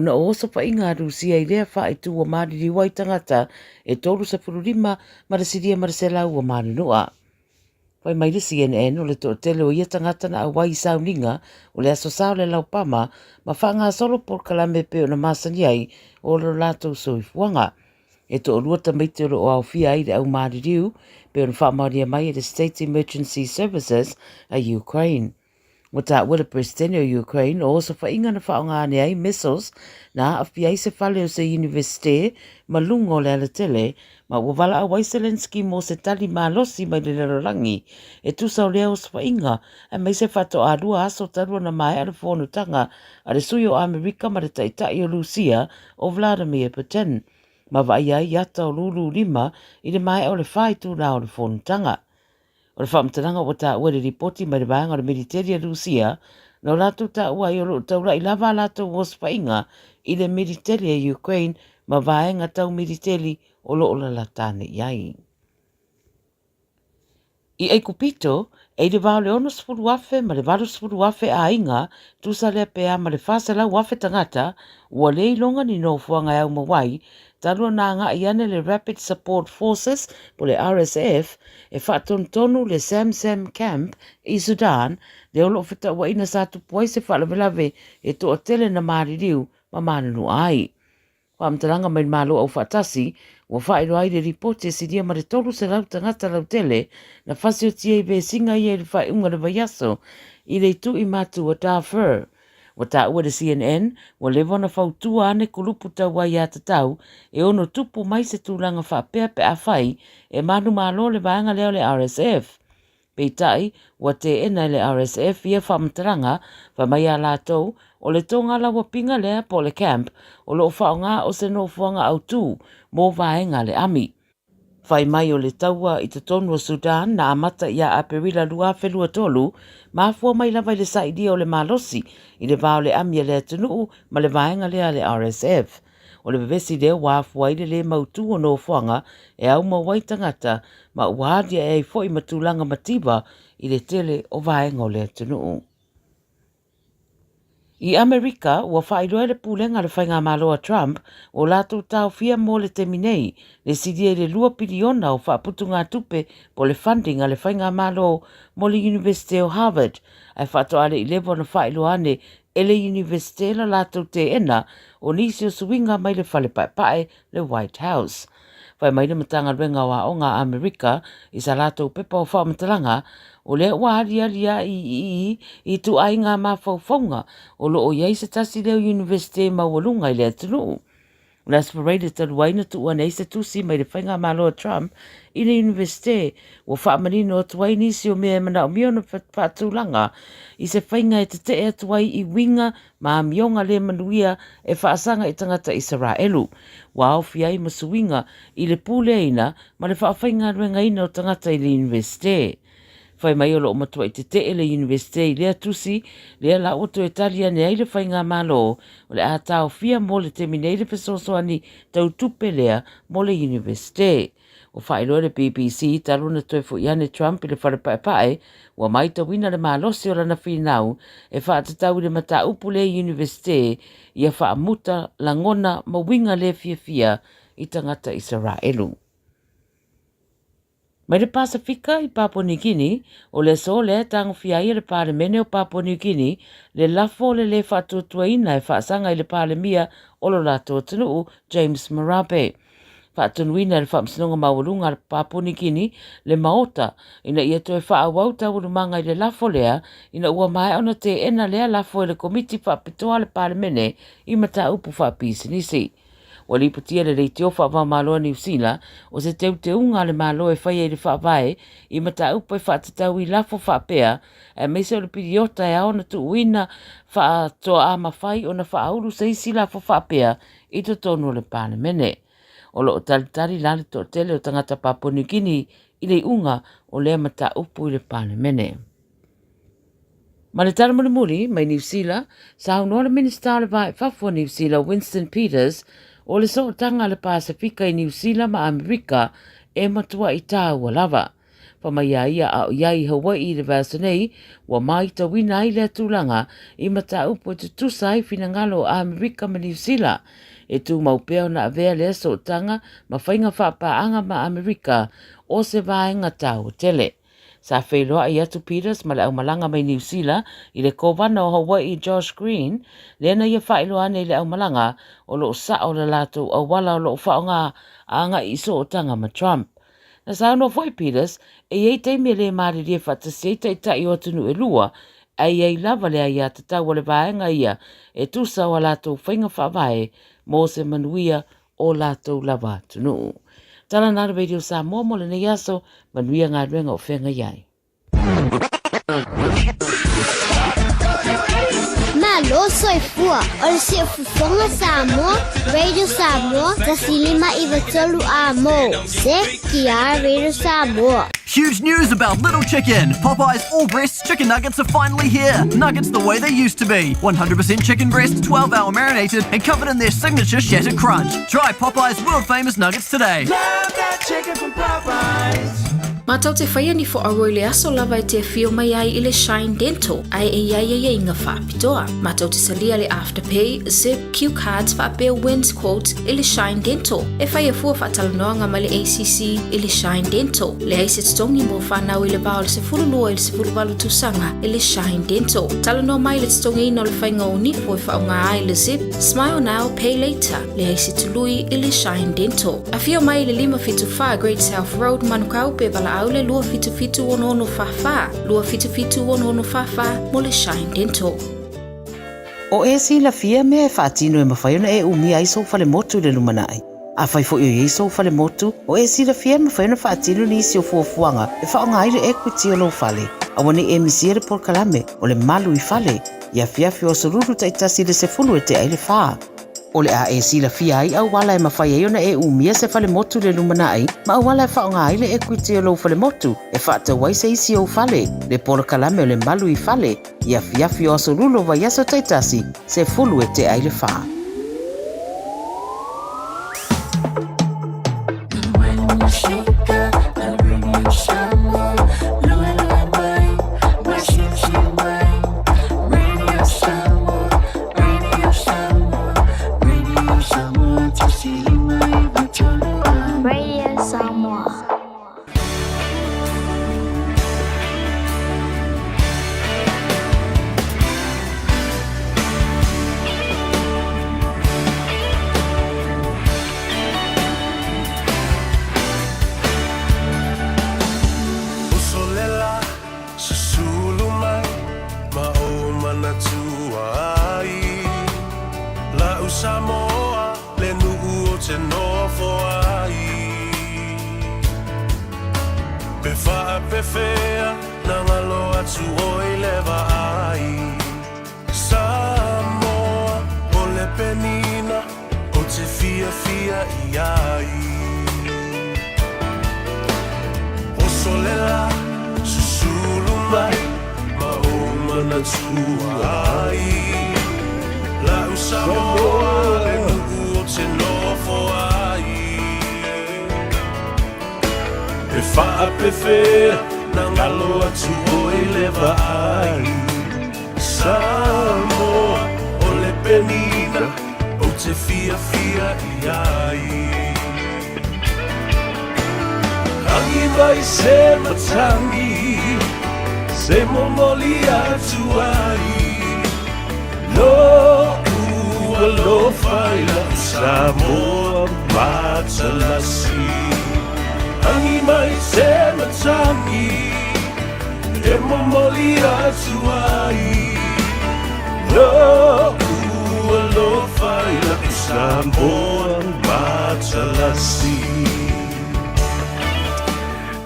Ona oso pa inga Rusia I lea wha I tu wa mariri wai tangata e tolu sa pururima marasiria marasela ua marinua. Wai mai le CNN o le to tele o ia tangata na awai sauninga o le aso sao le laupama ma whanga solo por kalame pe o na masani ai o lo lato soifuanga. E to o luata meite o au fia I le au maririu pe o na whaamaria mai e le State Emergency Services a Ukraine. Mo ta wala presidente o Ukraine o so whainga na whaonga ane ai missiles na awhi ai se whale o se universite ma lungo le ala tele ma wawala a wai Zelensky mo se tali malosi mai le larangi e tu sao lea o so whainga e mai se whato a rua aso tarua na mai ala whono tanga a le sui o Amerika ma le taitai o Lucia o Vladimir Putin ma vai ai yata o lulu lima I le mai o le whai tu na o le whono tanga. O le whaamtananga o ta ua le ripoti mai le vaanga o le militeri a Rusia, no latu ta ua I o lo taura I lava latu o spainga I le militeri a Ukraine ma vaenga tau militeri o lo la latane iai. I Aikupito, e le vao le ono spuru wafe ma le valo spuru wafe a inga, tu sa le APR ma le whasala wafe tangata, ua le ilonga ni no fuanga au mawai, talua na nga iane le Rapid Support Forces po le RSF e whaatontonu le Sam Camp I Sudan le olo whita wa ina sa tupuai se whalavelave e to tele na maririu ma mananu ai. Whaamtalanga mai malo au whatasi ua whaero ai le ripote e siria ma le tolu se lau tangata lau tele na whasio tia I be singa I e le whai unga le vaiaso I le tu I matu o Darfur. Wa ta ua le CNN, wa le wana whautua ane kulupu tau wai a tatau, e ono tupu mai se tūlanga whapea pe a whai, e manu malo le vaanga leo le RSF. Peitai, wa te ena le RSF ia whamtaranga, wa mai a lātou, o le tonga la wa pinga lea po le camp, o lo whaonga o se no fuanga au tū, mō vaenga le ami. Whai mai o le taua I te tonu o Sudan na amata ia a perila lua whelua tolu, mafua mai lava I le saidia o le malosi I le vao le amia le atunuu ma le vaenga lea le RSF. O le vevesi leo wafua I le mautu o no fuanga e au mawai tangata ma uadia e foi matulanga matiba I le tele o vaenga o le atunuu. I Amerika, ua whairoa le pūlenga le whainga maloa Trump o lātou tau fia mō le teminei le sidia le 2 piliona o whaaputu ngā tupe po le funding a le whainga malo mo le University of Harvard. Ai whaato ale I levo na whairoa ane e le University la lātou te ena o nisi o suinga mai le whale pae le White House. Whai mai le matanga renga wa o ngā Amerika I sa lātou pepa o whaamatalanga o le wāria I tu ai ngā mawhauwhaunga o lo o iei se tasi leo University mawalunga I le atunuu. O le aspirated talu waina tu ua nei se tusi mai le whainga maloa Trump I le University o whaamanino o tuai nisi o mea mana o miona whaatulanga I se whainga e te te e tuai I winga ma mionga le manuia e whaasanga I tangata Israelu. Wa au fiai masuinga I le pūleina ma le whaawhainga ruenga ina o tangata I le University. Whai mai o lo matua I te te le University lea tusi, lea la oto e talia ne aile whainga malo, o le atao fia mo le temine le pesosoani tau tupe lea mo le University. O whaeloa le BBC, taluna toi fu iane Trump I le wharepaepae, wa mai ta wina le malosi o lana whinau, e whaatatau le mata upu le University, ia whaamuta langona ma winga le fia I tangata Israelu. Mai le Pasifika I Papua New Guinea, o le so le tango fiai le Parlemene o Papua New Guinea, le lafo le whaatutuaina e whaasanga I le Parlemia o lo lato atunuu James Marape. Whaatunuina le whaamsinonga mawalunga le Papua New Guinea, le maota, ina ia toe whaawauta urumanga I le lafo lea, ina ua mai ona te ena lea lafo I le komiti whaapitoa le Parlemene I mata upu whaapisinisi. O li putia le reitio whaava maloa New Zealand, o se te unga le maloa e whaia I le whaavae, I mata upa e whaatatau I lafo whaapea, e meise o le piriota e aona tu uina whaatoa ama whai o na whaauru se isi lafo whaapea I to tonu le Parlemene. O lo o talitari lale to tele o tangata Papua New Guinea I le unga o le mata upu I le Parlemene. Ma le tala muri mai New Zealand, sa unua le minister le vai whafua New Zealand Winston Peters, o le so tanga le Pasifika I New Zealand ma Amerika e matua I tāua lava. Whamaiaia au iai Hawaii le vasanei, wa mai ta wina i le tūlanga i mata upo te tusai fina ngalo a Amerika ma New Zealand. E tū maupeo na avea le so tanga ma whainga whapaanga ma Amerika o se vaenga tau tele. Sa whailoa i atu Peters ma le au malanga mai New Zealand i le kovana o Hawaii Josh Green, lena ia whailoa nei le au malanga o lo sa o le lato au wala o lo whaonga anga i so tanga ma Trump. Na sa no foi Peters, e ei teime le maari ria whatasei tai tai o tunu e lua, ai ei lava le ai a te tau o le vaenga ia e tusa o lato whainga whawae mo se manuia o lato lava tunu. Tala nara radio Samoa mo le nei aso, manuia ngā ruenga o whenga iai. Malo soy fua, o se fufonga Samoa, Radio Samoa, tasilima iwatolu amo, se kia Radio Samoa. Huge news about Little Chicken. Popeye's all-breast chicken nuggets are finally here. Nuggets the way they used to be. 100% chicken breast, 12-hour marinated, and covered in their signature shattered crunch. Try Popeye's world-famous nuggets today. Love that chicken from Popeyes. Matau te whaia ni fo aroi le aso lava e te whio mai ai i le Shine Dental. Ai e iai inga whapitoa. Matau te salia le Afterpay, Zip, Q Cards, whapea wins quotes i le Shine Dental. E whaia fua whatalanoanga ma le ACC i le Shine Dental. Le aise tongi mo whanau i le bao le se furulua i le se furuwalu tusanga i le Shine Dental. Talanoa mai le tongi ino le whainga o nifo i whaunga ai le Zip, Smile Now, Pay Later. Le aise tului i le Shine Dental. A whio mai le 555 Great South Road, Manukau pe bala aule lua fitu ono fafa. Lua fitu ono fafa mo le Shine Dental. O e si la fia me e whaatino e mawhaiona e umi ai so fale motu le lumanai. A whai fo i so fale motu, o e si la fia me whaiona whaatino ni isi o fuafuanga e whaonga aile equity o lo fale. A wane e misiere por kalame o le malu i fale. Ia fiafi o soruru taitasi le se fulu e te aile whaa. O le a e si la fia ai au wala e mawhaiona e umia se fale motu le lumanai, ma au wala e whaonga aile equity o lo fale motu e whaata waise isi o fale, le por kalame o le malu i fale. Ia fiafi o soruru wa yaso taitasi se fulu e te aile whaa. Samoa, le nuu o te nofo ai. Pe wha pe whea, na ngalo atu o i lewa ai. Samoa, o le penina, o te fia i ai. O solela, susulu mai, ma o mana tua ai. La Samoa, le nuu o te nofo ai. E wha pe whea, na ngalo atu o i lewa ai. Samoa, o le penina, o te fia i ai. Hangi mai se matangi, se momoli atu ai. No lo fai la Samoa matalasi. Hangi mai se matangi, e momoli atu ai. No lo fai la Samoa matalasi.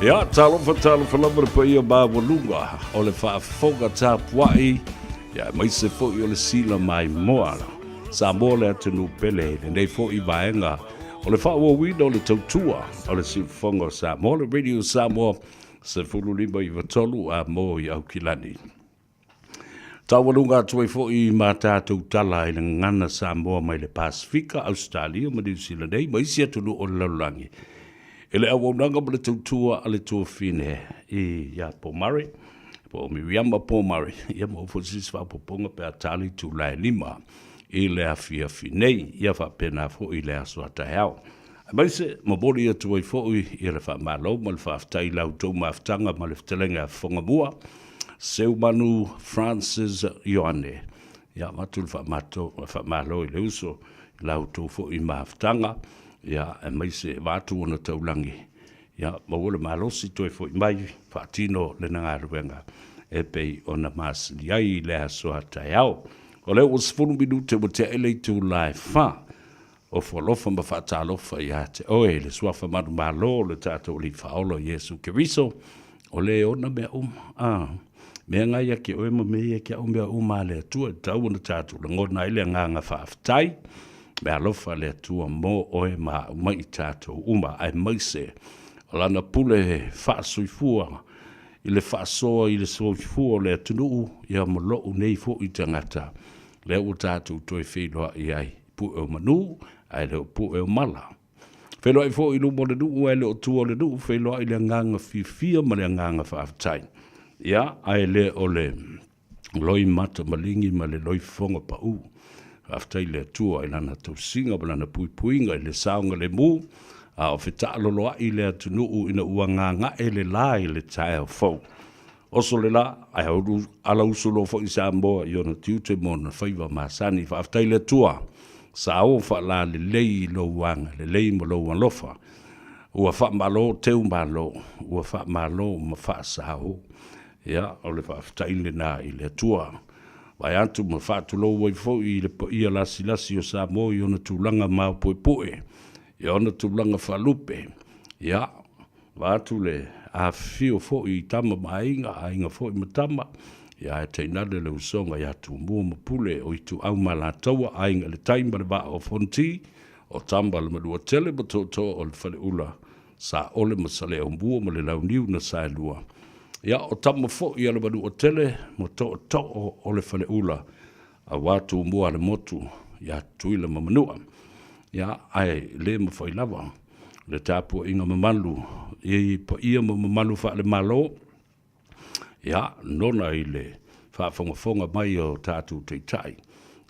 Ia, talo fa lamara pa ia mawalunga o le whaafonga tāpuai. Ia, mai se fo i o le sila mai moana. Samoa le atunu pele, le nei fo i vaenga. O le whaawawina o le tautua, o le sifonga Samoa, le radio Samoa, se fulu lima i vatolu a mo i au kilani. Tawalunga tuai fo i mātātou tala i le ngana Samoa mai le Pasifika, Australia, ma New Zealand, mai si atunu o le laulangi. E le awonanga ma le tautua a le tua fine ia po mare, po miriama po mare, ia mo fosis fa poponga pe atali tu lai lima, i le afia finei, ia fa pena fo i le aso atahau. Mai se, mabori atu ai fo i le fa malo, ma le fa aftai lau tau maaftanga, ma le ftelenga fonga mua, seu manu Francis Ioane, ia matu le fa malo i le uso, lau tau fo i maaftanga, ia e mai se watu ona taulangi. Ia mawole malosi toi fo i mai, fa tino le nangaruenga, e pei ona masli ai le aso atahau. O leo o sifunu minute mo te ele tu lai fa, o folofa ma fa talofa ia te oe le suafa manu malo le tato li faolo Yesu Keriso, o le ona mea mea ngai a ke oe ma mea ke o mea le atua tau na tato le ngona ile nganga fa aftai, mea lofa le atua mo oe ma mai tato ai maise, o lana pule fa suifua, i le fa soa i le suifua le atunu, ia mo lo nei fo i tangata, le o tato toi whiloa i ai, pu e o manu, ai leo pu e o mala. Whiloa i fo i lumo le nuu, ai leo tua le nuu, whiloa i le nganga fifia ma le nganga whaaftai. Ia, ai le o le loi mata malingi ma le loi fonga pa u. Whaaftai le tua i lana tau singa, ma lana pui puinga, i le saunga le mu, a o whita aloloa i le atu nuu ina ua nganga e le la i le tae o fau. Oso le la, ai hauru ala usulo fo i Samoa i ona tiute mona Faiva masani whaaftai le tua. Sa o wha la le lei lo wanga, le lei mo lo wanlofa. Ua wha malo teu malo, ua wha malo ma wha sa o. Ia, o le whaaftai le na i le tua. Vai antu ma wha tu lo wai fo i le po ia lasi o Samoa i ona tūlanga mau poe poe. I ona tūlanga whalupe. Ia, watu le a fio fo i tama ainga fo i matama, ia e teinale le usonga ia tu mua mapule o i tu au malataua ainga le taima le waa o fonti, o tamba le madua tele matoto o le fale ula, sa ole masale o mbua ma le launiu na sa lua. Ia o tama fo i ale madua tele matoto o le fale ula, a watu mua le motu, ia tuila mamanua. Ia ai le mafai lava, le tapu inga mamalu, i pa ia mamalu fa le malo, ia nona i le whaafongafonga mai o tātou teitai.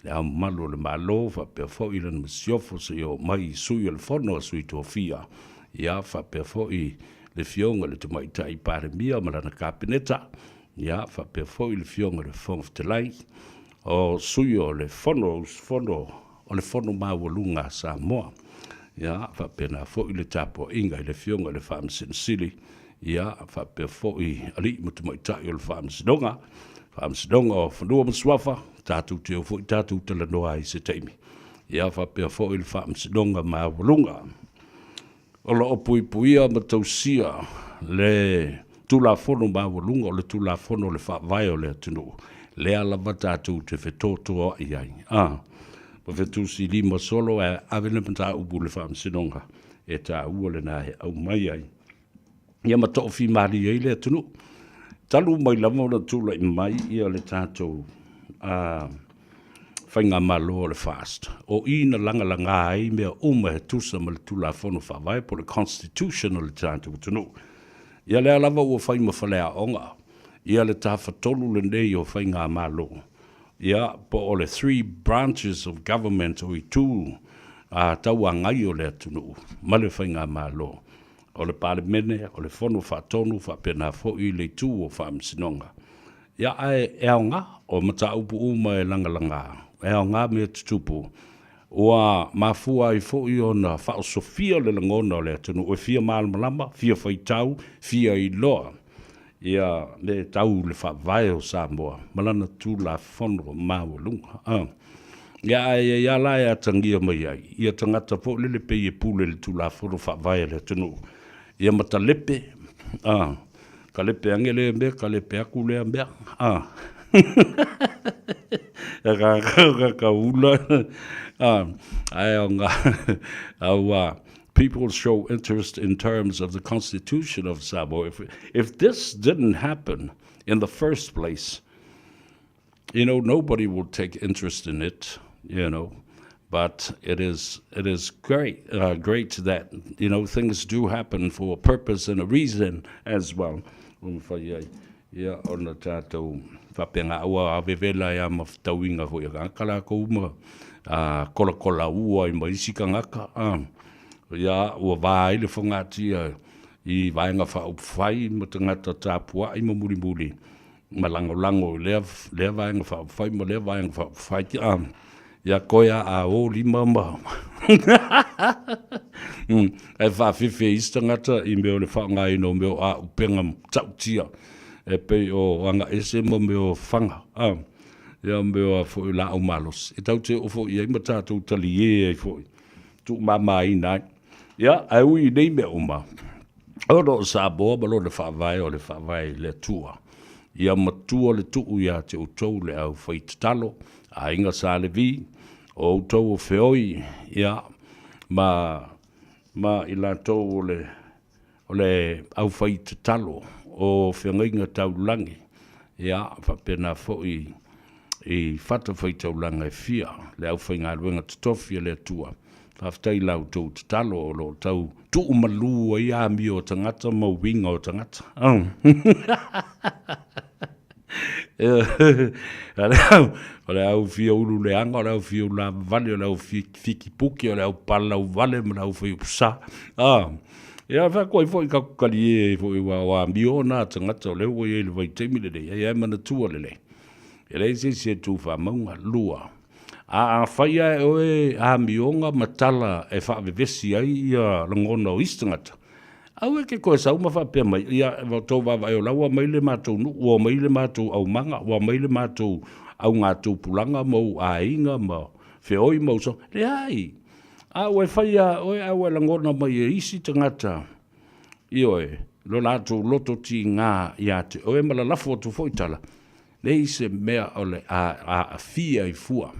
Le au mamalu le malo, fa pia fo i lana masiofo se o mai sui le fono a sui tō fia. Ia fa pia fo i le fionga le tumaitai pare mia malana kapineta. Ia fa pia fo i le fionga le fonga ftelai. O sui o le fono, o le fono mawalunga Samoa. Ia, fa pena fo i le tapo inga i le fionga le whaamsinsili. Ia, fa pena fo i ali mutumaitai o le whaamsidonga. Whaamsidonga o whanua masuafa, tātou te o fo i tātou tala noa i se teimi. Ia, fa pena fo i le whaamsidonga maa walunga. O la opui puia ma tausia le tula fono maa walunga o le tula fono le whaavai o le atunu. Le alava tātou te whetotoa i ai. Pa fetu si lima solo e avene panta ubu le whaamsidonga e tā ua le nahe au mai ai. Ia ma tofi mari ei le atunu. Talu mai lama na tula i mai ia le tātou whainga malo le fast. O ina langa ai mea uma he tusa ma le tula fono whawai po le constitution o le tātou tunu. Ia le alava ua whaima whalea onga. Ia le tā whatolu le nei o whainga malo. Ia, po o le 3 branches of government o i tū tau angai o le atunu, ma le whainga malo. O le palemene, o le fono whatonu, whapena fo i le tū o whaamsinonga. Ia e aonga, o mata upu uma e langa. E aonga me tutupu. Ua mafua i fo i ona whao sofia le langona o le atunu, o fia malmalama, fia whaitau, fia i loa. Ia le tau le whaavai o Samoa, malana tū la fono mawalunga. Ia lai atangia mai ai, ia tangata po lele pe i pule le tū la fono whaavai le tunu. Ia mata lepe, ka lepe angele mbe, ka lepe aku le mbe. Ka ula. Ai onga, au people show interest in terms of the Constitution of Samoa. If this didn't happen in the first place, nobody would take interest in it, But it is great that things do happen for a purpose and a reason as well. Ia ona tātou whapenga aua awewela ia mawhtauinga hoi a kala kouma kola ua I maisika ngaka. Ia ua vā ile whangatia I vaenga whauwhai ma tangata tāpua I mamuri ma lango lea vaenga whauwhai ma lea vaenga whauwhai ia koia a o lima ma. E whawhiwhi istangata I meo le whaongai no meo a upenga tautia. E pei o anga ese mo meo whanga. Ia meo a fo la o malos. E tau te o fo I ma tātou tali e fo tu mama I nai. Ia ai ui nei meo ma. O do Samoa ma lo le whawai le tua. Ia matua le tuu ia te utou le au whaitalo. A inga sa le vi. O utou o whioi. Ia ma I la tau o le au whaitalo. O whiangainga taulangi. Ia whapena fo I whata whaitaulanga fia. Le au whainga luenga tutofia le tua. Whaftai lau tau talo o lo tau tuu malua I ami o tangata ma winga o tangata. O le au fia ulu le anga, o le au fia ula vale, o le au fiki puki, o le au pala u vale, ma le au fia upsa. Ia wha koe fo I kakukali e fo I wa mio na tangata o le ua I le vai teimi le le, ia mana tua le le. E le se tu wha maunga lua. A whaia e oe a mionga matala e wha vevesi ai ia langona o istangata. Au e ke koe sau ma wha pia mai, ia tau wawa e o laua mai le mātou nu, ua mai le mātou au manga, ua mai le mātou au ngātou pulanga mau a inga ma whioi mau so. Le ai, a oe whaia, oe au e langona mai e isi tangata. I oe, lo lātou loto ti ngā ia te, oe malalafo atu foitala. Le ise mea ole a fia I fua.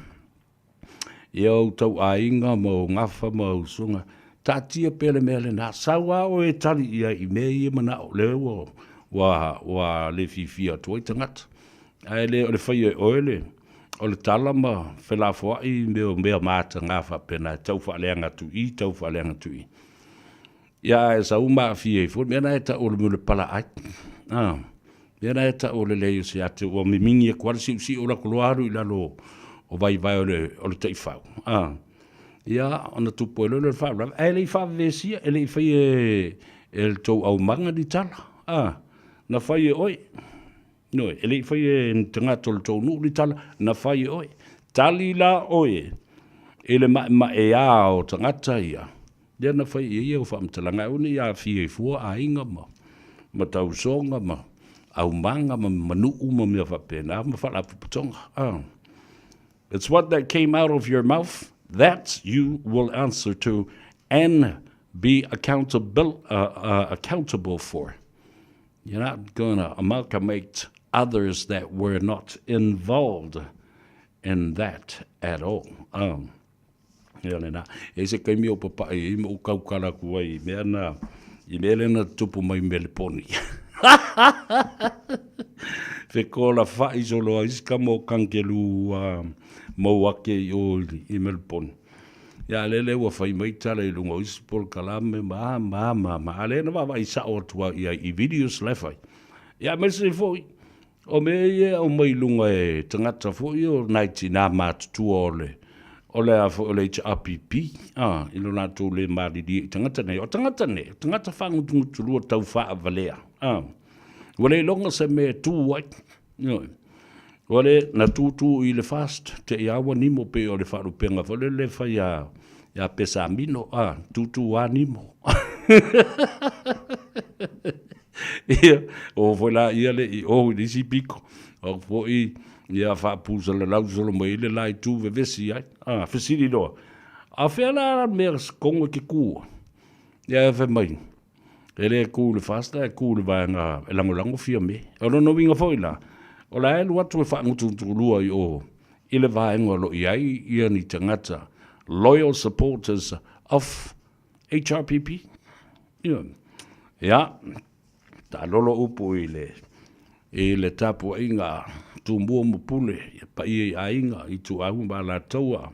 Ia o tau a inga mau ngafa mau sunga. Tatia pele mele na sawa o e tali ia I mea I mana o leo wa le fifia toi tangata. Ai le o le whaia oele. O le talama whelafua I mea mata ngafa pena tau whaaleanga tu I, tau whaaleanga tu I. Ia e sa uma fia I fu, mea na e ta o le mule pala ai. Mea na e ta o le leo se ate o mimingi e kuala si o la koloaru I lalo o vai o le taifau. Ia, ona tupo e lolo le whaura. E le I whavesia, e le I whai e le tau au manga di tala. Na whai e oi. No, e le I whai e tangata le tau nuu di tala. Na whai e oi. Tali la oi. E le ma e a o tangata ia. Ia na whai e ia o whamtalanga. Uni ia fia I fua a inga ma. Ma tau songa ma. Au manga ma manuu ma mea whapena. Ma whala puputonga. It's what that came out of your mouth. That you will answer to and be accountable for. You're not going to amalgamate others that were not involved in that at all. E se kai mio papa I mo kaukara kuai mea na I mele na tupu mai meleponi. Fe kola whai solo a iska mo kankelu mau ake I Melbourne. Ia lele ua whai mai tala I lungo ispol kalame ma. Ale na wawa I sa o tua I videos lefai. Ia mese foi. O me ia o mai lunga e tangata foi o naiti nā mātutua ole. Ole a foi ole HRPP. Ilo nā tō le maridi I tangata nei. O tangata nei. Tangata whangutungutu lua tau wha valea. Wale longa se me tū wai. Wale na tūtū I le fast, te iawa nimo pe o le wharupenga, wale le whai a pesa mino, tūtū a nimo. Ia, o whala ia le I o I si piko, o fo I ia whapusa le lausolo mai le lai tū vevesi ai, whesiri loa. A whela mea kongo ke kua, ia e mai. Ele e kū le fast, e kū le vanga, e lango fia me, o no winga fo I la. O la elu atu e whaangutunturua I o ile vaenga lo I ai ia ni tangata loyal supporters of HRPP. Ia, ta lolo upu I le tapu inga tumbua mupule pa I a inga I tu au ma la taua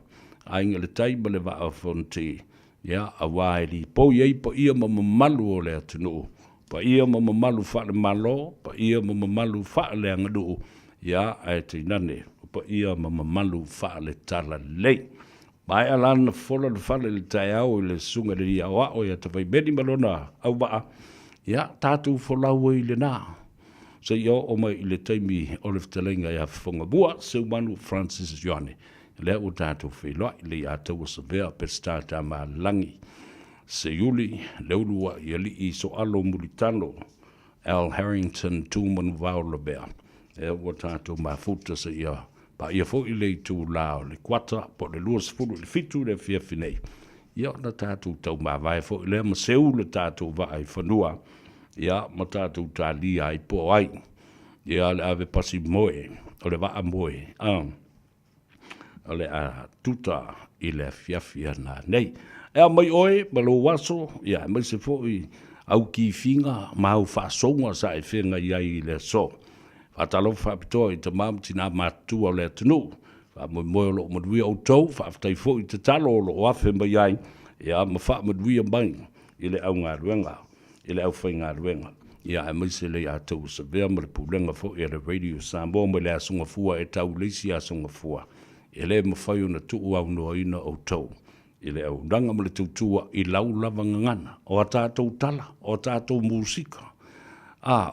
Ainga le taima le vaa fonti. Ia, a waili. Po iei pa ia mamamalu o le atunu. Pa ia mamamalu wha le malo, pa ia mamamalu wha le angadu. Ia, ai te nane. Pa ia mamamalu wha le tala lei. Mai alana fola le whale le tai au i le sunga le ia oa o ia te whai meni malona au waa. Ia, tātou folau i le nā. Se ia o mai i le taimi o le whatalenga ia whonga bua, seu manu Francis Joane. Lea o tātou whelua i le ia tau sa vea pe stata ma langi. Se yuli, leulua i ali i so alo mulitano, Al Harrington tūmanu vau la bea. E o tātou ma futa se ia. Pa ia fo i le tu lao le kwata po le luas fulu le fitu le fia finei. Ia na tātou tau ma vai fo i le ma seu le tātou vai whanua. Ia ma tātou tā lia i po ai. Ia le ave pasi moe, o le waa moe. O le a tuta i le fia na nei. Ea mai oe, ma lo waso, ia mai se fo i au ki finga, ma au whaasonga sa e whenga i le so. Atalo whapitoa i te mamtina mātua o le atunu. Wha moe lo maduia o tau, whaftai fo i te talo o lo afe mai ai, ia ma wha maduia mai, i le au ngā ruenga, i le au whai ngā ruenga. Ia e maise le a tau sa vea ma le pulenga fo i le radio Samoa ma le asunga fua e tau leisi asunga fua. I le ma whai o na tuu au noa ina o tau. I le au ranga ma le tautua i lau lava ngangana, o a tātou tala, o a tātou musika.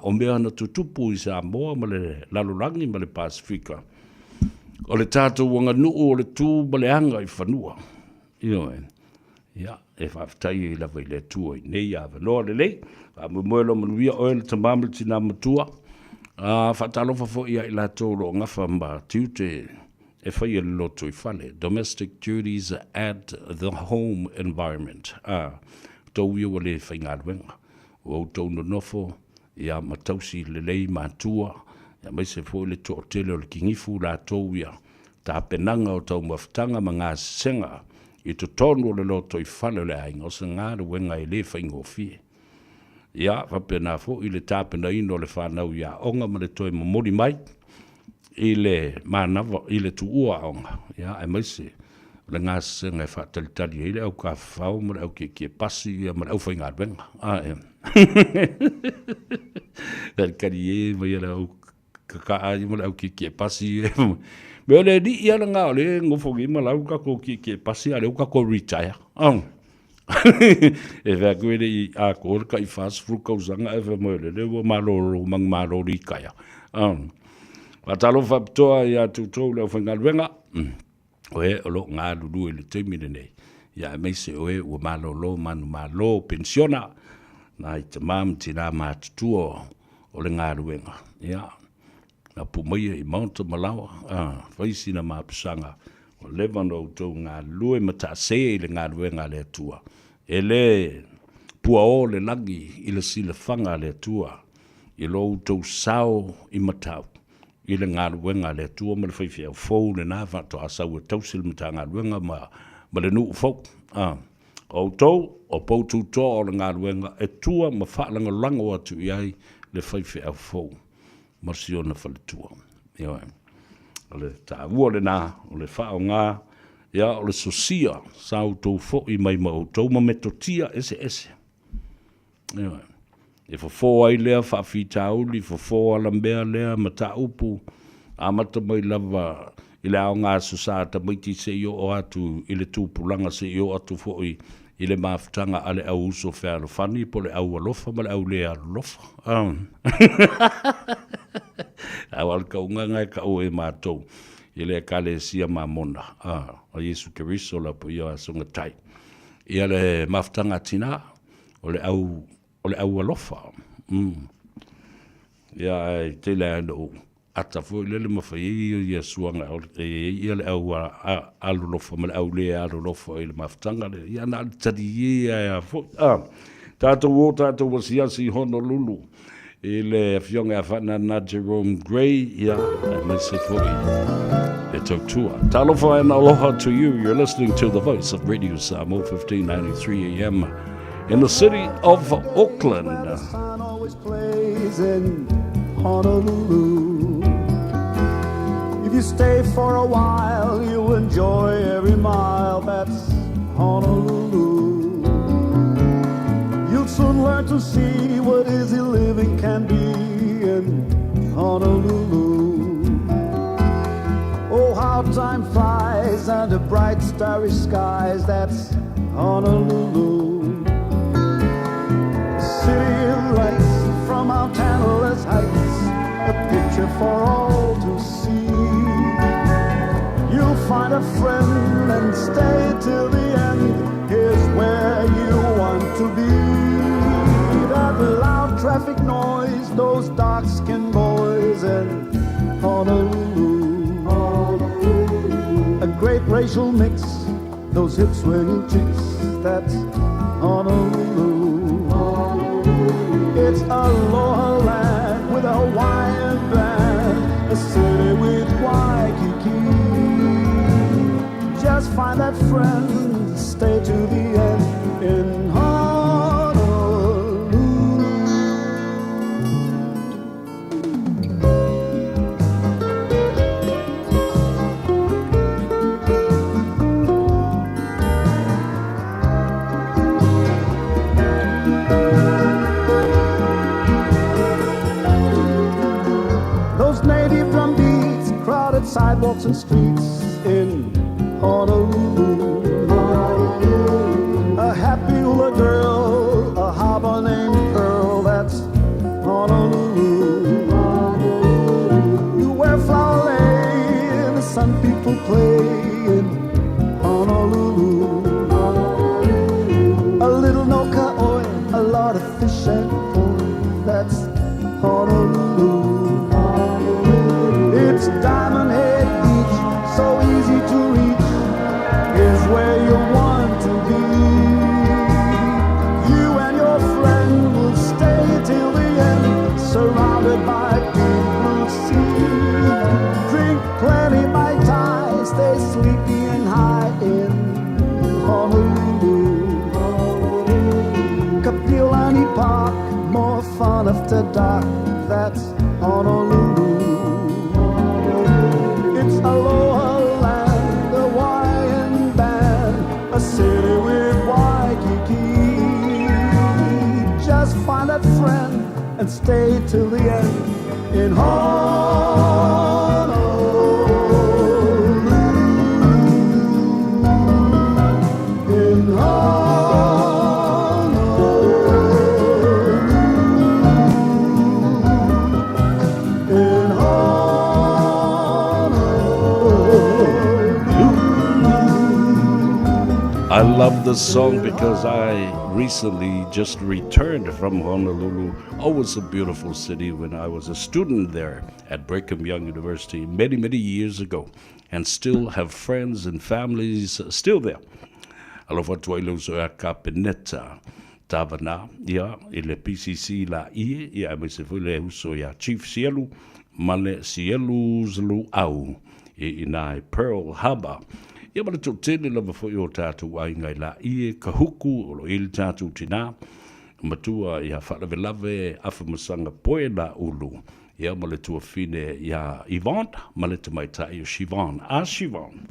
O mea na tutupu i Samoa ma le lalolangi ma le Pasifika. O le tātou wanga nuu o le tū ma le anga i whanua. Ia, e whaftai i lawa i le tua i nei a wanoa le lei. Moelo manuia oe le tamamil tina matua. Whatalofa fo ia i la tōro ngafa ma tiute e whai e loto i whale. Domestic duties at the home environment. Tau ia wale whai ngā ruenga. O tau no nofo. Ia matausi le lei mātua, ia mai se fo le tō tele o le kingifu la tōu ia, tā penanga o tau mawhitanga ma ngā senga, i to tonu o le loto i whale le ainga, o se ngā ruenga i le whaingo fie. Ia, whapena fo i le tāpena ino le whanau ia onga ma le toi mamori mai, i le mānawa, i le tuua onga, ia, ai mai se, le ngā senga e whātalitari, i le au ka whau, ma le au ke pasi, ia ma le au whainga ruenga, Del kari mai era o kakai mo au ki pasi me le di ia nga le ngofo gi ma lau ka ko ki pasi ale ka ko retire e va kwere i a ko ka i fast food ko zanga e mo le wo malo mang malo ri kaya patalo fa to ya tu to le fa ngalwenga oe lo nga lu le temine nei ya me se oe wo malo lo man malo pensiona na i te mam tina mātutua o le ngā ruenga. Ia, na pumaia i maunta malawa, whaisi na māpusanga, o levan o tau ngā lue mata se i le ngā ruenga le atua. E le pua o le langi i le sila whanga le atua, i lo tau sao i matau, i le ngā ruenga le atua, ma le whaiwhia fau le nā whato asau e tau sila mata ngā ruenga, ma le nuu fau. O tau, o poutu tō o le ngā ruenga, e tua ma whaalanga lango atu i ai le whaiwhi au fau. Marsi o na whale tua. Ia, o le tā ua le nā, o le whao ngā, ia o le sosia, sa o tau fo i mai ma o tau ma metotia ese. Ia, e fo ai lea whawhi tauli, fo ala mea lea ma tā upu, a mata mai lava i le ao ngā susata maiti se i o atu i le tūpulanga se i o atu fo i le mawhitanga ale au uso whēro whani po le au alofa ma le au le alofa. Au al ka unga ka o e mātou i le kale sia mamona. A Yesu Keriso la po ia sunga tai. I le mawhitanga tina o le au alofa. Ia te le ando ata fo le mawhai i suanga i le au alolofa ma le au le alolofa i le mawhitanga le ia na tari ia fo tātou o tātou wasiasi Honolulu i le fionga a whana na Jerome Gray ia mai se fo i tau tua. Talofa and aloha to you. You're listening to the voice of Radio Samoa 1593 AM in the city of Auckland. The sun always plays in Honolulu. If you stay for a while, you'll enjoy every mile. That's Honolulu. You'll soon learn to see what easy living can be in Honolulu. Oh, how time flies under bright starry skies. That's Honolulu. City of lights from Mount Tantalus heights, a picture for all to see. You'll find a friend and stay till the end. Here's where you want to be. That loud traffic noise, those dark-skinned boys in Honolulu. A great racial mix, those hip-swinging chicks. That's Honolulu. It's Aloha land with a Hawaiian band, a city with Waikiki. Just find that friend, stay to the end in Honolulu. Those native drum beats, crowded sidewalks and streets in Honolulu. A happy hula girl, a harbor named Pearl. That's Honolulu. You wear flower lane, some people play in Honolulu. A little noka oi, a lot of fish and koi. That's Honolulu. It's Diamond Head Beach, so easy to reach. Is where you want to be. You and your friend will stay till the end, surrounded by deep blue sea. Drink plenty Mai Tai, stay sleepy and high in Honolulu. Kapilani Park, more fun after dark. That's Honolulu. It's Aloha land, the Hawaiian band, a city with Waikiki. Just find that friend and stay till the end in Honolulu. In Honolulu. In I love this song because I recently just returned from Honolulu. Always a beautiful city when I was a student there at Brigham Young University many, many years ago, and still have friends and families still there. Alofa tuailu so ya kapeneta tavana ia ile PCC la ia me se fule uso ya Chief Sielu male Sielu zlu au ina Pearl Harbor. Ia male tō tēne lava fo i o tātou ai ngai la ie ka huku o lo ili tātou tina. Matua ia whalawe awha masanga poe la ulu. Ia male tua fine ia Yvonne, male te mai tai o Sivan. Sivan.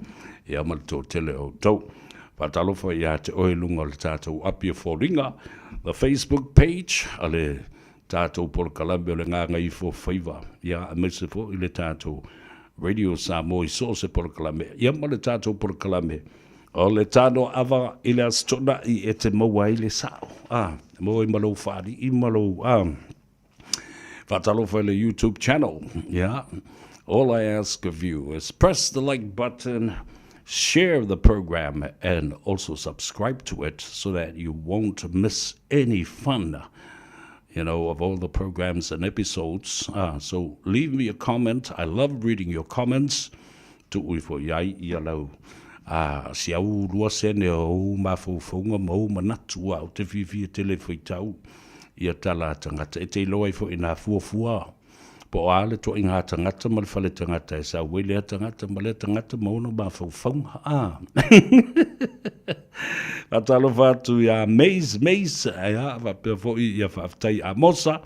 Ia male tō tele o tau. Whatalofa ia te oelunga o le tātou apia fōringa. The Facebook page, ale tātou polo kalambe o le Gagaifo Faiva. Ia amese fo i le tātou Radio Samoa i so se polo kalame. Ia ma le tātou polo kalame. O le tāno awa i le astona i e te maua i le sao. Maua i malo whaari i malo. Whatalofa i le YouTube channel. Yeah. All I ask of you is press the like button, share the program, and also subscribe to it so that you won't miss any fun, of all the programs and episodes. So leave me a comment. I love reading your comments. Tu uifo iai ialau. Si au lua sene o mawhauwhaunga mau manatu au te whiwhia tele whaitau. Ia tala tangata. E te loa ifo ina fuafua. Po ale to inga tangata ma le whale tangata. E sa wele tangata ma le tangata mauna mawhauwhaunga. Atalo whatu ia maize, ia wapea fo ia whaftai a mosa.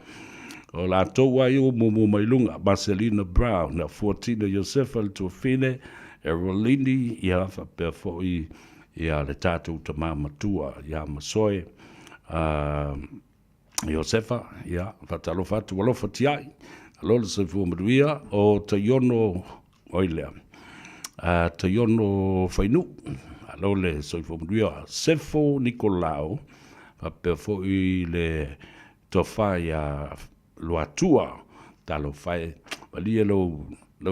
O la tau ai o momo mai lunga, Marcelina Brown, na Fortina Josefa le tuafine, Erolini, ia fa pe fo ia le tātou ta māmatua, ia masoe, Josefa, ia, fatalo fatu walofa tiai, alola se fu maduia, o taiono oilea, taiono fainu, alole se fu maduia, Sefo Nicolao, fa pe fo le tofai a luatua talo fai valia lo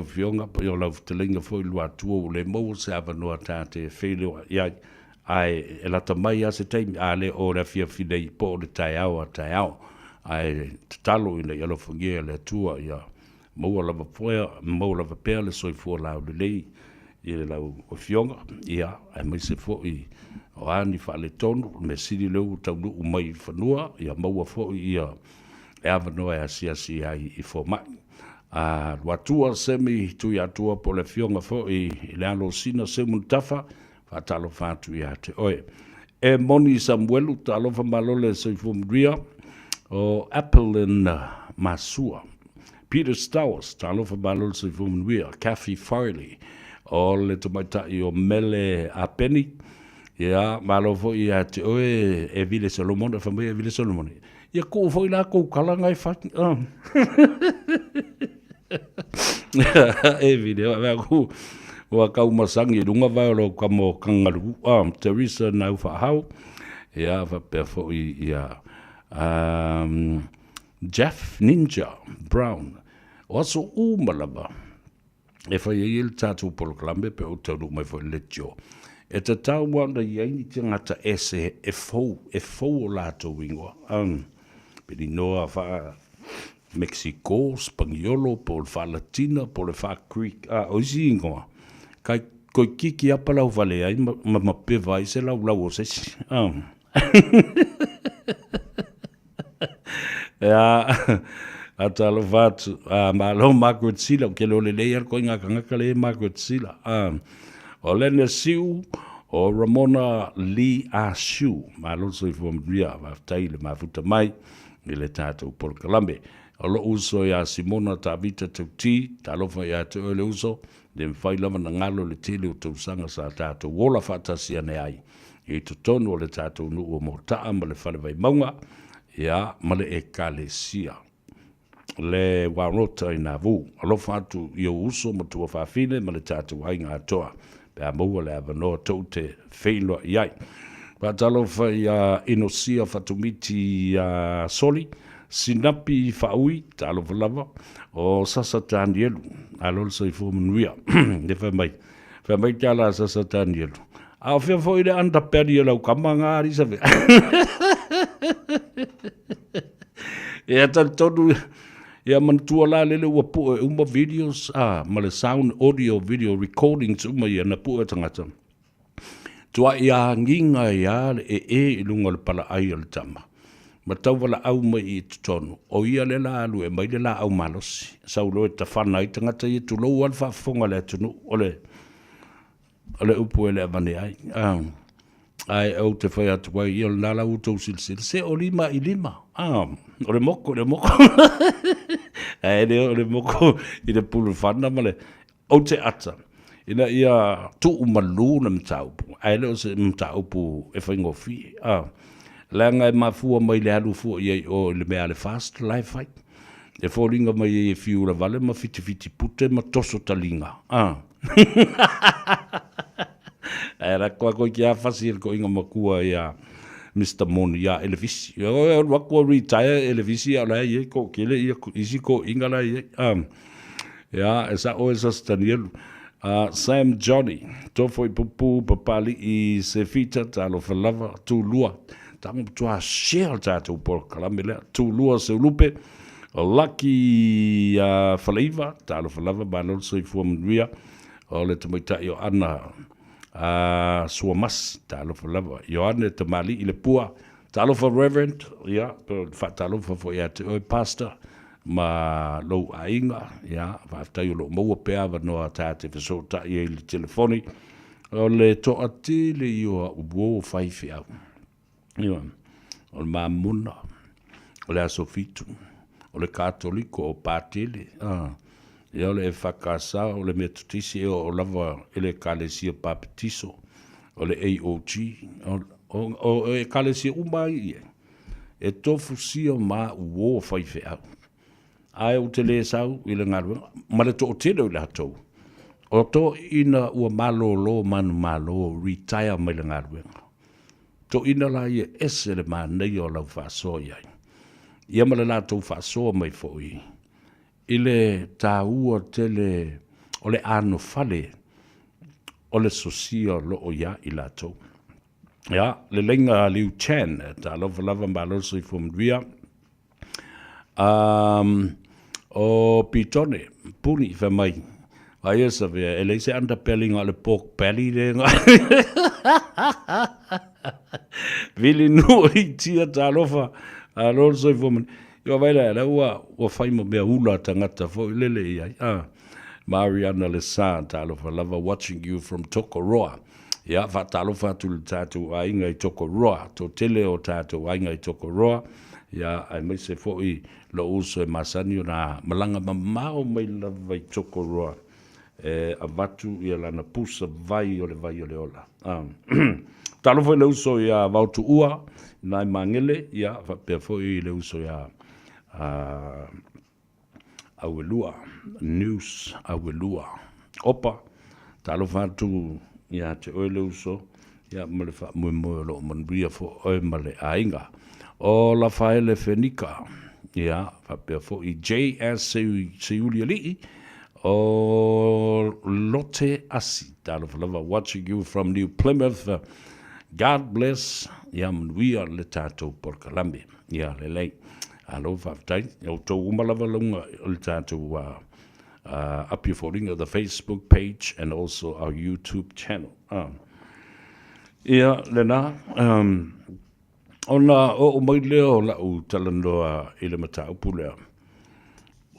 fionga po yo lo telinga foi luatua o le mo se ava no tate felo ia ai ela tamai a se time ale o la fia fidei po le taiao ai talo ina yo lo fungia le tua ia mo la va per le soi fu la le lei ia la o fionga ia ai mai se foi o ani fa le tonu me sidi lo tau mai fanua ia mo fo ia e ava noa e asi ai I fo mai. Watua semi tu ia tua po le fionga fo I le alo sina se muntafa, fa talo fatu ia te oe. E moni Samuelu talo fa malole se fumria o Apple in Masua. Peter Stowers talo fa malole se fumria, Kathy Farley, o le tomaita I o Mele a Penny, ia malo fo ia te oe e Vile Solomon, e famia Vile Solomon. Ia ko foi la ko kalanga I fat e video va ku wa ka masangi lunga va lo kamo kangaru Teresa na fa how ia va perfo ia Jeff Ninja Brown also malaba e fa il tatu por klambe pe o tau mai fo lecho e te tau wanda ia ni tangata ese e fo la to wingo Pedi noa fa Mexico, Spaniolo, po le fa Latina, po le fa Greek. O isi ingoa. Kai koi kiki apa lau vale ai, ma pe vai se lau o se si. A talo vatu, ma alo Margaret Sila, ke lo le leia ko inga kangaka le Margaret Sila. O lene siu, o Ramona Lee Ashu, ma lo so I fomria, ma taile, ma futa mai, I le tātou por kalambe. O lo uso ia Simona Tavita Tauti, talofa ia te ole uso, le mwhai lama na ngalo le tele o tausanga sa tātou wola whatasi ane ai. I to tonu o le tātou nu o mortaa ma le whale vai maunga, ia ma le e kalesia. Le warota I nā vu, alofa atu I o uso ma tua whawhine ma le tātou hainga atoa. Pea maua le avanoa tau te wheilua iai. Patalo fai inosia fatumiti soli, sinapi faui, talo falava, o sasa tanielu, alol sa I fumanuia, ne fai mai tala sasa tanielu. A fia foi le anda peri lau kamanga ari sa fe. E tal tonu, ia mantua la lele ua pu uma videos, ma le sound audio video recordings uma ia na pu tangata. Tua ia nginga ia e lunga le pala ai al tama. Ma tau wala au mai I tutonu. O ia le la alu e mai le la au malosi. Sau loe ta whana I tangata I tu lou al whafonga le tunu. Ole upu e le avane ai. Ai au te whai atu wai ia le nala utou silsil. Se o 5 I 5. Ole moko. Ai le ole moko I le pulu whana male. O te ata. Ina ia tu umalu na mtaupu. Ai leo se mtaupu e whaingo fi. Langa e mafua mai le alu fua iei o le mea le fast life fight. E fōringa mai e fiura vale ma fiti pute ma toso talinga. Era koa koe ki a whasi ko inga makua ia Mr. Moni ia elevisi. Ia wakua retire elevisi a lai iei ko kele ia isi ko inga lai iei. Ia e sa o e sa stanielu. Sam Johnny, tofo I pupu papali I se fita talo falava tu lua. Tamo tua share tātou por kalamele tu lua se lupe. Lucky Faiva talo falava banol se fuamria. O le tamaita I o ana suamas talo falava. Yo ane tamali I le pua. Talo fa reverend, ia, fa talo fa fo ia te oi pastor. Ma lo ainga ya va tai lo mo pea va no atate fe so ta I le telefoni o le to atile io ubo fai fia io o ma munna o le asofitu o le katoliko o pātele. Ia o le e whakasa o le mea tutisi o lava ele kalesia papetiso o le AOG. O e kalesia umai e tofu sio ma uo whaife au. Ai o te le sau i le ngaru, ma le to o tele o le hatou. O to ina ua malo lo manu malo retire mai le ngaru. To ina la ia ese le manei o lau whaso iai. Ia ma le lātou whaso mai fōi. I le tā ua tele o le ano fale o le sosia lo o ia i lātou. Ia, le lenga Liu Chen, tā lava mbalo sui fumduia. O pitone, puni fa mai. Ai esa vea, ele se underbelly ngā le pork belly le ngā. Vili nua i tia tā lofa, a lor soi fuman. Iwa vaila, la ua whaima mea ula tangata fo ilele iai. Mariana le sa tā lofa, lava watching you from Tokoroa. Ia, fa tā lofa tu le tātou a inga i Tokoroa, to tele o tātou a inga i Tokoroa. Ia, ai mai se fo i lo uso e masani o na malanga mamao mai lava i Tokoroa. A vatu ia lana pusa vai o le ola. Talo foi le uso ia vautu ua, nai mangele, ia pia foi le uso ia awelua, news awelua. Opa, talo vatu ia te oe le uso, ia male fa mui lo manbria fo oe male ainga. O la faele fenika, ia pia foi JS Seulia Lii, o Lotte Asi, lava watching you from New Plymouth. God bless. Ia we are le tātou por Kalambi. Ia le lei. Alo whaftai. Ia tō umalava lunga le tātou up here for the Facebook page and also our YouTube channel. Ia le nā. Ona o mai leo la u talandoa i le mata upulea.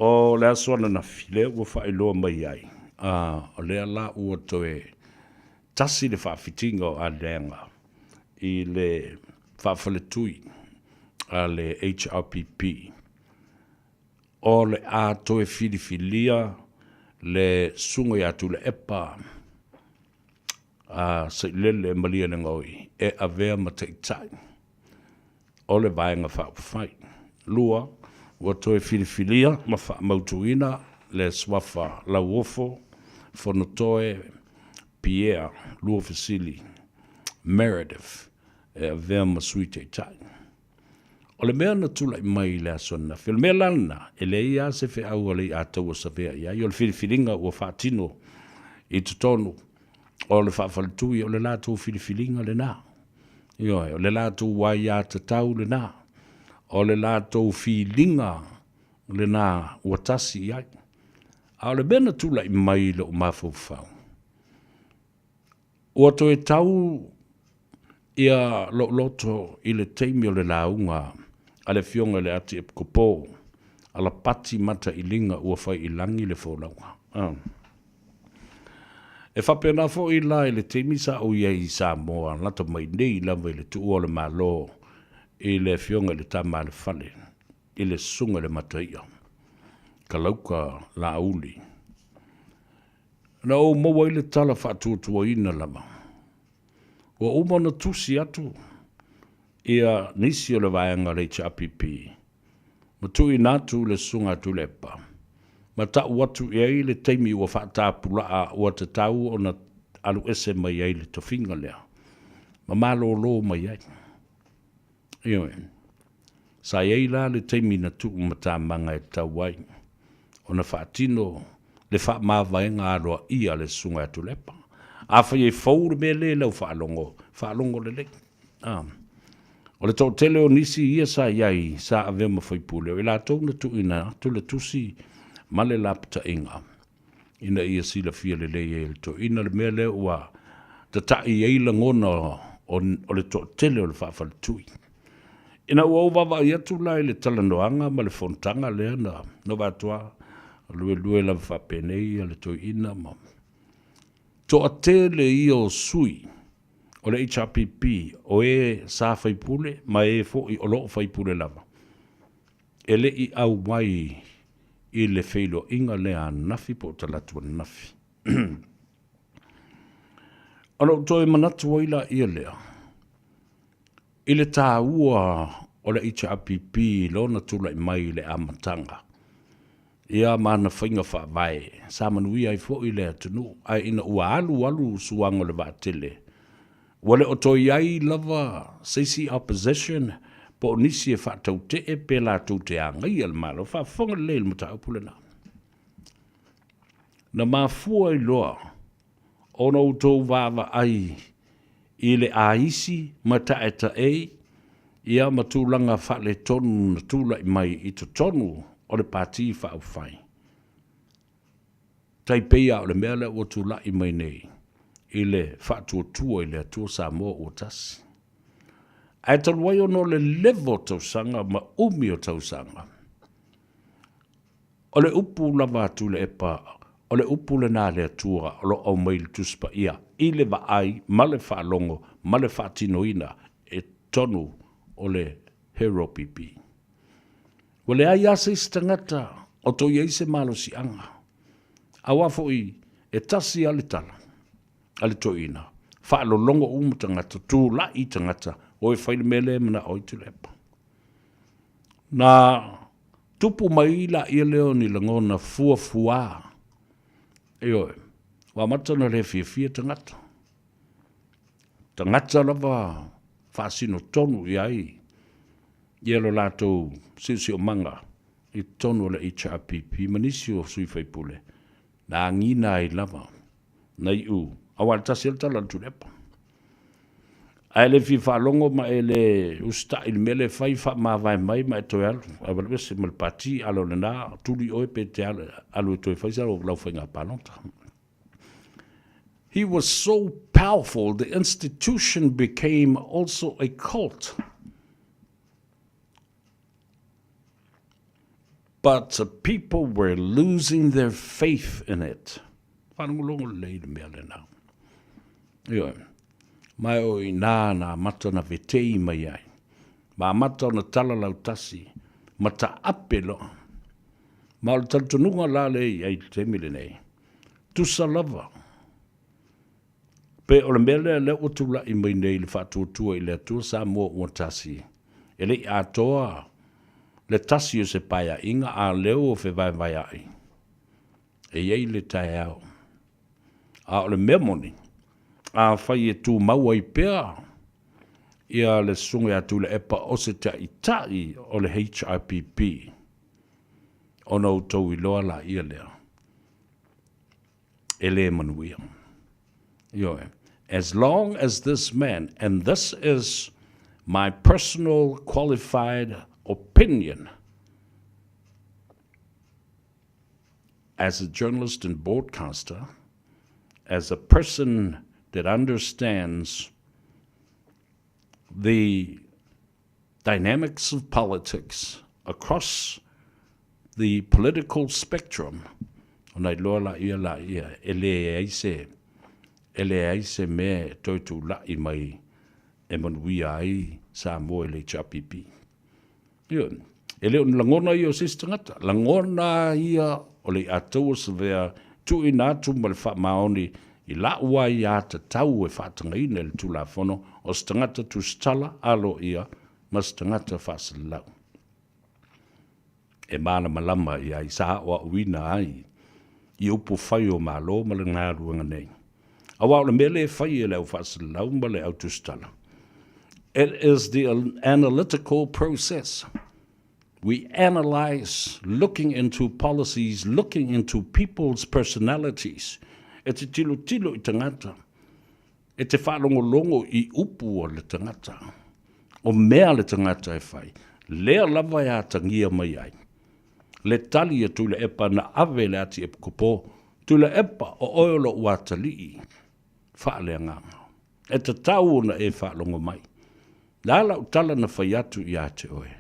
O le aswana na file ua whailoa mai ai. O lea la ua toe tasi le whaafitinga o a leanga i le whaafaletui a le HRPP. O le a toe filifilia le sunga i atu le epa sa lele malia na ngoi e avea mataitai. O le vaenga whaapawhai. Lua ua toe filifilia ma whaamautuina le swafa la uofo whanotoe Pierre Lua Fasili Meredith e avea masui te tai. O le mea na tula i mai le asona. Fil mea lana e le ia se fe au le a taua sa vea ia. I o le filifilinga ua whaatino i tutonu o le whaafalitui o le lātou filifilinga le nā. O le lātou wai a tatau le nā. O le lātou filinga le nā ua tasi iai. A o le mea na tula i mai le o mawhauwhau. Ua to e tau ia loto i le teimi o le launga a le fionga le ati e kopo a la pati mata i linga ua fai i langi le wholaunga. E whapena fo i la i le teimi sa o ia i Samoa lata mai nei lawa i le tuua le malo i le fionga le tama le fale i le sunga le mataia ka lauka la uli. Na o maua i le tala whaatuatua ina lama. Ua umana tusi atu ia nisi o le vaenga le HRPP. Matui natu le sunga tu lepa. Ma tau watu i le teimi ua whaatapula a ua te tau o na alu ese mai ai le tofinga lea. Ma malo lo mai ai. Iwe. Sa iei la le teimi na tu mata manga e tau ai. O na whaatino le wha mawaenga aroa ia le sunga tu lepa. A whai e whaure me le lau whaalongo le le. O le tau tele o nisi ia sa iai sa avea ma whaipule. E la tau na tu ina tu le tusi ma le lapta inga. Ina ia sila fia le le e le to. Ina le mea le ua ta tai eila ngona o le tau tele o le whaafale tui. Ina ua uwawa i atu lai le talanoanga ma le fontanga lea na no vatua. Lue la whapenei le to ina ma. To a tele i o sui o le HRPP o e sa whaipule ma e fo i o loo whaipule lava. ele I au mai I le feilo inga lea nafi po talatua nafi. Ano toi manatu waila ia lea. Ile tā ua o le HRPP lona tula I mai le amatanga. Ia mana whainga whaavai. Sa manuia I fo I le atunu. Ai ina ua alu suanga le vātele. Wale o toi ai lava seisi opposition po nisi e whātau te e pe la tau te angai al malo. Whaafonga le mata upule na. Na mafua I loa. Ono utou vava ai. Ile aisi mata eta e. Ia matulanga whale tonu na tula I mai I to tonu. O le pāti whaafai. Tai peia o le mea le o tula I mai nei. I le whaatuatua I le atua Samoa o tasi. Ai taluai ono le levo tausanga ma umi o tausanga. O le upu lava atu le epa. O le upu le nā le atua o lo au mai le tuspa ia. I le vaai ma le whaalongo ma le whaatinoina e tonu o le hero pipi. Wale ai ase istangata o to iei se malo si anga. Awafo I e tasi ale tala. Ale to ina. Whaalo longo tangata tu la I tangata o e whaile mele mana o I tulepa. Na tupu mai la I leo ni langona fua. Eo wa matana le fia tangata. Tangata lava whaasino tonu iai. Ielo lato sisi o manga I tonu le HRPP manisi o sui whaipule. Na ngina I lava. Na iu. Awal tasil tala tulepa. Aile fi whalongo ma ele usta il mele whai wha ma vai mai ma e toi alu. Awal wese mal pati alo le na tuli oe pe te alu e toi whaisa o lau whainga panota. He was so powerful, the institution became also a cult. But people were losing their faith in it. Whanungulongo leile mea le nau. Io, mai o I nā mata na vetei mai ai. Ma mata o na tala lau tasi. Mata apelo. Ma o le taltonunga la le ai te mile nei. Tusa lava. Pe o le mele le utula I mai nei le whatuatua I le atua Samoa ua tasi. E le atoa le tasi o se paia inga a leo o fe vai ai. E iei le tae au. A o le memoni. A whai e tū maua I pēr. Ia le sunga atu le epa o se ta itai o le HRPP. O nau tau I loa la ia lea. E le manuia. Ioe. As long as this man, and this is my personal qualified opinion as a journalist and broadcaster, as a person that understands the dynamics of politics across the political spectrum, ona loa la ia, ele aise me toitu la I mai e manuia ai Samoa le HRPP. Io, ele on langona I o sistangata, langona ia o le atou se vea tu inatu ma le wha maoni I la ua I a te tau e whaatanga ina le tula whono o stangata tu stala alo ia ma stangata whasilau. E mana malama ia I saha o uina ai I upu whai o malo ma le ngā ruanga nei. Awa o le mele whai e leo whasilau ma le au tu stala. It is the analytical process. We analyze, looking into policies, looking into people's personalities. E te tilo I tangata. E te whalongolongo I upu o le tangata. O mea le tangata e whai. Lea lava e atangia mai ai. Le tali e tu le epa na ave le ati e kupo. Tu le epa o oilo ua talii. Whaalea nganga. E te tau na e whalongo mai. Lala utala na whai atu I ate oe.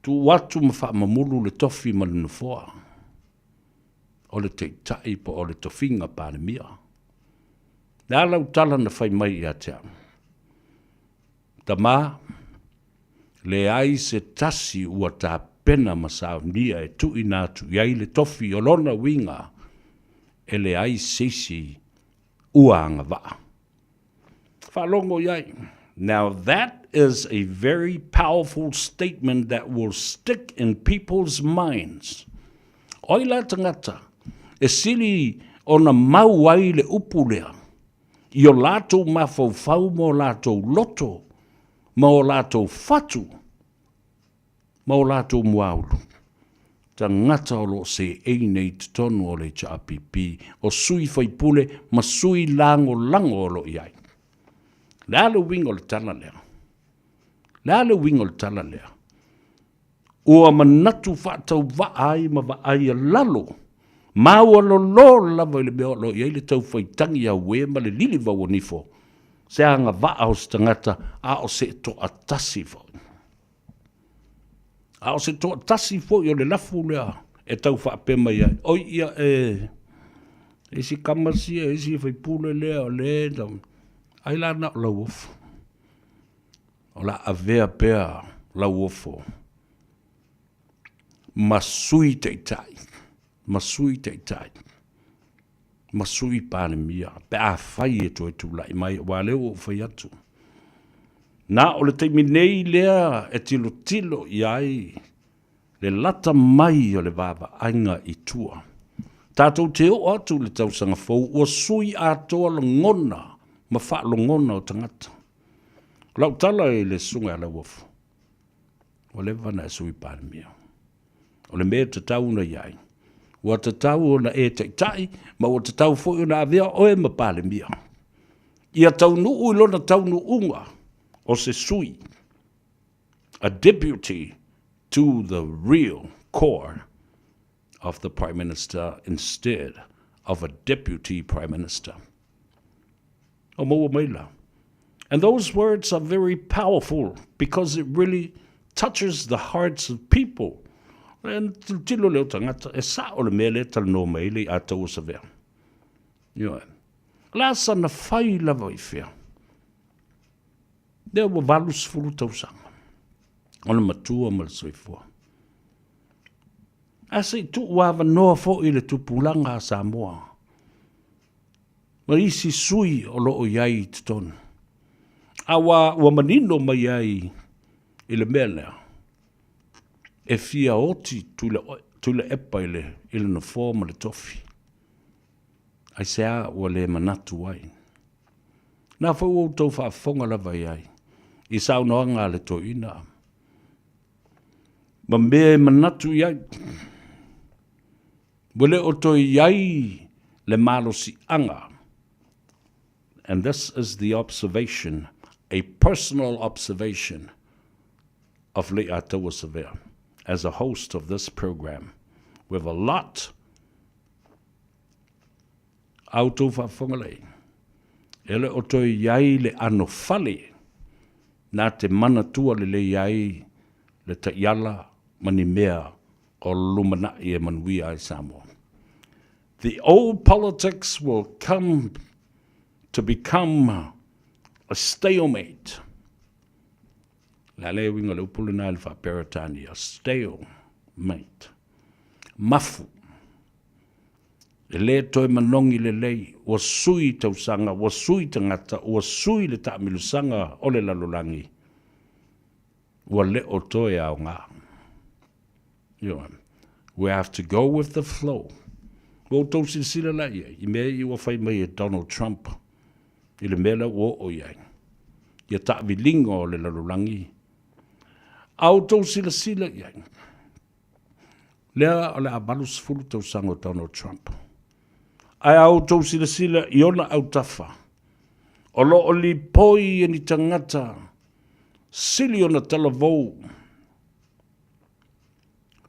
Tu watu mwha mamulu le tofi manufoa. O le te tai po o le tofinga pānemia. Lala utala na whai mai I ate. Ta mā, Le ai se tasi ua tā pena masaunia e tui nātu iai le tofi o lona winga e le ai seisi ua anga waa. Whalongo iai. Now that is a very powerful statement that will stick in people's minds. Oi la tangata, e sili ona mau ai le upulea, i o lātou mawhauwhau mo lātou loto, ma o lātou fatu, ma o lātou muaulu. Ta ngata o lo se einei tonu o le chapipi, o sui whaipule, ma sui lango lango o lo iai. Lalo wingo le tala lea. Lalo wingo le tala lea. Ua manatu whaatau vaai ma vaai a lalo. Mau alo lo lava le mea lo iai le tau whaitangi a we ma le lili vau nifo. Se anga vaa o stangata a o se to atasi fo. A o se to atasi fo i o le lafu lea e tau whaapema iai. Oi ia e si kamasia e si whaipule lea o le dam. Ai la na la wof. O la avea pea la wofo. Masui te tai. Masui te tai. Masui pane mia. Pe a fai e toi tu lai mai. Wa leo o fai atu. Na o le te minei lea e tilo tilo iai. Le lata mai o le vava ainga i tua. Tātou te o atu le tausanga fau. O sui atoa la ngona. Ma whaalongona o tangata. Lau tala e le sunga ala wofu. O le vana e sui pane mia. O le mea te tau na iai. Wa te tau o na e te tai, ma o te tau fo o na avea o e ma pale mia. Ia tau nu uilo na tau nu unga o se sui. A deputy to the real core of the Prime Minister instead of a deputy Prime Minister. O mo maila. And those words are very powerful because it really touches the hearts of people. And tilo leo tangata, e sa o le mele tal no maile a tau sa vea. Ioe. Lasa na whai lava i whea. Leo wa valus furu tau sanga. Ona matua mal soifua. Asa i tu wawa noa fo i le tupulanga a Samoa. Ma isi sui o loo iai i tutonu. Awa manino mai iai i le mele. E fia oti tule epa ile na forma le tofi. Ai sea ua le manatu wai. Nā whau au tau whaafonga lava iai. I sau noanga le to ina. Ma mea manatu iai. Wale o to iai le malo si anga. And this is the observation, a personal observation of Le Atawa Savea. As a host of this program, we have a lot out of whafongalei. Ele o toi iai le ano fale, nā te mana tua le iai le ta iala mani mea o lumana i e manui ai Samoa. The old politics will come to become a stalemate. La le winga le upulina le whaperatani, a stalemate. Mafu. E le toi manongi le lei, o sui tausanga, o sui tangata, o sui le taamilusanga o le lalolangi. O le o toi au ngā. We have to go with the flow. O tau sila la ia, I mea I wa whai mai e Donald Trump. I le mela o iai. Ia taavilinga o le lalolangi. Au tau sila iai. Lea o le abalus fulu tau sango Donald Trump. Ai au tau sila I ona au tafa. O lo o li poi e ni tangata. Sili ona talavou.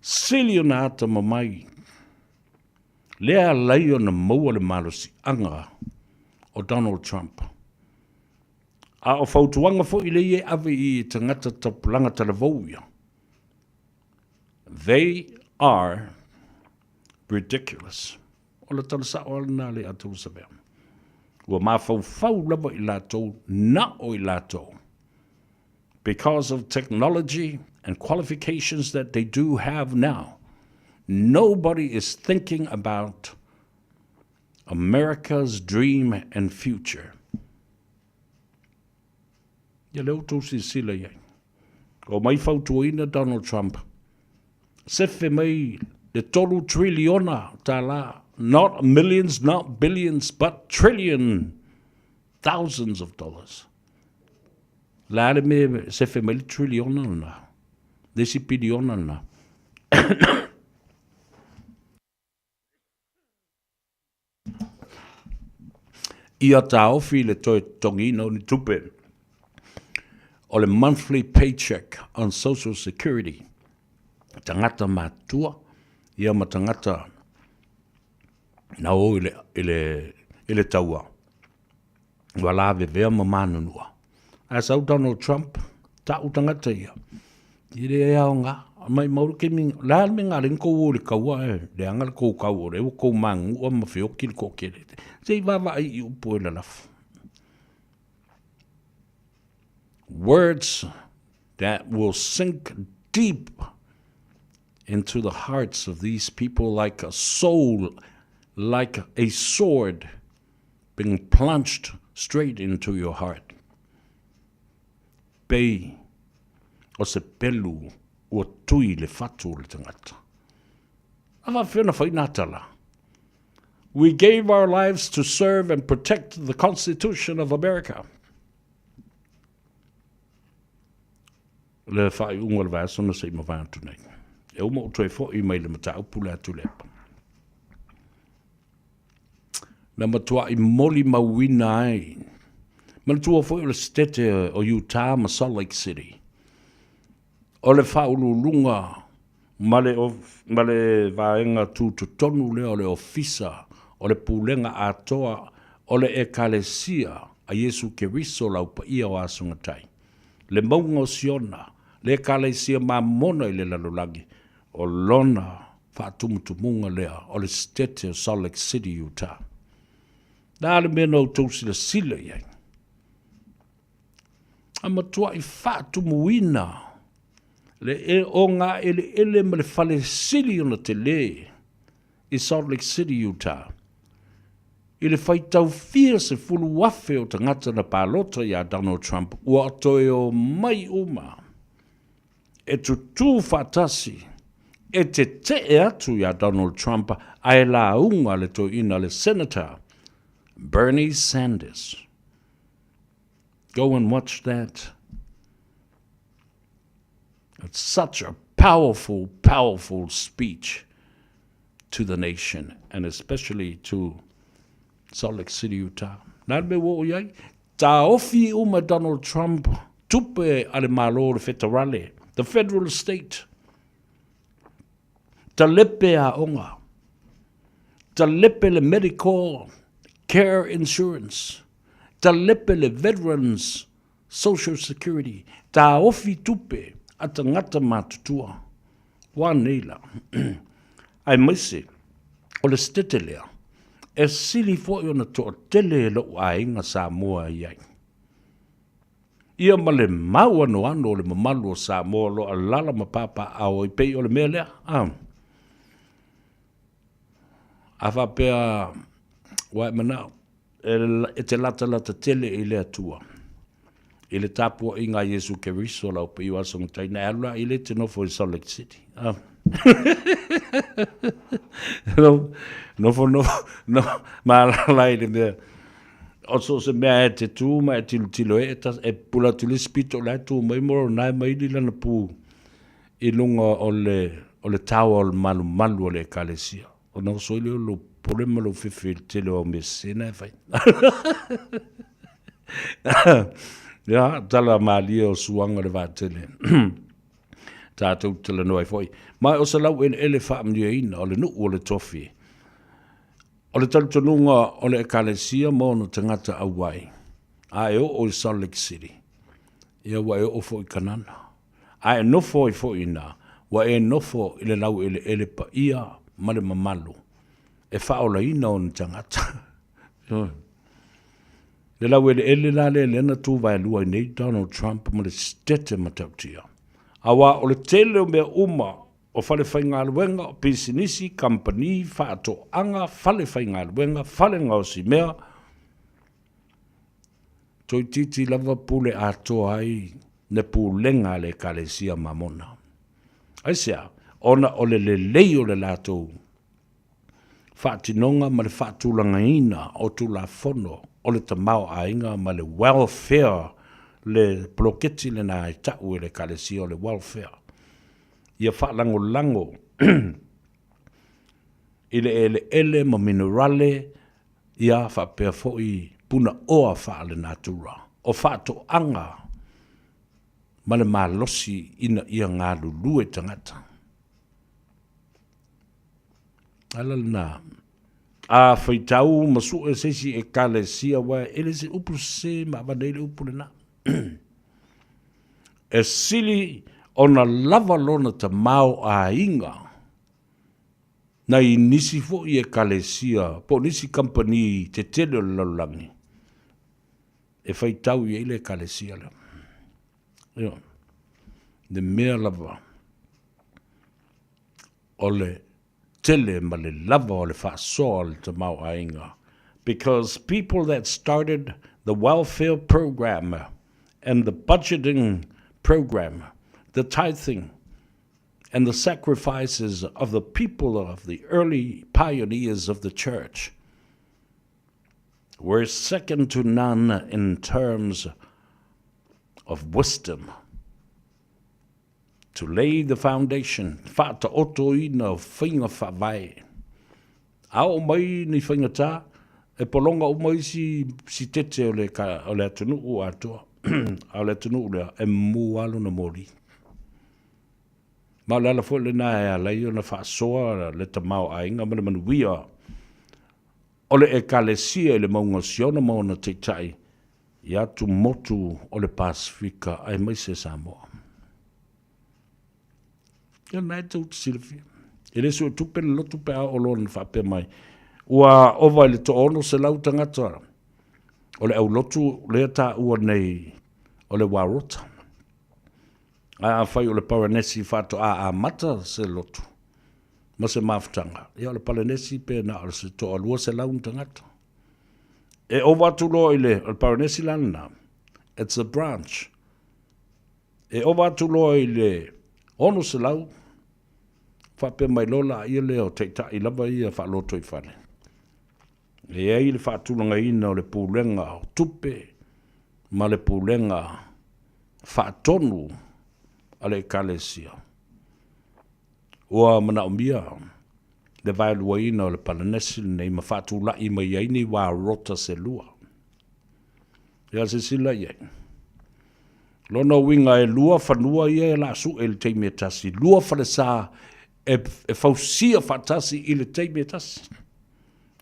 Sili ona ata mamai. Lea lai ona maua le malusi anga o Donald Trump. A o fautuanga fo I le ie ave I tangata tapulanga talavou ia. They are ridiculous. O la talasa o alina le atou sabea. Ua mafau lava I latou, na o I latou. because of technology and qualifications that they do have now, nobody is thinking about America's dream and future. Ia leo tūsi sila iai. O mai fautuina Donald Trump. Sefe mai le tolu triliona tā la. Not millions, not billions, but thousands of dollars. La le me sefe mai le triliona na. Desi piliona na. Ia tā ofi le toi tongino ni tupe. O le monthly paycheck on Social Security. Tangata matua, ia ma tangata na o ile taua. Wala vea ma manunua. Asau Donald Trump, ta utangata ia. Ire ea o ngā, mai mauru ke minga, la me ngā rinko o le kaua le anga le kou kaua, le o kou mangu o ma whio ki le kou kere. Sei wawa ai i upo e la lafu. Words that will sink deep into the hearts of these people like a soul, like a sword being plunged straight into your heart. Pei o se pelu o tui le fatu le tangata. Awa whina whainatala. We gave our lives to serve and protect the Constitution of America. Le whai unga le vaso na se mawantu nei. E uma o toi fo i mai le mata upula atu lepa. Na matua i moli mawina ai. Matua fo i le stete o Utah ma Salt Lake City. O le whaululunga male vaenga tu tonu le o le ofisa o le pulenga atoa o le ekalesia a Yesu Keriso lau pa ia o asungatai. Le maunga o siona, le ekalesia mamona i le lalolagi o lona whaatumutumunga lea o le stete o Salt Lake City, Utah. Nā le mena o tausi le sila iai. Amatua i whaatumuina le e o ngā ele ma le whale sili ona te le i Salt Lake City, Utah. I le whaitau fia se fulu wafe o tangata na pālota ia Donald Trump ua atoe o mai uma. E tutu whatasi, e te atu ia Donald Trump ai la unga le to ina le Senator Bernie Sanders. Go and watch that. It's such a powerful, powerful speech to the nation, and especially to Salt Lake City, Utah. Nā me wo iai, tā ofi uma Donald Trump tupe ale malo le federale, the federal state. Ta lepe a onga. Ta lepe le medical care insurance. Ta lepe le veterans social security. Ta ofi tupe a tangata matutua. Wa neila. Ai maise, o le stete lea. E sili fo i ona to tele lo ainga Samoa iai. Ia ma le mau ano le mamalu o Samoa lo alala ma papa au i pei o le mea lea. A whapea wai manao. E te lata tele i lea tua. I le tapua i ngā Yesu Keriso lau pe iwa songai na alua i le te nofo i Salt Lake City. No, malai le mea. O so se mea e te tū, ma e tilo e pula tuli spito lai tū, mai moro nai mai li lana pū i lunga o le tawa o le malu o le kalesia. O na so ili o lo problema lo fifi tele o me sena e fai. Ya, tala maalia o suanga le vātele. Tātou tala noai foi. Mai o sa lau ele whaamnia ina o le nuu o le tofi. O le talutonunga o le ekalesia mo no tangata awai. A e o Salt Lake City. Ia wa e o fo i kanana. A e nofo i fo ina. Wa e nofo i le lau ele pa ia ma le mamalu. E whaola ina o ni tangata. Le lau ele la le lena tu vai lua nei Donald Trump ma le stete matautia. Awa o le tele o mea uma o fale whainga aluenga o pisinisi, company, whaato anga, fale whainga aluenga, fale ngau si mea. Toi titi lava pule ato ai ne pulenga le kalesia mamona. Aisea, ona o le lei o le lato. Whaatinonga ma le whaatulanga ina o tu la fono o le tamau ainga ma le welfare le bloketi le na tau le kalesia o le welfare. Ia whaalango lango ele ma minerale ia whaapea foi puna oa whaale natura. O whaato anga ma le malosi ina ia ngā lulue tangata. Ala na a whaitau masu e sesi e kalesia wa ele se upu se ma vanele upu le na. E sili ona lava lona ta mau a inga na i nisi fo i e kalesia po nisi company te tele o lalangi e whaitau i ele kalesia la de mea lava ole tele ma le lava o le whaasoa le ta mau a inga because people that started the welfare program and the budgeting program, the tithing, and the sacrifices of the people of the early pioneers of the church were second to none in terms of wisdom. To lay the foundation, whaata oto ina o whainga whawai. Ao mai ni whainga tā, e polonga o mai si tete o le atunu o atoa. A le atunu lea e mualo na mori. Ma lala fo le na e alai o na whaasoa le tamau a inga mana manuia. O le e kalesia e le maunga siona mauna te tai. I atu motu o le Pasifika ai mai se Samoa. Ia nai tau te silafia. E le sua tupe le lotu pe a o lona whape mai. Ua ova le to ono se lau tangata. O le au lotu lea tā ua nei o le warota. A whai o le paranesi whato a mata se lotu. Ma se mafutanga. Ia o le paranesi pe na o se to alua se lau tangata. E o watu loa i le paranesi lana. It's a branch. E o watu loa i le ono se lau. Whape mai lola ia leo teita i lava ia whaaloto i whane. E ei le whaatulanga ina o le pūlenga o tupe, ma le pūlenga whaatonu a le kalesia. Ua mana o mia, le vailua ina o le palanesi nei ma whaatula i mai aini wā rota se lua. Ia se sila iei. Lona winga e lua whanua ia e la su e le teime tasi. Lua whanesa e fausia whatasi i le teime tasi.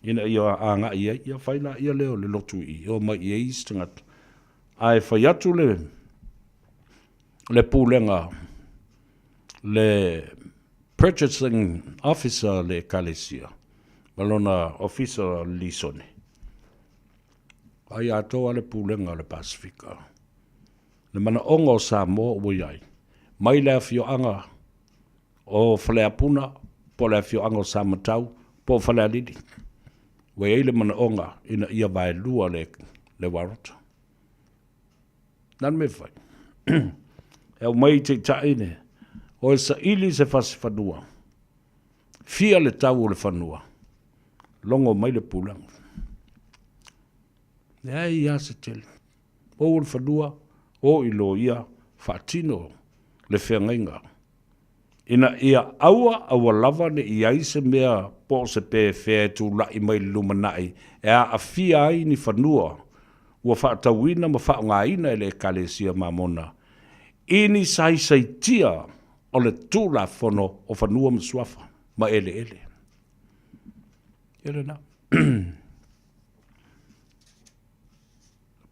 Ina ia a nga ia whaila ia leo le lotu i. O mai ia istangat. Ai whai atu le pūlenga le purchasing officer le kalesia. Malona officer lisone. Ai atoa le pūlenga le Pasifika. Le mana ongo Samoa ua iai. Mai lea fio anga o whalea puna, po lea fio anga o Samatau, po whalea lidi. Wai eile mana onga ina ia vai lua le warota. Nan me whai. Eo mai te taine, o e sa ili se fasi whanua. Fia le tau o le whanua. Longo mai le pūlanga. Ea ia se tele. O le whanua, o ilo ia whaatino le whiangainga. Ina ia aua lava ne ia se mea po se pe whea tu lai mai lumanai. Ea a fia ai ni whanua. Ua whaatawina ma whaongaina ele kalesia mamona. Ini sai tia o le tūla whono o whanua msuafa. Ma ele. Ele na.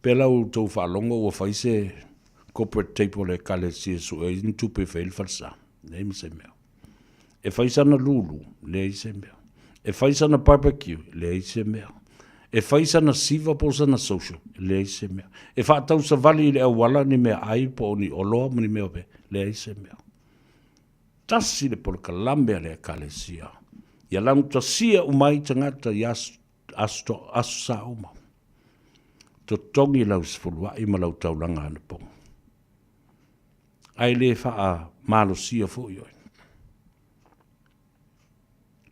Pelau tau whalongo ua whaise corporate tape o le kalesia su e intupe whail falsa. Nei me se mea. E whaisana lulu, le se mea. E whaisana barbecue, le se mea. E faisa na siva po sa na social. Le ise mea. E whaatau sa vali le awala ni mea ai po ni oloa ni mea pe. Le ise mea. Tasi le por kalambea le kalesia. Ia lam tasia umai tangata yas asto asa uma. To tongi lau sfulwa ima lau taulanga ana pong. Ai le faa malo sia fo yoi.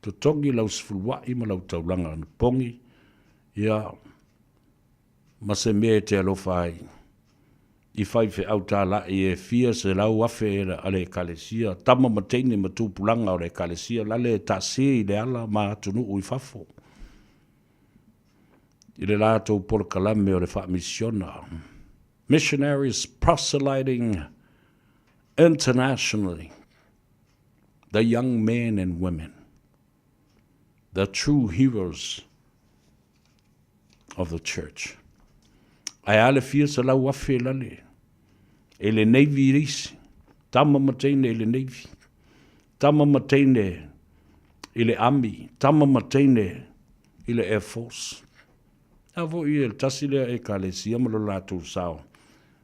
To tongi lau sfulwa ima lau taulanga ana pongi. Ia ma se mea te alofai. I fai fe au tā la e fia se lau afe ale kalesia. Tama mateine ma tūpulanga o le kalesia. Lale ta se i le ala ma atunu ui fafo. I le lātou por kalame o le wha misiona. Missionaries proselyting internationally. The young men and women. The true heroes of the church. Ai ale fia sa lau afe lale. E le Navy risi. Tama mateine e le Navy. Tama mateine i le Army. Tama mateine i le Air Force. A vo i el tasi lea e ka le siama lo lātou sao.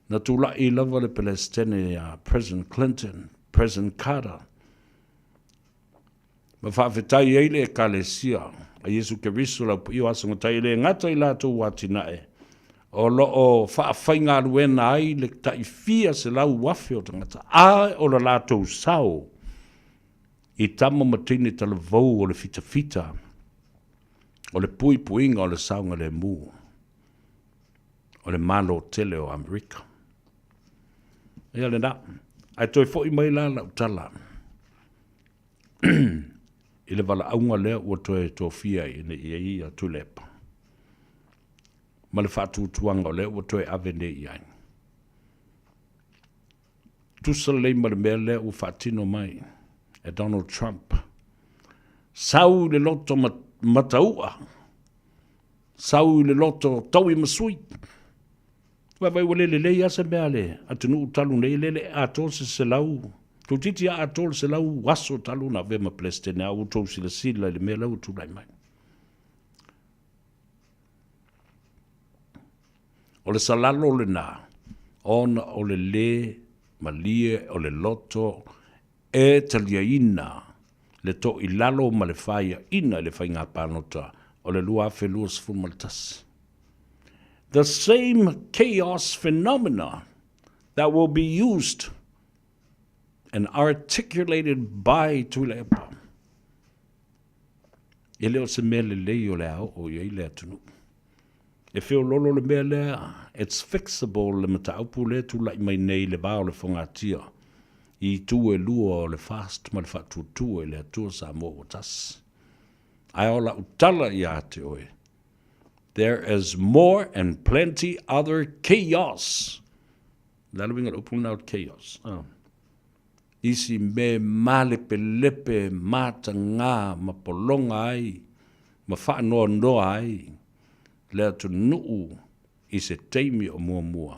Na tula i lava le Palestine President Clinton, President Carter. Ma whawhetai eile e ka le sia. A Yesu Keriso lau pu iwa sangatai le ngata i lātou watinae. O lo o whaawhainga ruena ai le tai fia se lau wafe o tangata. A o la lātou sao. I tama matini tala vau o le fita fita. O le pui puinga o le saunga le mu. O le malo tele o Amerika. Ia le na. Ai toi fo i mai la lau tala. I le wala aunga lea ua toi tofia i ne i a tulepa. Ma le whaatu tuanga o lea ua toi avene i ai. Tusa lei ma le mea lea ua whaatino mai. E Donald Trump. Sau le loto mataua. Sau le loto tau i masui. Wawai wale le lei asa mea le. Atunu utalu nei le ato se lau. Tutiti a ato se lau waso talu na vema Palestine. A utou sila sila le mea lau tulai mai. O le salalo le nā. Ona o le malie o le loto. E talia ina. Le to i lalo ma le whaia ina le whainga pānota o le lua afe lua sfumalitas. The same chaos phenomena that will be used and articulated by Tulepa. E leo se mea le lei o le au o iei le atunu. E whio lolo le mea lea, it's fixable le mata aupu le tu lai mai nei le bao le whangatia. I tu e lua o le fast ma le whatu tu e le atua Samoa o tas. Ai ola utala i ate oe. There is more and plenty other chaos. Lalawinga open out chaos. Isi me malepe lepe mata ngā ma polonga ai ma whaanoa noa ai. Lea tu nuu i se teimi o mua mua.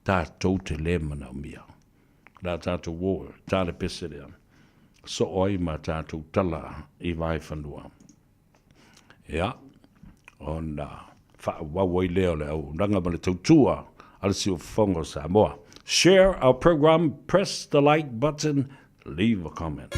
Tā tau te le mana o mia. La tātou war, tāle pese lea. So oi ma tātou tala i vai whanua. Ia, on wawai leo leo, ranga ma le tautua, alisi o whongo Samoa. Share our program, press the like button, leave a comment.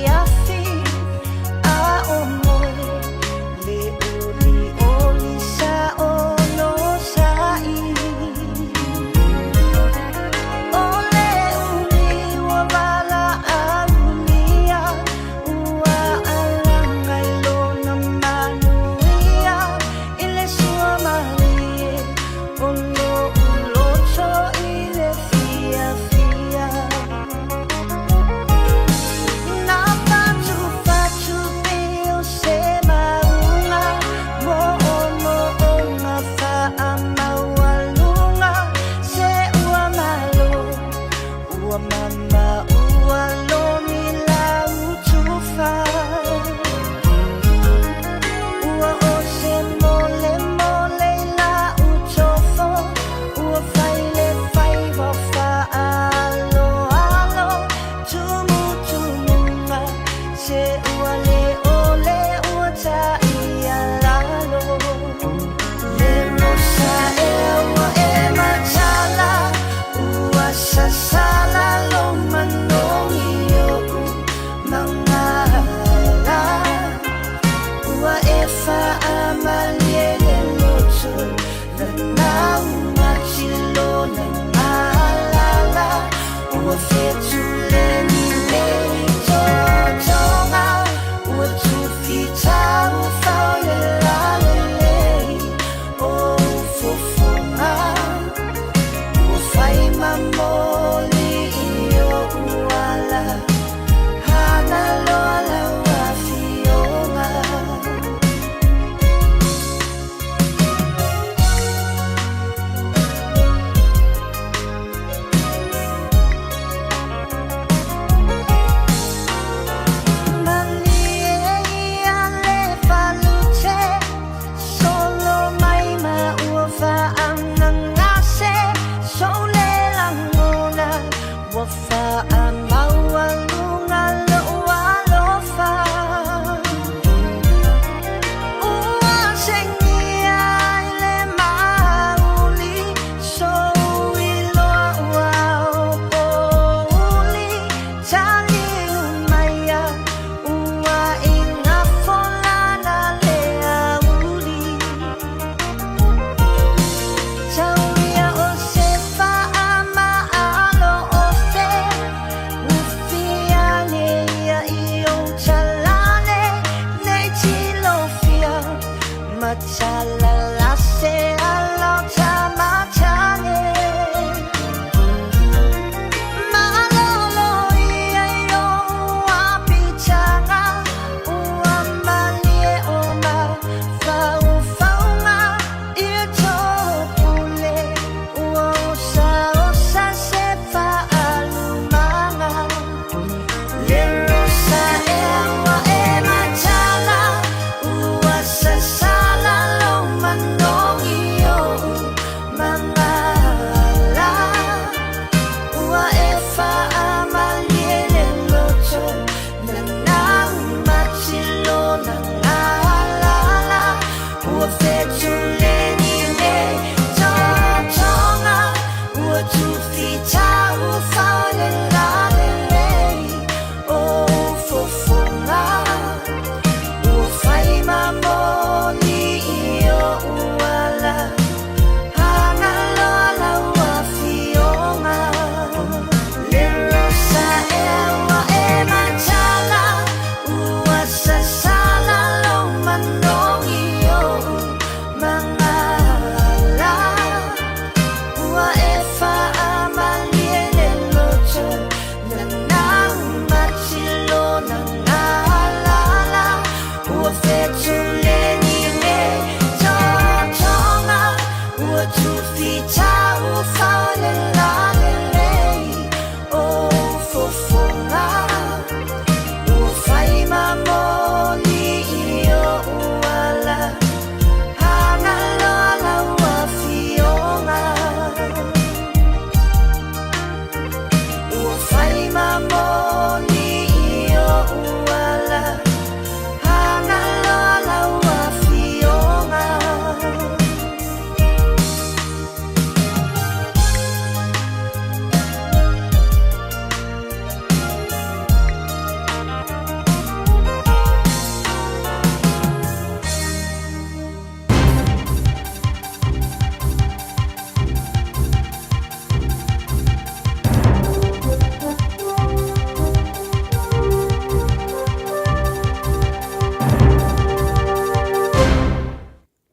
Afi, a o moi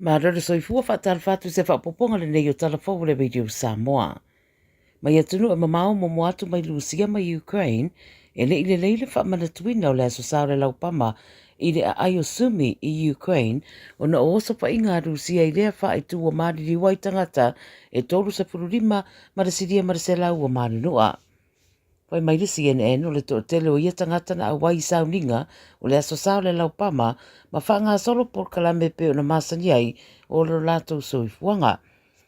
Ma rere soifua whaatalwhatu se whaapoponga le nei o talafou le Radio Samoa. Mai atunu e mamao mo atu mai Lucia mai Ukraine, e le ile leile whaamanatuina o le aso saore laupama i le ai o sumi i Ukraine, o na oso pa inga Lucia i lea wha i tu o maari wai tangata e tolu sa pururima marasiria marasela ua maari nua. Pai mai le CNN o le to tele o ia tangata na awai sauninga o le aso saore laupama ma whaanga solo por kalame pe o na masani ai o lo lato soifuanga.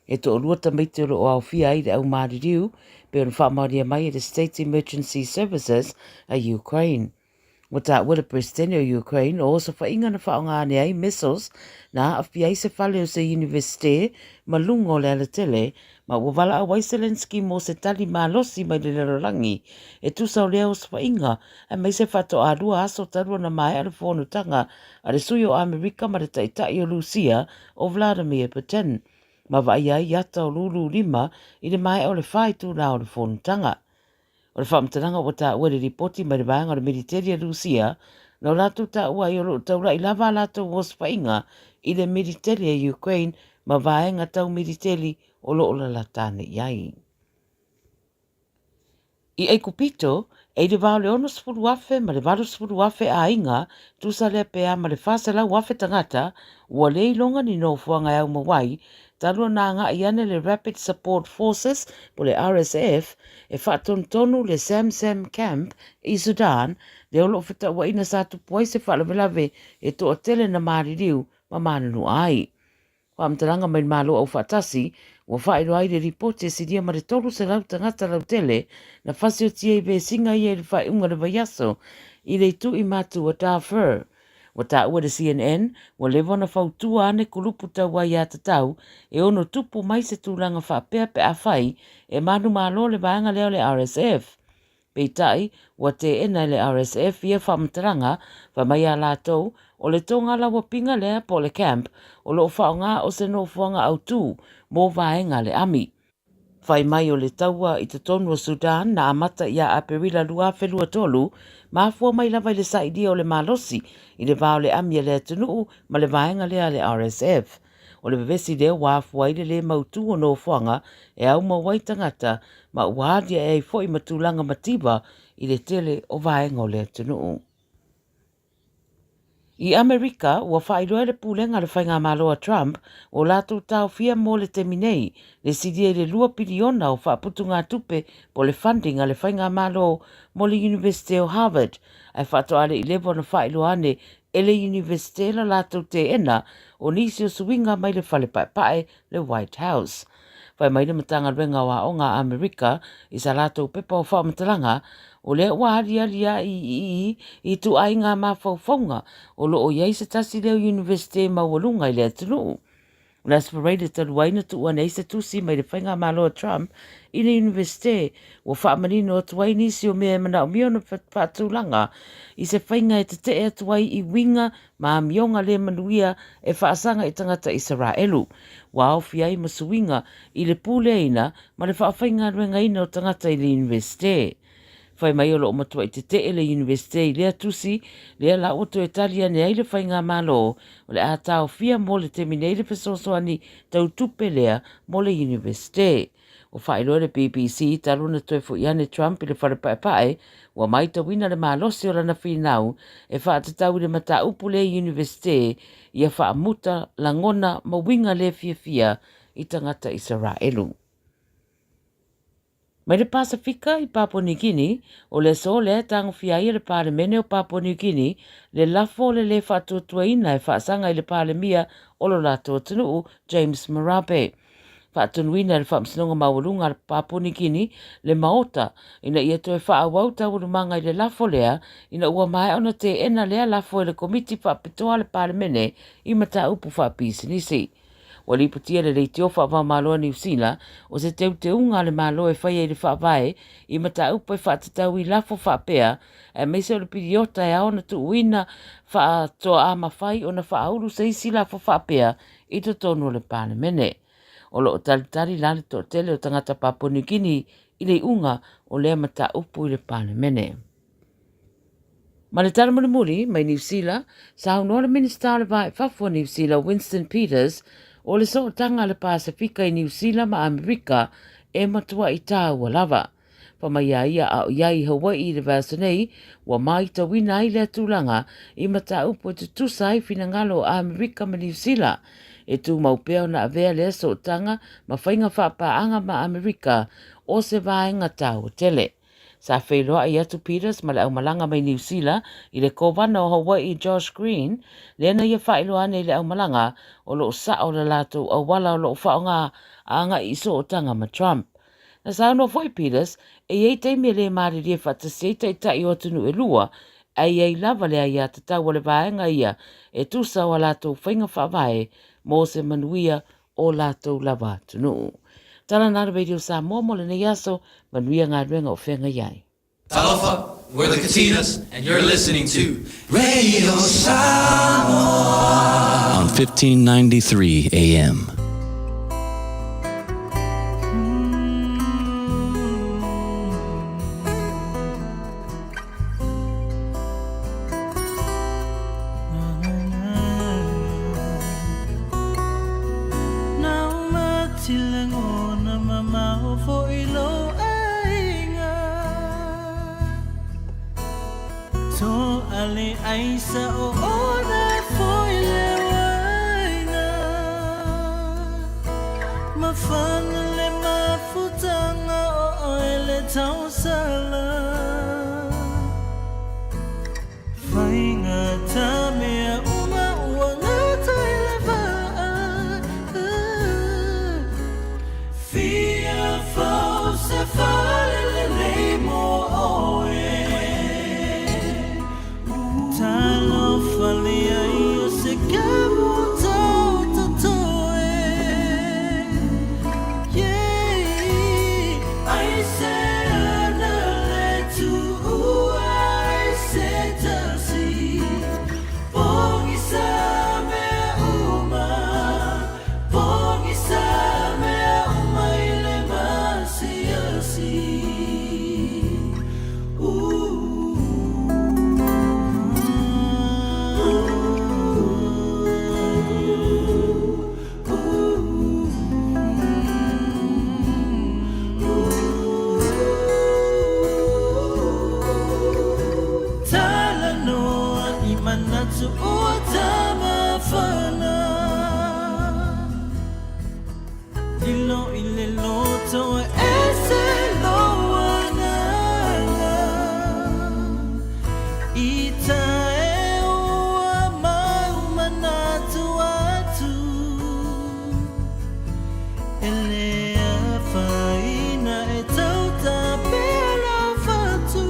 E to olua tamaiti o au fia ai le au maririu pe o na whaamaria mai e le State Emergency Services a Ukraine. Mo ta wale presidente o Ukraine o oso whainga na whaonga ane ai missiles na awhia i se whale o se universite ma lunga o le ala tele ma wawala a Waiselenski mo se tali malosi mai le lerorangi e tusa o lea o se whainga e mai se whato a rua aso tarua na mai ale whonu tanga a le sui o Amerika ma le taitai o Lucia o Vladimir Putin. Ma vai ai yata o lulu lima i le mai o le whai tu na o le whonu tanga. O le whaamtananga o ta ua le ripoti mai le vanga o le militeri a Lucia, na o latu ta ua i o lo taura i lava latu o spainga i le militeri a Ukraine ma vaenga tau militeri o lo o la latane iai. I ei kupito, e le vao le ono spuru wafe ma le valo spuru wafe a inga, tu sa le APR ma le whasala wafe tangata, ua le ilonga ni no fuanga au mawai, talua na nga iane le Rapid Support Forces po le RSF e whaatontonu le Sam Camp i Sudan le olo whita ua ina sa tupuai se whalavelave e to o tele na maririu ma mananu ai. Whaamtaranga mai malo au whatasi ua whaero ai le ripote si dia ma le tolu se lau tangata lau tele na whasio tia i be singa i e le whaunga le vaiaso i le tu i matu o Darfur. Wa ta ua le CNN, wa lewa na whautua ane kulupu tau ai a tatau, e ono tupu mai se tūlanga whapea pe a whai, e manu malo le vaanga leo le RSF. Peitai, wa te ena le RSF ia whamtaranga, wa mai a lātou, o le tonga la wa pinga lea po le camp, o lo whaonga o se no fuanga au tū, mō vaenga le ami. Whai mai o le taua i te tonu o Sudan na amata ia a perila lua whelua tolu, mafua mai lava i le saidia o le malosi i le vao le amia le atunuu ma le vaenga lea le RSF. O le vevesi leo wafua i le mautu o no fuanga e au mawai tangata ma uadia e fo i matulanga matiba i le tele o vaenga o le atunuu. I Amerika, ua whairoa le pūlenga le whainga maloa Trump o lātou tau fia mō le teminei le sidia le 2 piliona o whaaputu ngā tupe po le funding a le whainga malo mo le University of Harvard. Ai whatoa le 11 na whairoa ane e le University la lātou te ena o nisi o suinga mai le whale pae le White House. Whai mai le matanga renga wa o ngā Amerika i sa lātou pepa o whaamatalanga o le wāria i tu ai ngā mawhauwhaunga o lo o iei se tasi leo University mawalunga i le atunuu. Le aspirated talu aina tu ua nei se tusi mai le whainga maloa Trump i le University o whaamanino o tuai nisi o mea mana o mio na whaatulanga i se whainga e te te e tuai i winga ma mionga le manuia e whaasanga i tangata Israelu. Wa awhi ai masuinga i le pule ina ma le whaawhainga ruenga ina o tangata i le University. Whai mai o lo matua i te le University lea tusi, lea la oto e talia ne aile whainga malo, o le atao fia mo le teminei le pesosoani tau tupe lea mo le University. O whaeroa le BBC taruna toi fo iane Trump i le wharepaepae, wa mai tawina le malosi o lana whinau, e whaatatau le mata upu le University, ia whaamuta langona mawinga le fia i tangata Israelu. Mai le Pasifika i Papua New Guinea, o le so le tango fiai le palemene o Papua New Guinea, le lafo le whaatuatuaina e whaasanga i le palemia o lo lato atunuu James Marape. Whaatunuina le whaamsinonga mawalunga le Papua New Guinea, le maota, ina ia toe whaawau taurumanga i le lafo lea, ina ua mai ona te ena lea lafo i le komiti whaapitoa le palemene i mata upu whaapisinisi. O li putia le reiti o whaava maloa New Zealand, o se te unga le malo e whaia i le whaavae, i mata upa e whaatatau i lafo whaapea, e meise o le piriota e aona tu uina whaatoa a mawhai o na whaauru se isi lafo whaapea i to tonu le palemene. O lo o talitari lani to tele o tangata Papua New Guinea i le unga o le mata upu i le palemene. Ma le tala muri mai New Zealand, sa unua le minister le vai whafua New Zealand Winston Peters o le so tanga le Pasifika I New Zealand ma Amerika e matua I tāua lava. Whamai ia a iai Hawaii le vasanei wa mai ta wina I le tūlanga I mata upo te tusai fina ngalo a Amerika ma New Zealand. E tū maupeo na avea le so tanga ma whainga whapaanga ma Amerika o se vaenga tau tele. Sa whailoa I atu Peters ma le au malanga mai New Zealand I le kovana o Hawaii Josh Green, le na ia whailoa nei le au malanga o lo sa o le lato au wala o lo whaonga anga I so tanga ma Trump. Na sa no foi Peters, e ei teimi le maari lia whatasei tai o tunu e lua, ai ei lava le ai ata tau le vaenga ia e tusa o lato whainga whawai mo se manuia o lato lava tunu. Tala nara Radio Samoa mo le nei aso manuia ngā ruenga o whenga iai. Talofa, we're the Katinas, and you're listening to Radio Samoa on 1593 AM. Aisa o ona foi le waina mafana le mafutanga o ele tausala fainga tamea uma uanga tailava fia fausa fale le leimo oe Talo falia io se camo totoe Yeah I say ana le tu I say tasi Pongi sa me uma ile masi asi Manatsu utama fana Ilo ile loto ese loana Ita e ua mau manatu atu Ele a faina e tauta pela fatu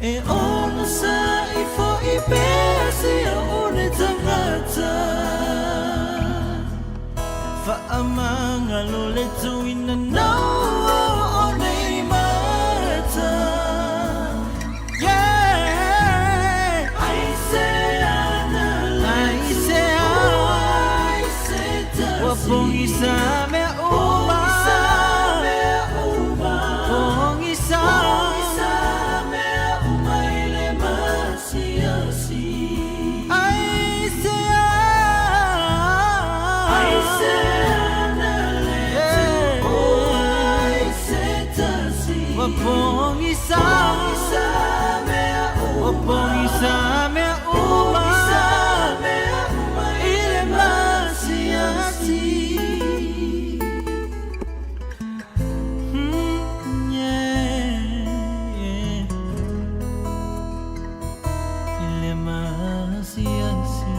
E ona sa I fo I pese a one tangata Whaamanga lo le tuina nau o nei mata Yeah I say ana I say tasi Wapongi sa me uma Pongi sa Wapongisa me uma ile masiasi ile masiasi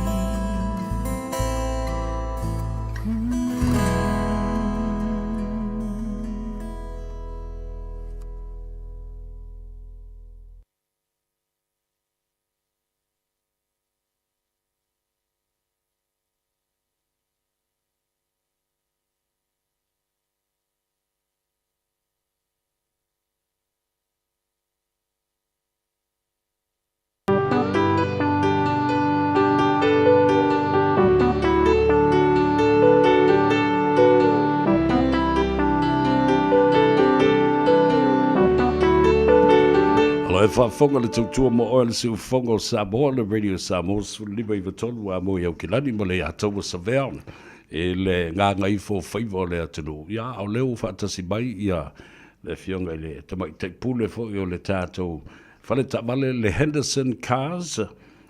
e whaafonga le tautua mo oe le si ufonga o Samoa le radio Samoa lima i watonu a mo iau kilani mo le ataua saveaona e le Gagaifo Faiva o le atunu ia au leo whaatasi mai ia le fionga i le tamai teipule fo i o le tātou whale tamale le Henderson Cars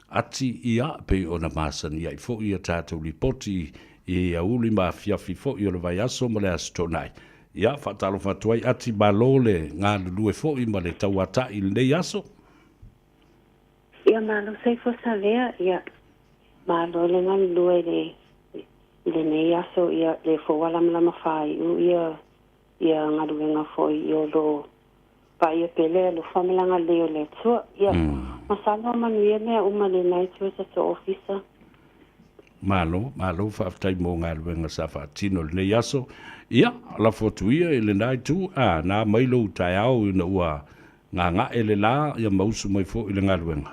ati ia pe o na masani ia i fo i a tātou ripoti i a uli ma fiafi fo i o le vai aso mo le astonai ia whaatalo whatuai ati malole ngā lulue fo i ma le tauata i le nei aso. Ia malo sei fo sa lea, ia malo le ngā lulue le nei aso ia le fo walamlama whai u ia ngā lue ngā fo i o lo pa ia pele lo whamelanga leo le tua ia masalo manuia mea uma le nai tua sa so ofisa. Malo whaftai mō ngā lue ngā sa whaatino le nei aso. Ia, la fotuia e le nai tu, nā mailo tai au ina ua ngā e le la, ia mausu mai fo i le ngā ruenga.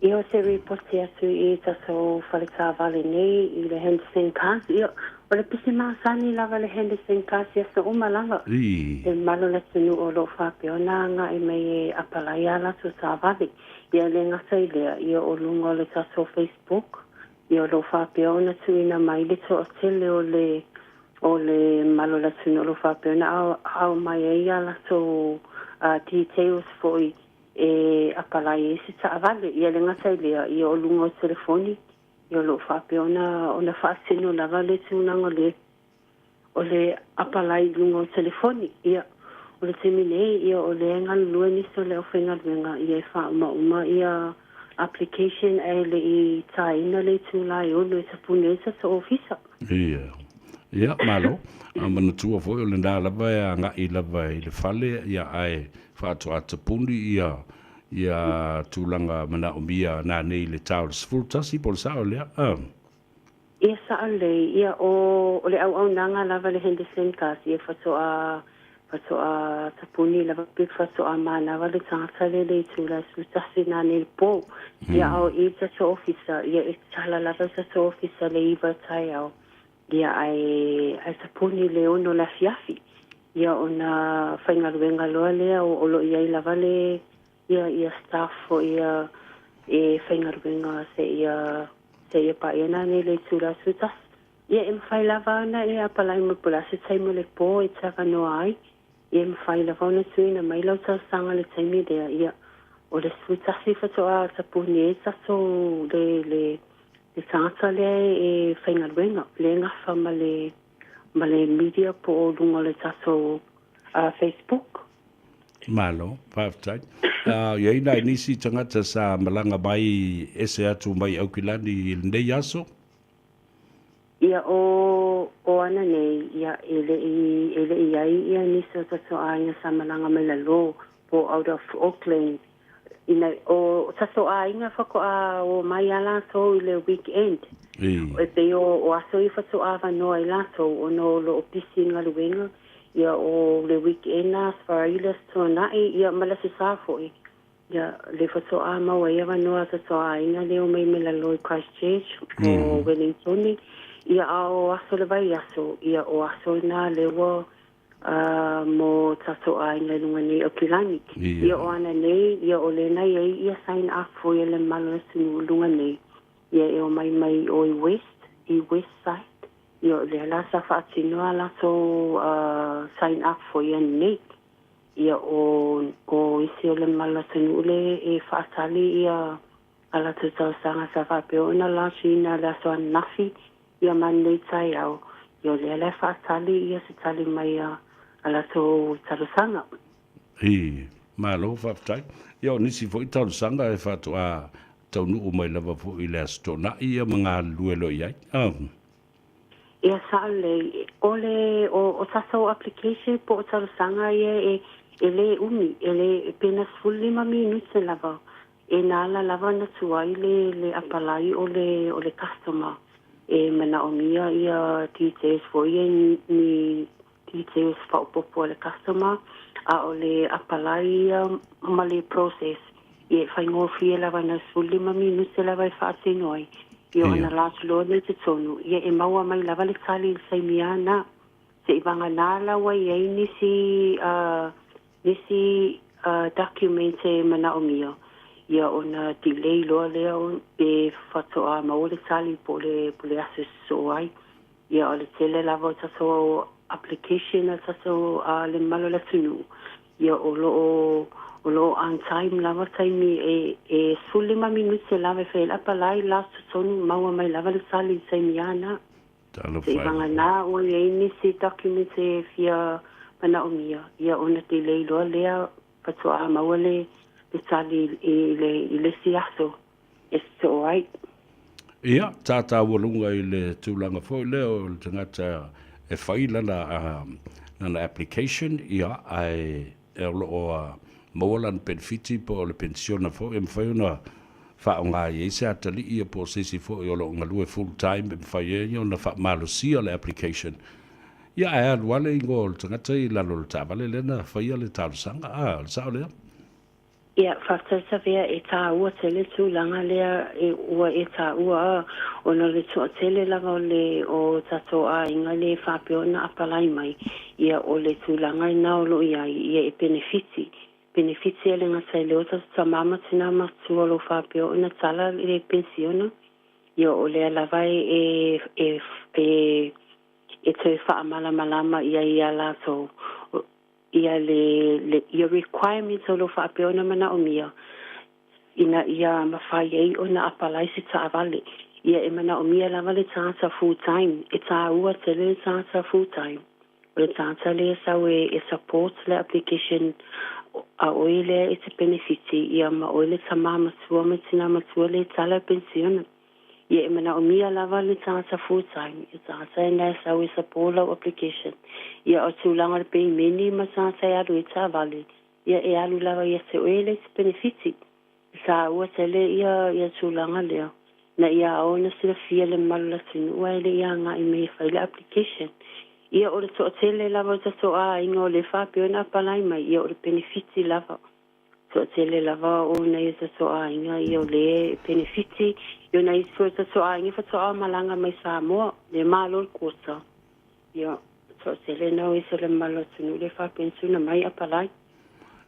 Ia se reporti atu I taso whalika vale nei I le Henderson Cars. Ia, o le pisi maasani lava le Henderson Cars ia sa uma lava. E malo le tunu o lo whapeo nā ngā e mai e apalai ala tu sa vale. Ia le ngasa I lea, ia o lunga o le taso Facebook. Ia o lo whapeo na tu ina mai le to o tele o le malo la tunu lo whapena au mai e ala so details fo e apalai e si ta avale ia le ngata ilea ia o lunga o telefoni ia lo whapena o na whaasino lava le tunanga o le apalai lunga o telefoni ia o le teminei ia o le ngal lue niso le o whenga luenga ia e wha uma ia application e le I taina le tūlai o le tapune sa sa ofisa. Ia, malo. Mana tua foi o le nā lava e a ngai lava I le whale, ia ai whātua tapuni, ia tūlanga mana o mia nā nei le tau le sfultasi, pol sa o lea. Ia sa o le, ia o le au nanga lava le Henderson Cars, ia whātua tapuni lava pik whātua mana, wale tangata le tūla sfultasi nā nei le pō. Ia au I tato ofisa, ia e tala lava tato ofisa le iwa tai au. Ia ai sapuni le ono la fiafi. Ia ona whaingaruenga loa lea o lo ia I lava le ia staff o ia e whaingaruenga se ia pa ia nane le tūra sutas. Ia e mwhai lava ana e apalai mo pula se taimo le pō e taka noa ai. Ia e mwhai lava ana tuina mai lau tau sanga le taimi dea ia o le sutasi whatoa sapuni e tato le tangata lea e whaingaruenga, le ngafa ma le media po o lunga le tato Facebook. Malo, whaftai. Iei nai nisi tangata sa malanga mai ese atu mai au kilani nei aso? Ia o ana nei, ia ele iai ia nisa tato aina sa malanga mai la lo po out of Auckland. Ina o taso a inga whako o mai ala so I le weekend. E pe o aso I whato a wanoa I lato o no lo opisi nga luenga. Ia o le weekend na sfarilas to nai ia malasi safo I. Ia le whato a maua ia wanoa taso a inga leo mai me la loi Christchurch o Wellington. Ia o aso le vai aso. Ia o aso na lewa mo tato a inga lunga nei o kilani. Ia o ana nei, ia o le nei ia sign up for ia le malo sinu lunga nei. Ia e o mai o I west side. Ia o le ala sa whaatinoa la so sign up for ia nei. Ia o isi o le malo sinu le e whaatali ia ala tutau sanga sa whapeo ina la sina la so nafi ia man nei tai au. Ia o le ala whaatali ia se tali mai ala so tarusanga. Malo whaftai. Ia o nisi fo I tarusanga e whatua taunu o mai lava fo I le astona ia mga luelo iai. Ia sa le, o taso application po o tarusanga ia e le umi, e le pena fulli ma minute lava. E nala lava na tuai le apalai o le customer. E mana o mia ia details fo ia ni details whaupopo le customer a o le apalai ma le process e whaingofi e lawa na suli ma minute lawa e whaatinoi i o ana latu loa le te tonu e maua mai lawa le tali sai miana se i wanga nā lawa i ei nisi documente mana o mia. Ia ona delay loa lea o e whatoa maole tali po le ase so ai. Ia o le tele lava o taso application a taso le malo le tunu. Ia o lo on time lava taimi e sulima minute lava fe la palai la sonu maua mai lava le sali taimi ana. Se vanga na o le ini si documente fia mana o mia. Ia ona delay loa lea whatoa maole tali i le siaso e so ai. Ia, tātā walunga i le tūlanga fōi leo, le tangata e whaila na application, ia, ai e olo o mawalan benefiti po le pensiona fōi, e mwhaiuna whaonga i eise atali ia po sisi fōi olo ngalue full time, e mwhaiena na wha malusia le application. Ia, e aluale ingo le tangata i lalo le tāwale lena, whaia le tālusanga, le sao lea. Ia, whaftaisa vea e tā ua tele tūlanga lea e ua e tā ua o no le tua tele lava o le o tato a inga le whapeo na apalai mai. Ia o le tūlanga i nao lo ia e benefiti. Benefiti e le ngatai leo ta mama tina matua lo whapeo na tala le pensiona. Ia o le lava e te whaamala malama ia lato. Ia ia requirements o lo whapeona mana o mia. Ina ia mawhai ei o na apalai si ta avale. Ia e mana o mia lava le tāta full time. E tā ua tele le tāta full time. O le tāta le sau e support le application a oile e te benefiti. Ia ma oile ta mama tua ma tina matua le tala pensiona. Ia e mana o mia lava le tāta full time. E tāta e nai sau e support le application. Ia o tūlanga le pei meni ma tāta e alu e tā vale. Ia e alu lava ia te oile te benefiti. Sa ua tele ia tūlanga lea. Na ia o na sila fia le malu la tinu. Ua ele ia ngā i mei whaile application. Ia o le toa tele lava o tato a inga o le whapio na palai mai. Ia o le benefiti lava. Toa tele lava o na ia tato a inga ia o le benefiti. Ia na ia tato a inga whatoa malanga mai Samoa. Le malo le kota. Ia toa tele nao isa le malu la tinu. Le whapio na mai a palai.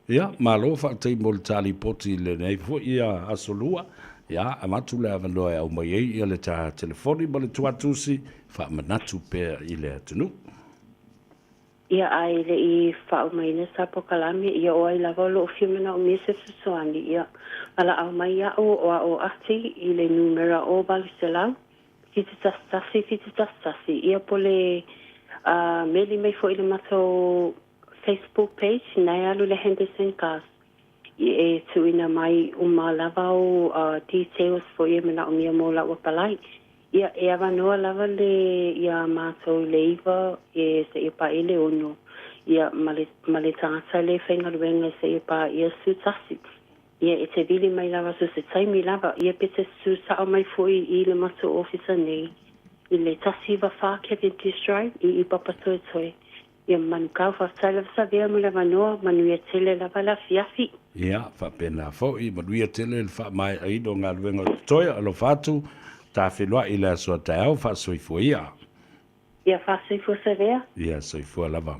Ia, malo whaatei mo le tali poti le nei fo ia asolua. Ia, amatu le avanoa au mai ei ia le tā telefoni mo le tuatusi wha manatu pēr i le atunu. Ia ai le i whao mai na sapo kalami ia o ai lava lo fiumana o mese fusoani ia ala au mai ia o ati i le numera o baliselau fititastasi ia po le meli mai fo i le mato Facebook page nai alu le Henderson Cast e tuina mai lava o details fo i mana o mia mo la wapalai. Ia e avanoa lava le ia mātou leiva e se i pa ele ono. Ia male tāta le whaingaruenga se i pa ia sūtasi. Ia e te vili mai lava su se taimi lava. Ia pete su sao mai fui i le mato officer nei. I le tasi wa wha Kevin Drive i papatoe toe. Ia manukau whaftai lava sa vea mo lava noa manuia tele lava la fiafi. Ia, whapena fo i manuia tele le wha mai aido ngā ruenga toe alo whātu. Tā whenua i le asua te au, wha soifua ia. Ia wha soifua se vea? Ia, soifua lava.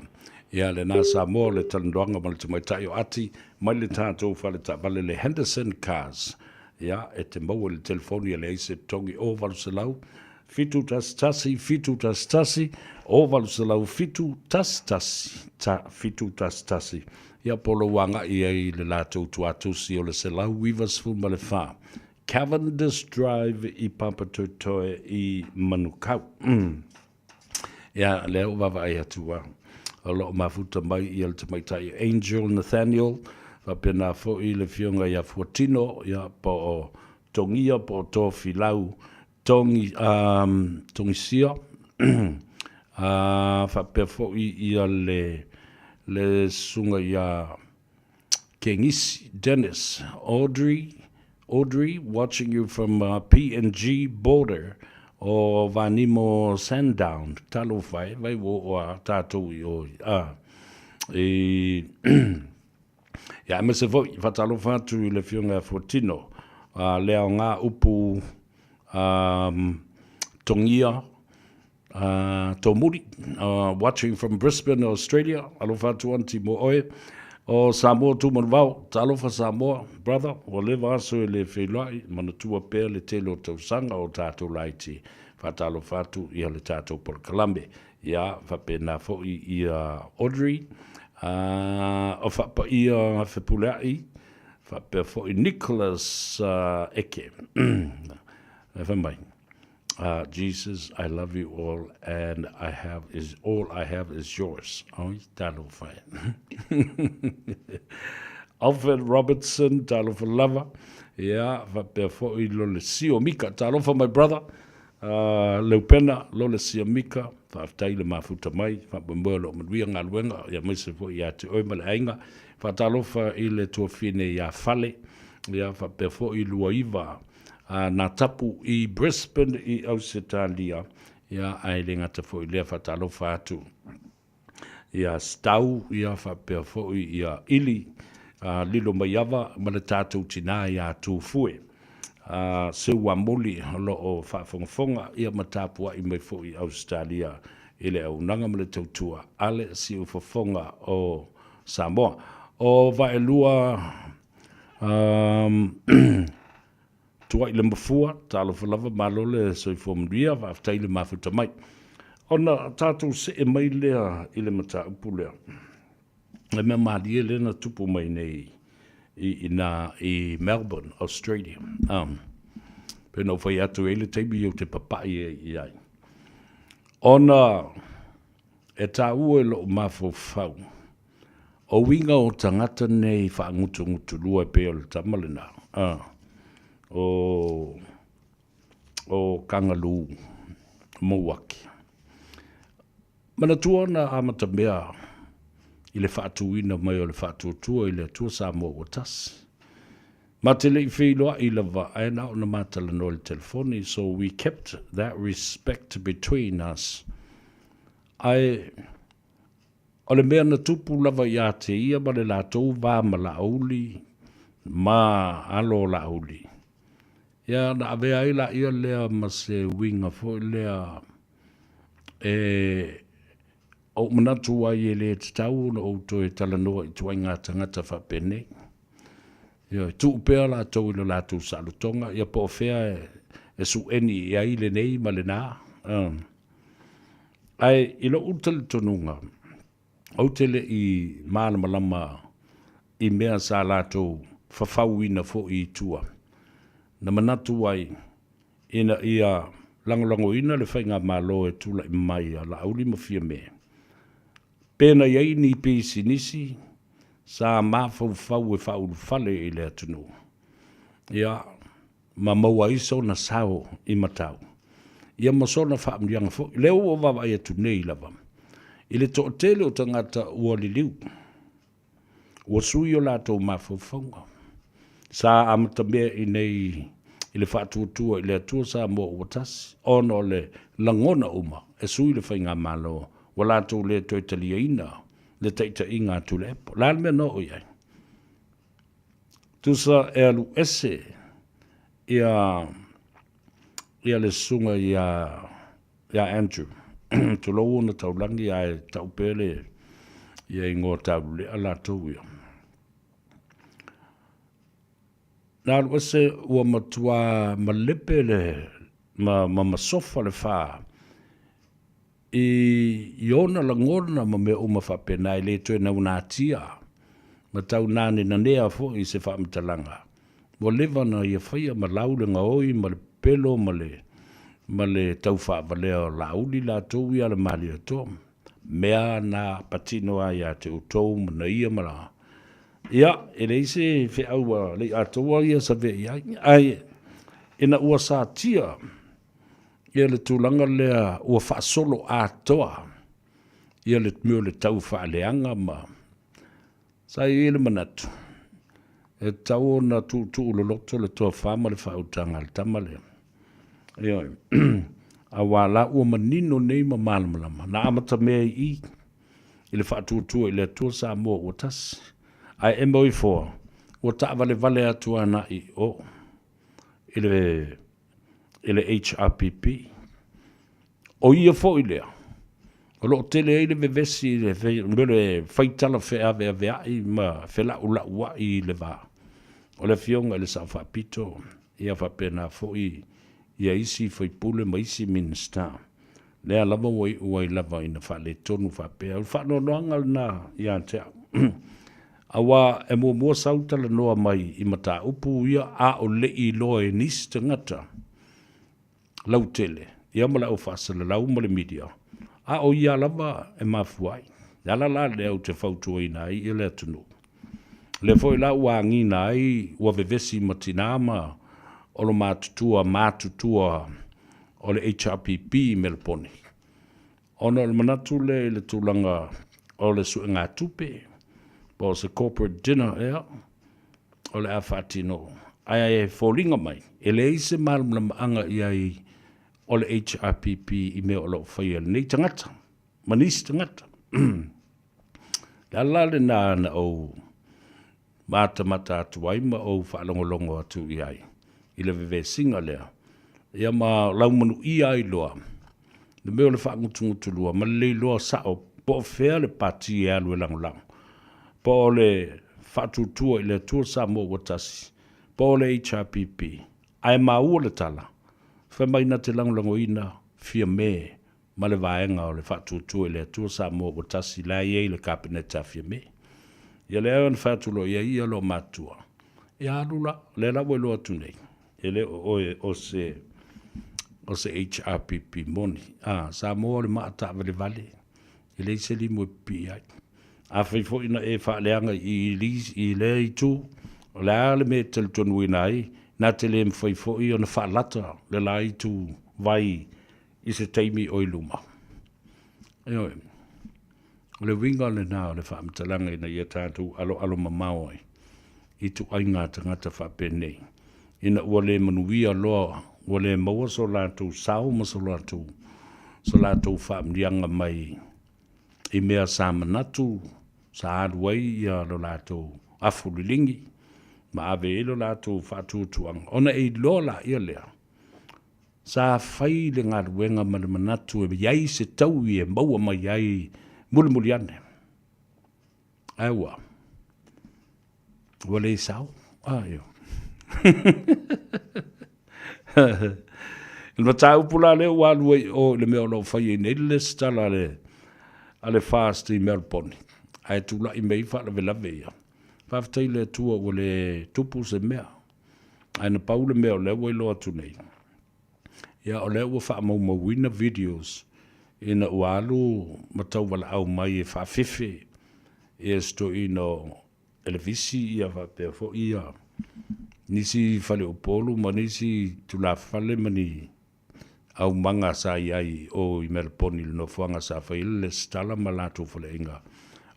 Ia, le nā Samoa le talandoanga ma le tumaitai o ati, mai le tātou whale ta vale le Henderson Cars. Ia, e te maua le telefoni le eise tongi o valusalau, fitu tasi, o valusalau fitu tasi. Ia, polo wanga ia i le lātou tuatusi o le selau, Weaversfield ma le wha. Cavendish Drive i Papatoetoe i Manukau. Ia, leo wawa ai atua. A lo mafuta mai i al tamaitai Angel Nathaniel, wa pena fo i le fionga ia Fuatino, ia po o tongia po to filau, tongi sia. Fa pe fo i le sunga ia Kengisi, Dennis, Audrey, watching you from PNG border o Vanimo Sandown. Talo fai, vai o tātou i o. Ia, me se voi, whatalo whātu le fionga Fortino. Leo ngā upu tongia, Tomuri, watching from Brisbane, Australia. Alo whātu anti mo oe. O Samoa tu man vau, talofa Samoa, brother, o lewa aso e le whelai, mana tua pēr le telo tau sanga o tātou laiti, whatalofa atu ia le tātou por Kalambe, ia whapena fo'i ia Audrey, o whapa ia whepulai, whapea fo'i Nicholas Eke, whamai. Jesus, I love you all, and all I have is yours. Oh, talo fai. Alfred Robertson, talo for lover. Yeah, vapea fo I lole sio mika, talo for my brother. Leupena, lole sio mika. Whaftai le mafuta mai, whapemua lo manuia ngā luenga, ia maise fo I ate oi male ainga. Whatalo fa I le tuafine ia fale. Ia vapea fo I lua iwa. Nā tapu I Brisbane I Ausitalia, ia ai le ngata fo I lea whatalofa atu. Ia stau, ia whapea fo ia ili, lilo maiawa, mana tātou tina ia tūfue. Seua moli lo o whafongafonga, ia matapua I mai fo I Australia, ile au nanga mele tautua, ale si ufafonga o Samoa. O vaelua, tua I le mafua, talo whalava malole so I fomria, whaftai le mafuta mai. Ona tātou se e mai lea I le mata upu lea. E mea maali e lena tupu mai nei I Melbourne, Australia. Pena o whai atu e le teibi o te papai I ai. Ona e tā ue lo mafo fau. O winga o tangata nei whaangutu lua e peo le tamalina. O Kangalu Mowaki. Mana tuana amata mea I le whaatuina mai o le whaatuatua I le atua Samoa o tasi. Ma te lei whiloa I lava aina o na matala no le telefoni, so we kept that respect between us. O le mea na tupu lava ia te ia ma le lātou vā ma lauli, ma alo lauli. Ia na avea ila ia lea ma se winga fo lea o manatu ai le te tau na o to e talanoa I tuai ngā tangata whapene. Ia tu upea la tau ilo la tu salutonga. Ia po fea e su eni I ai le nei ma le nā. Ai ilo utale tonunga. Autele I malamalama I mea sa la tau whawhauina fo I tua. Na manatu ai ina ia langolango ina le whainga malo e tula I mai a la auli mawhia me. Pena iai ni pisi nisi sa mawhau e whaulu fale I le atunu. Ia ma maua iso na sao I matau. Ia masona whaamrianga fo. Leo o wawa ia tunei lava. I le toa tele o tangata ua liliu. Ua sui o lato mawhau whaunga. Sa amata mea I nei I le whaatuatua I le atua sa mo o tasi. Ono le langona uma e sui le whainga malo. Wala tō le toi talia ina, le teita inga tu le epo. Lāle mea no o iai. Tusa e alu ese ia le sunga ia Andrew. Tu lau na taulangi ai tau pele ia ingo tau le ala tau ia. Nā alu ese ua matua malepe le masofa le whaa. I ona langona ma me uma whapena I le toe na unatia. Ma tau nane na nea fo I se whaamitalanga. Wa lewa na ia whaia ma laule nga oi, ma le pelo, ma le tau whaavalea lauli la tau ia le mali ato. Mea na patino ai a te utou ma na ia ma la. Ia, e le ise whi aua le atoa ia sa ve ia. Ai, ina ua sa tia. Ia le tūlanga lea ua whaasolo atoa. Ia le mio le tau whaaleanga ma. Sa i le manatu. E tau na tū uloloto le toa whama le whautanga le tamale. Ia, a wala ua manino nei ma malamalama. Na amata mea I le whaatuatua I le atua Samoa ua tasi. Ai e moi fōa. Ua taawale vale atua na I o. Ele HRPP. O ia fo I lea. O lo tele ai le vevesi le faitala fea vea i ma fela ula ua i le va. O le fionga le sa whapito ia whapena fo ia isi whaipule ma isi minsta. Lea lava wai lava ina whale tonu whapea. Whano noanga na ia te awa e mua sautala noa mai i mata upu ia a o le i loa e nis te ngata. Lau tele. Ia mala o whasala lau male media. A o ia lava e mafuai. Ia la le au te whautua ina ai i le atunu. Le foi la ua ngina ai ua vevesi matinama o lo mātutua o le HRPP Melponi. Ono le manatu le tūlanga o le suenga tupe. Po se corporate dinner ea. O le awhatino. Ai e fōlinga mai. E le ise malama anga iai o le HRPP i mea o lo whaia nei tangata. Manisi tangata. La le nā o mata atu ai ma o whaalongolongo atu i ai. I le vewe singa lea. Ia ma laumanu i ai loa. Le mea le whaangutungutu lua. Ma le loa sao. Po whea le pati e alu e langulang. Po le whatutua i le tua Samoa watasi. Po le HRPP. Ai ma ua le tala. Whamaina te langulango ina. Fia me. Ma le vaenga o le whatutua i le tua Samoa watasi. La iei le kabineta fia me. Ia le awan whatulo ia lo matua. Ia alula. Le la welo atu nei. Ele o se HRPP moni. Samoa le maata vale. Ele i se li mo pi ai. A whaifo ina e whaaleanga i le i tū. O le ale me tel tonu ina ai. Nā te le mwhaifo i o na whaalata. Le la i tū vai i se teimi o i luma. Eo e. O le winga le nā o le whaamtalanga ina i a tātou alo mamao ai. I tu ainga tangata whapenei. Ina ua le manuia loa, ua le maua so lātou sao ma so lātou whaamrianga mai i mea sa manatu, sa aluai ia lo lātou afulilingi, ma ave e lo lātou whatutuanga. Ona e loa la ia lea. Sa whai le ngā ruenga ma le manatu e iai se tau i e maua mai iai mulimuli ane. Aua. Ua le sao? Io. Il matau pula le walu o le me lo fai nei le stala ale fast i Melbourne. Ai tu la i mei fa la vela vea. Fa ftai le tua o le tupu se mea. Ai na paule me o le lo atu nei. Ia o le ua fa mau wina videos ina walu matau wala au mai e fa fefe. E sto ino elevisi ia fa pe fo ia. Nisi fale o polo, ma nisi tula fale mani au manga sa iai o i Melponi no fuanga sa faile le stala malatu fale inga.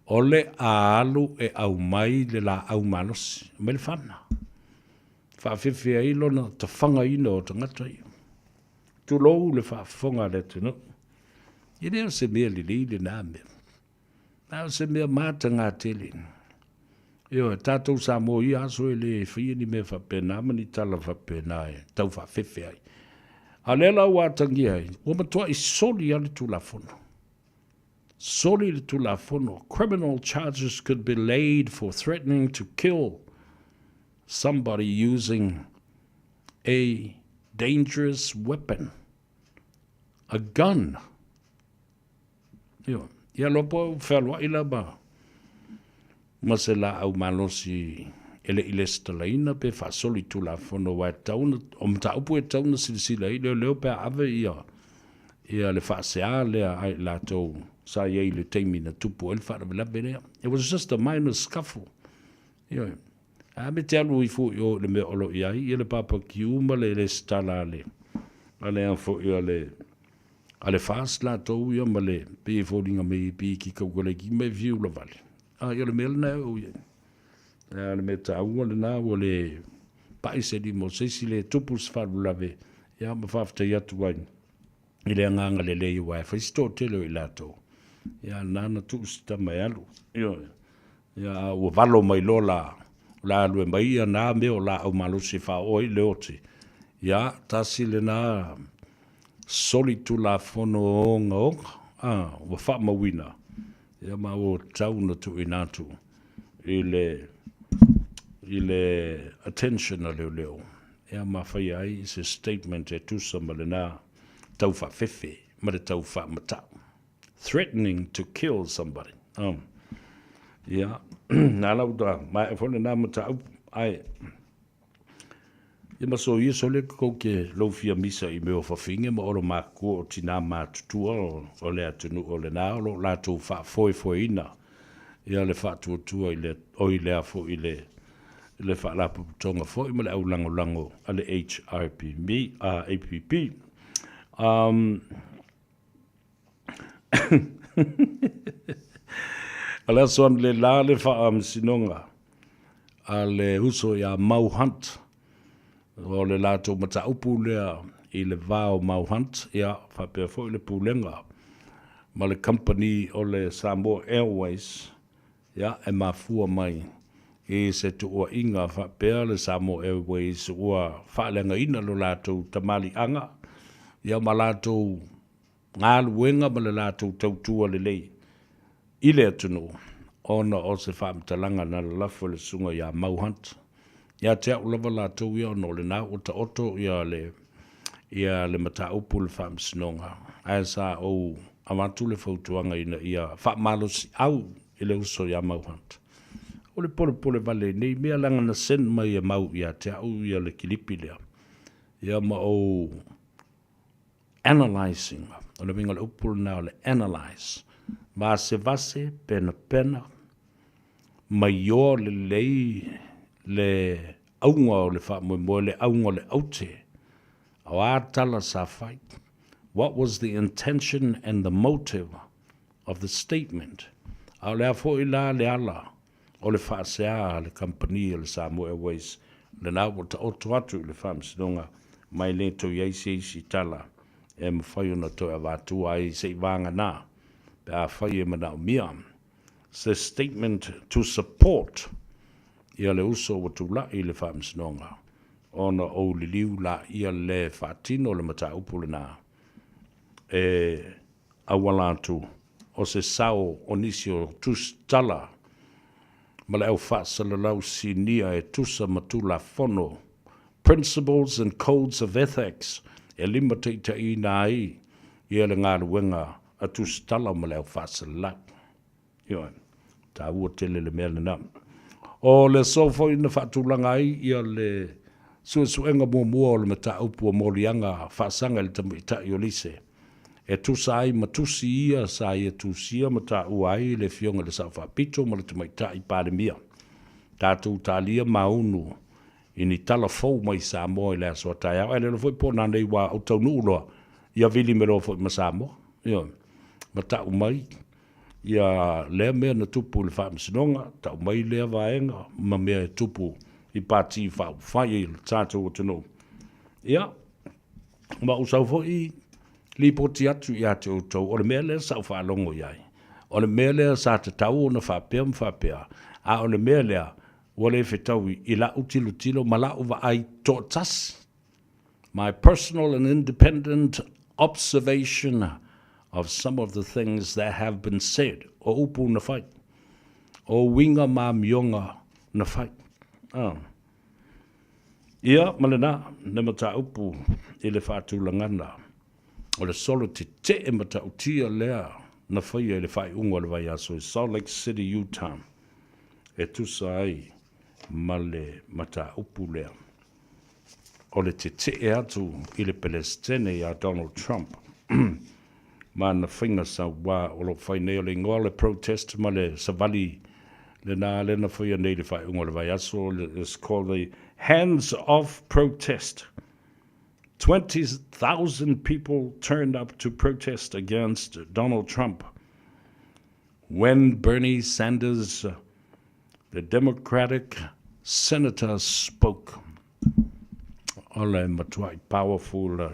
Ole a alu e au mai le la au manos, me le fana. Fa fefe ai lona ta fanga ino o tangata i. Tu lou le fa fonga le tino. I leo se mea li le name. Nao se mea mata ngā telin. Io tatou Samoa i aso e le fia ni me whapena, mani tala whapena e, tau whawhewhe ai. A lela ua tangi ai, ua matua i soli ale tu la fono. Soli le tu la fono. Criminal charges could be laid for threatening to kill somebody using a dangerous weapon. A gun. Io, ia lopo whelwa ila ba. Ma se la au malosi ele stalaina pe fa soli tu la fono wa tauna o mta upu e tauna sila leo pe ave ia le fa se ale ai la to sa ye le teimi na tupu el fa la bene. It was just a minor scuffle. Ia a me te alu i fu yo le me olo ia i le papa kiuma le stalale ale an fu yo ale fast la to yo male pe folinga me pe ki ko le ki me viu la vale. Ia le mele na o ia. Le me taua le na o le paise di mo sesi le tupus faru lave. Ia ma whafta i atu wain. I le anganga le lei wai. Whaisto telo i lato. Ia nana tuusta mai alu. Ia ua valo mai lo la alu e mai ia na me o la au malusi wha oi le oti. Ia tasi le na soli tu la fono onga onga. wa wha mawina. Ia ma o tau na tu inatu. Ile attention a leo. Ia ma whai ai se statement e tusa ma le nā tau wha fefe, ma le tau wha matau. Threatening to kill somebody. Ia, nā lau da, mai e whone nā matau, ai, ia maso ia sole kou ke loufia misa I meo whawhinge ma oro mā kua o tina mā tutua o le atunu o le nā, o lo lātou wha foe ina. Ia le wha tuatua o I le afo I le wha lapu tonga foe ma le au lango a le HRPB, APP. Ala son le la le wha sinonga a le uso ia Mau Hunt o le lātou mata upu lea I le vāo Mau Hunt ia whapea fo I le pūlenga ma le company o le Samoa Airways ia e mafua mai E se tu ua inga whapea le Samoa Airways ua whaalenga ina lo lātou tamali anga ia ma lātou ngā luenga ma le lātou tautua le lei Ile atunu, ona o se whaamtalanga na le lafo le sunga ia Mau Hunt. Ia te au lava lātou ia no le nā o ta oto ia le mata upu le whaamsinonga. Aia sa o amatu le fautuanga ina ia whaamalosi au I le uso ia Mau Hunt. O le pole vale nei mea langa na sen mai ia mau ia te au ia le kilipi lea. Ia ma o analyzing. O le minga le upu na le analyze. Ma se vase pena mai o le lei le aunga o le wha mo le aunga le aute o a tala sa whai. What was the intention and the motive of the statement? A le a fo I la le ala o le wha sea le company le Samoa Airways le nā o ta oto atu le wha msidonga mai le to si tala e mwhai ona to a wātu ai se vanga nā. The statement to support ia le uso o tula I le whaamsinonga. Ona o li liu la ia le whaatino le mata upu le nā. E awalatu o se sao onisio tustala ma le au whaasalalau sinia e tusa matula fono. Principles and codes of ethics e lima teita I nai ia le ngā luenga a tu stala ma leo whasala. Ioe, tā ua tele le mea na. O le sofo ina whatulanga ai, ia le suenga mua o le mata upu o morianga whasanga le tamu ita I o lise. E tu sai matusi ia sa ia tu sia mata uai le fionga le sa whapito ma le tamu ita I pāle mia. Tātou tālia maunu ini tala fau mai Samoa I le aswa tai au. Ele le foi pōna nei wā au tau nuuloa. Ia vili me lo foi ma Samoa. Ioe. Ma tau mai, ia lea mea na tupu le whaamsinonga, tau mai lea vaenga, ma mea tupu I pāti whai le tātou o tino. Ia, ma usau fo li poti atu I ate o tau, o le mea lea sau whaalongo iai. O le mea lea sa te tau o na whapea, a o le mea lea, wale whetau I la utilo ma la uwa ai tō tas. My personal and independent observation of some of the things that have been said, o upu na whai, o winga ma mionga na whai. Ia, malena, ne mata upu I le whātulangana, o le solo te e mata utia lea na whai e le whai unga le vai aso I Salt Lake City, Utah, e tusa ai ma le mata upu lea. O le te e atu I le Palestine a Donald Trump, ma na whinga sa wā o lo whai nei o le ingoa le protest ma le savali le nā le na whai nei le whai unga le vai aso. It's called the Hands Off Protest. 20,000 people turned up to protest against Donald Trump when Bernie Sanders, the Democratic senator, spoke. Ole matuai powerful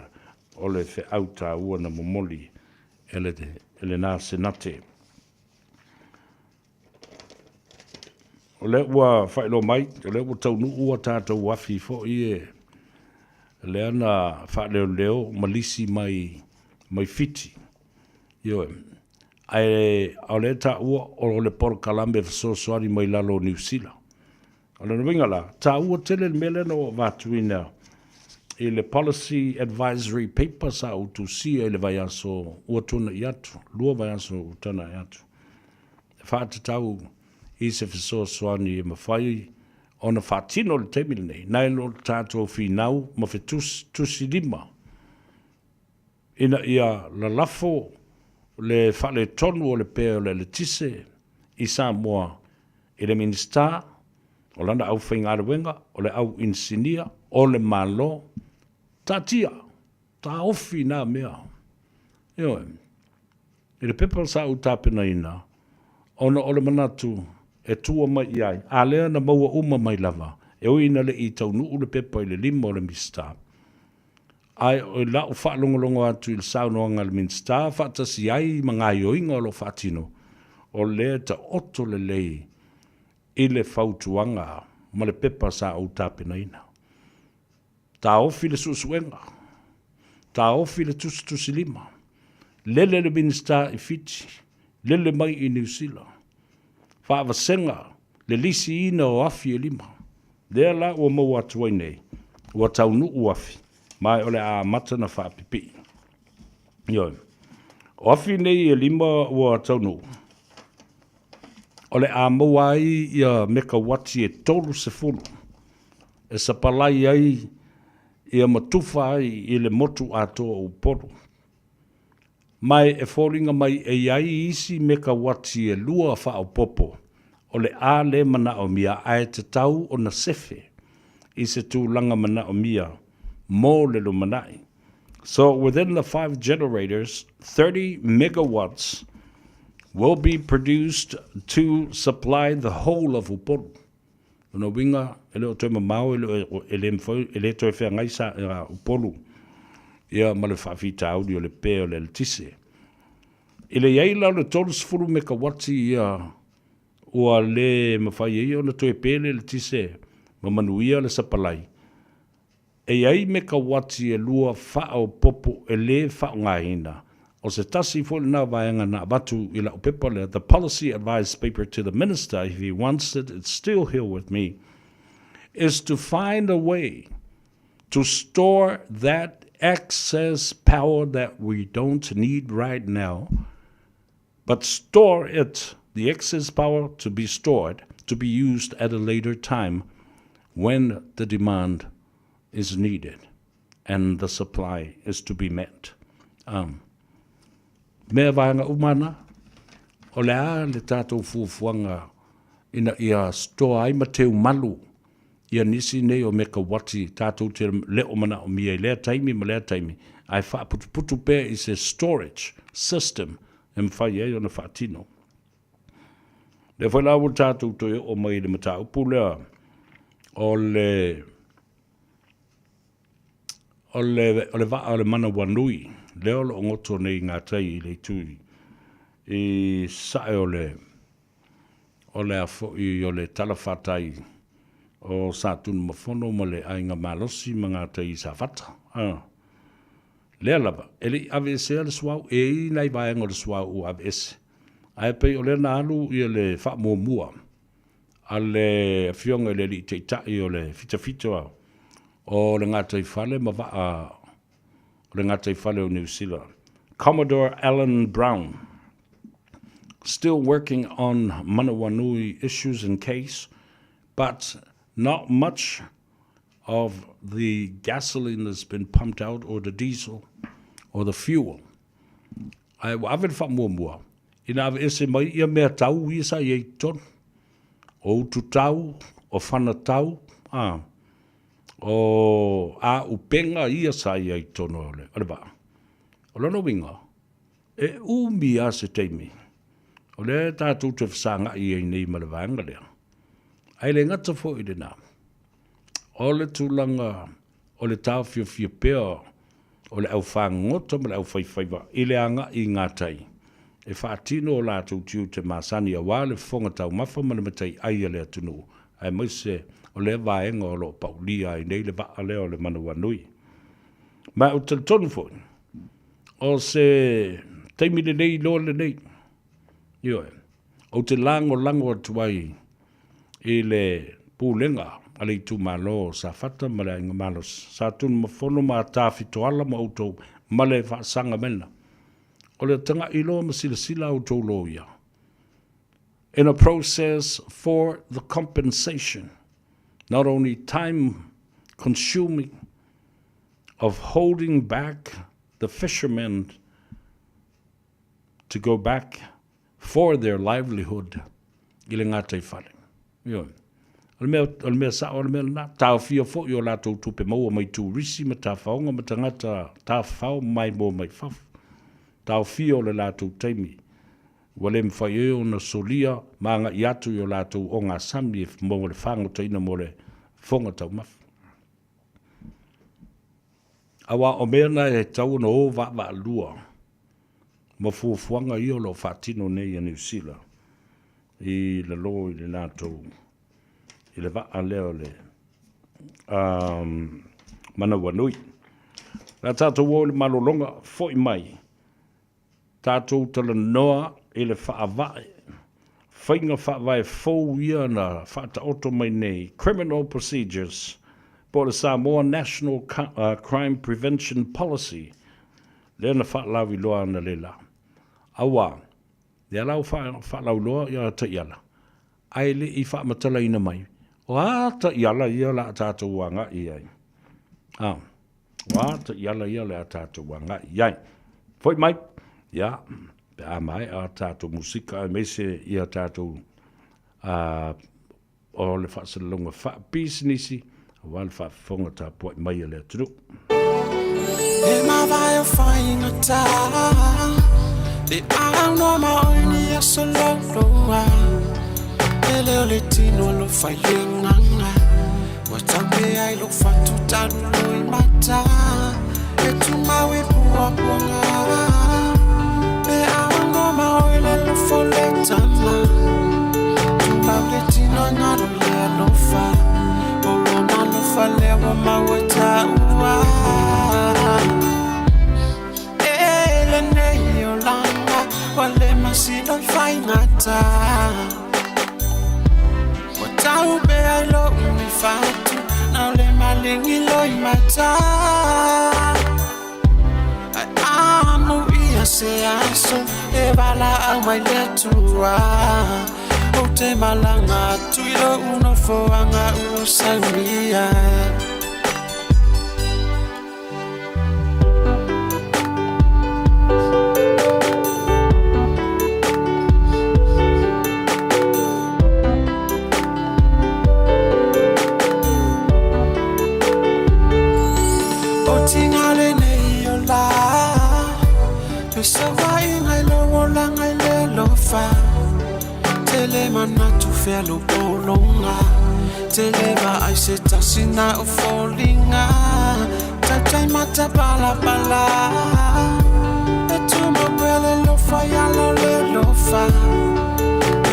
ole fe auta ua na momoli ele nā senate. Ole ua whaelo mai, ole ua taunu ua tātou wafi fo I le ana whaeleo leo malisi mai fiti. Ioe, o le ta ua o le por kalambe fesoasoani mai lalo New Zealand. O le winga la, ta ua tele mele no vatuina i le policy advisory paper sa utu si e le vai aso ua tuna i atu, lua vai aso utana i atu. Whaata tau i se fesoasoani e mawhai ona whaatino le teimile nei, nai lo tātou whinau ma fe tusi lima. Ina ia la lafo le whale tonu o le pēo le tise i Samoa i le minister o lana au whainga wenga o le au insinia o le malo tatia ta ofi na mea io i le pepa sa utapena ina ona o le manatu e tua mai iai a lea na maua uma mai lava e o ina le i tau nuu le pepa i le lima o le minister ai o la o fa longo atu il sa no ngal min sta fa ta si ai manga yo inga lo fatino o le ta otto le lei ile fautuanga ma le pepa sa o tapena ina ta o file susuenga ta o file tu silima le min sta i fiti le mai i New Zealand fa va senga le lisi ina o afi lima le la o mo atu nei o tau nu o afi mai ole a matana fa pipi. Yo. Ofi nei e lima ua taunu. Ole a mawai ia meka wati e tolu se fulu. E sa palai ai ia matufa ai i le motu ato o poru. Mai e fōringa mai e iai isi meka wati e lua fa o popo. Ole a le mana o mia ai te tau o na sefe. I se tū langa mana o mia. More little manai. So within the 5 generators, 30 megawatts will be produced to supply the whole of Upolu. No winga ele o te mamau ele to fe ngai sa Upolu. Ia male fa fita audio le pe o le tise. Ile yai la le tolos furu megawatts ia o le mafai ia o to pe le tise. Mamanuia le sapalai. E ai me ka wati e lua wha o popo e le wha ngā ina. O se tasi fōle nā vāenga nā batu i la o pepa le, the policy advice paper to the minister, if he wants it, it's still here with me, is to find a way to store that excess power that we don't need right now, but store it, the excess power to be stored, to be used at a later time when the demand is needed and the supply is to be met. Mea vāenga umana, o le a le tātou fuafuanga ina ia stoa ai mateu malu, ia nisi nei o meka wati tātou te leo mana o mia i lea taimi ma lea taimi, ai wha putu pēr is a storage system, e mwhai e o na whaatino. Le whai lau tātou toi o mai le mata upu lea, o le vaa o le mana wanui, leo lo ngoto nei ngā tai i le tui. I sae o le afo i o le talawhatai o sātunu mafono ma le ainga malosi ma ngā tai i sa whata. Lea lava, e le AVS le suau, e i nei vaenga o le suau o AVS. Ai pei o le na alu i le wha mua. A le fionga i le li te tai o le fita o le ngātai whale ma waa o le ngātai whale o New Zealand. Commodore Alan Brown, still working on Manawanui issues and case, but not much of the gasoline that's been pumped out or the diesel or the fuel. Ai wa awen wha mua. Ina awe ese mai ia mea tau i sa iei ton. O utu tau, o whana tau, o a upenga ia sa iei tono ole. Ole ba. O lono winga. E umi a se teimi. O le tātou te whasanga i ei nei ma le vanga lea. Ai le ngata fo i le nā. O le tūlanga, o le tāu fio pēo, o le au whangota ma le au whaiwhaiwa, i le anga i ngā tai. E whaatino o lātou tiu te māsani a wā le whonga tau mawha ma le matai ai a le atunu. Ai maise o le vaenga o lo paulia i nei le vaa leo o le Manawanui. Ma o tonu fo, o se teimi le nei lo le nei, Ioe. O te lango atuai i le pūlenga ale i tū malo sa fata ma le inga malo sa tūnu mafono ma tāwhitoala ma autou ma le whaasanga mena. O le tanga ilo ma sila autou lo ia. In a process for the compensation, not only time consuming of holding back the fishermen to go back for their livelihood, i le ngātai whare. Io. O mea sa o le mea na, tāo fia fo i o lātou tupe maua mai tū risi ma tā whaonga ma tangata tā whao mai mō mai whafu. Tāo fia o le lātou taimi. Wale mwhai e o na solia maanga i atu i o lātou o ngā sami e mō le whangota ina mō le whonga tau mafu. Awa o mea na e tau na o wa lua. Ma fuafuanga i o lo whatino nei a New Zealand. I le lo i le lātou. I le wa leo le. Mana wanui. La tātou o le malolonga fo i mai. Tātou tala noa i le whaavae. Whainga whaavae fōu ia na whaata oto mai nei. Criminal procedures. Po le Samoa National Crime Prevention Policy. Le na whaalawi loa na le la. Awa. Le alau whaalawi loa ia ta iala. Ai le i whaamatala ina mai. O a ta iala ia la tātou wanga i ai. Wa ta iala ia la tātou wanga i ai. Foi mai. Ja, a mai a tātou musika e meise i a tātou o le whaasalunga whaapisinisi a wale whaafonga tā poi mai a le turu. E mawai o whainga tā e au no maoni a sololoa e leo le tino lo whaienganga wa tampe ai lo whatu taru loi mata e tu mawe pua puanga Foletana, tu babletino na le lofa, olo na lofa lewa mawata ua. Ele nei olanga, wale masino fainata. Wata ube ai lo umifatu, na ule malingi lo imata. Se aso e bala au mai letua o te malanga tuilo uno foanga u sangria o tingale nei ola so vai ngai lo la ngai le lo fa tele mana tu fe lo bolonga tele va ai se tasina o fallinga tai mata bala e tu mo bele lo fa ya lo fa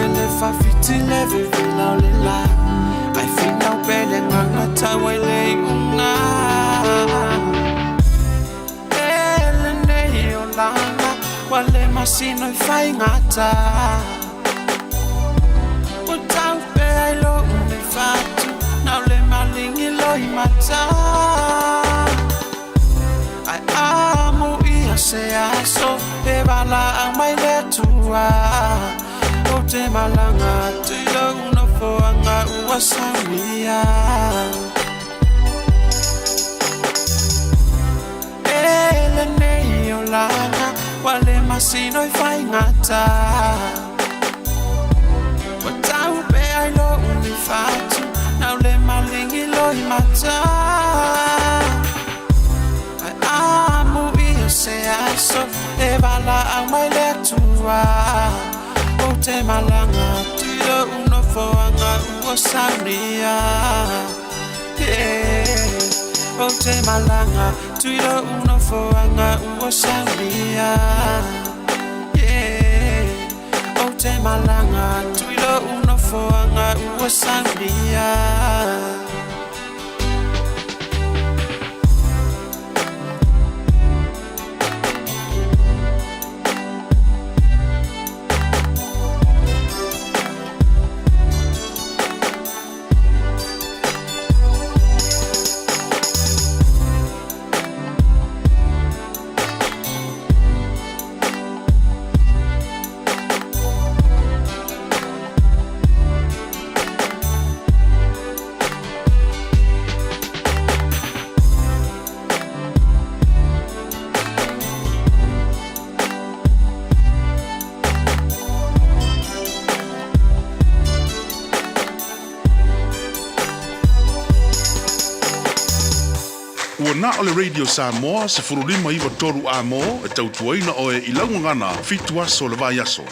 ele fa fitile vive la ai fina bele nganga tawele una wale masino I whaingata o tau pe ai lo umi whatu nau le malingi lo I mata ai amo ia se aso e wala au mai le tua o te malanga tuilo uno foanga ua samia ele nei o lana wale masino I whaingata watau pe ai lo umi whatu nau le malingi lo I mata ai amo ia se aso e wala au mai le tua o te malanga tuilo uno foanga ua saunia o te malanga tuilo uno foanga ua saunia o te malanga tuilo uno foanga ua saunia Ua na o le Radio Samoa se furulima iwa toru a mo e tautuaina o e ilangu ngana fitu aso le vai aso.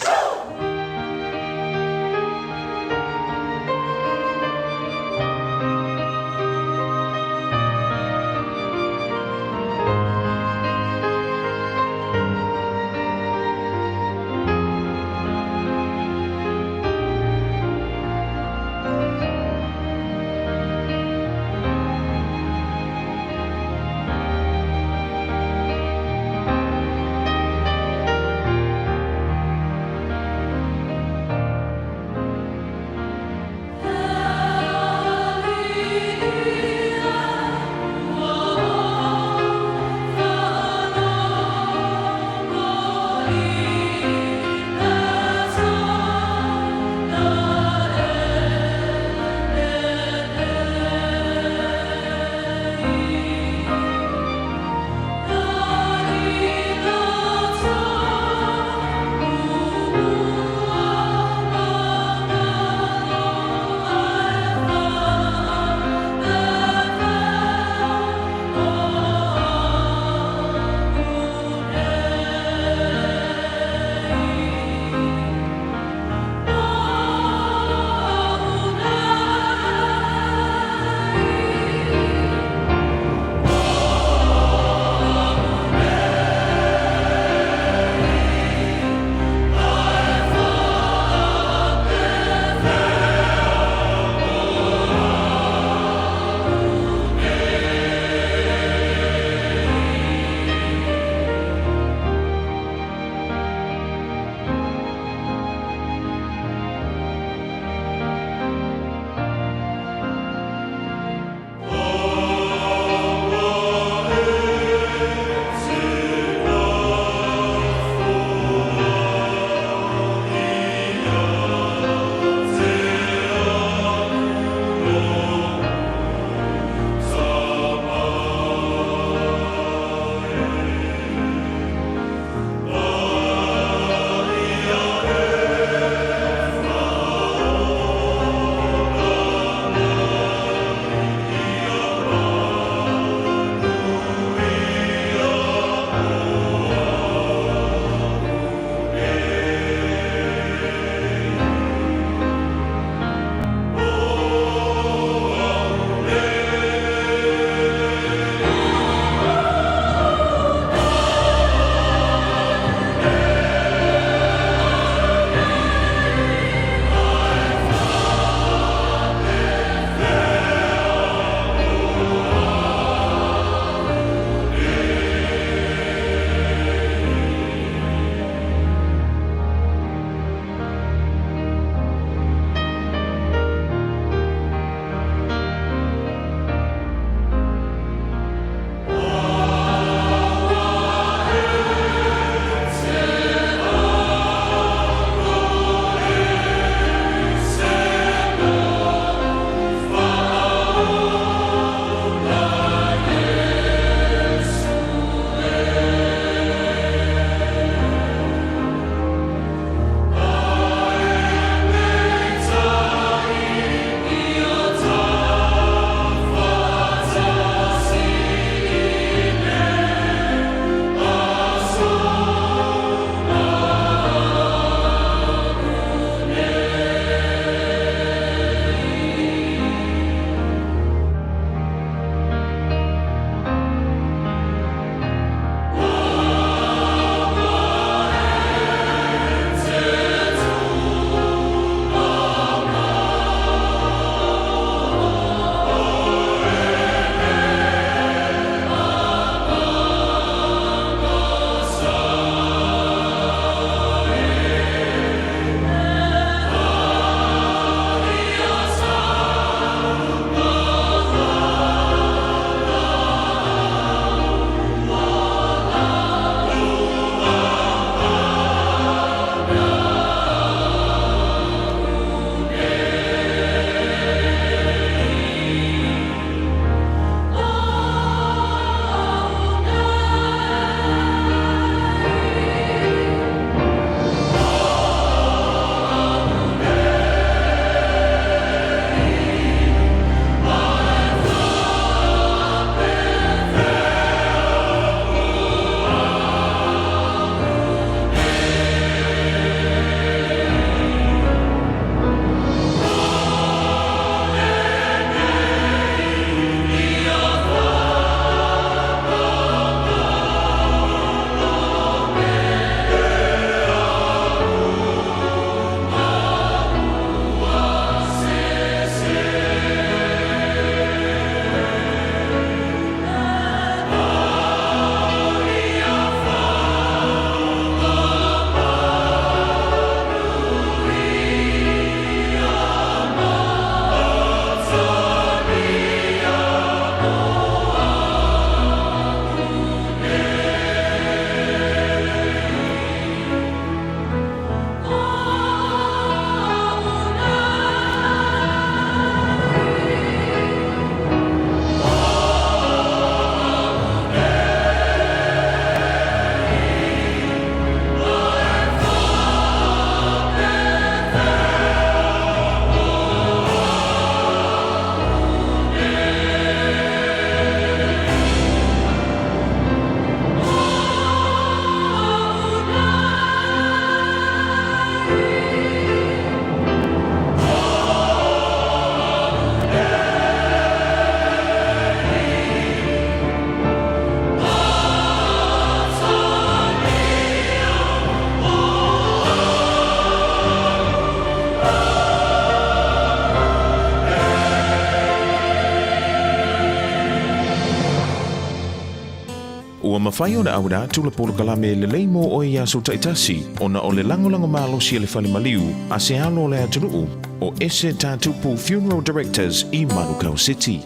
ua mawhai o le aura tula polo kalame le leimo o ia so taitasi ona o le langolango malosi le fale maliu a se alo le atunuu o ese tatupu Funeral Directors i Manukau City.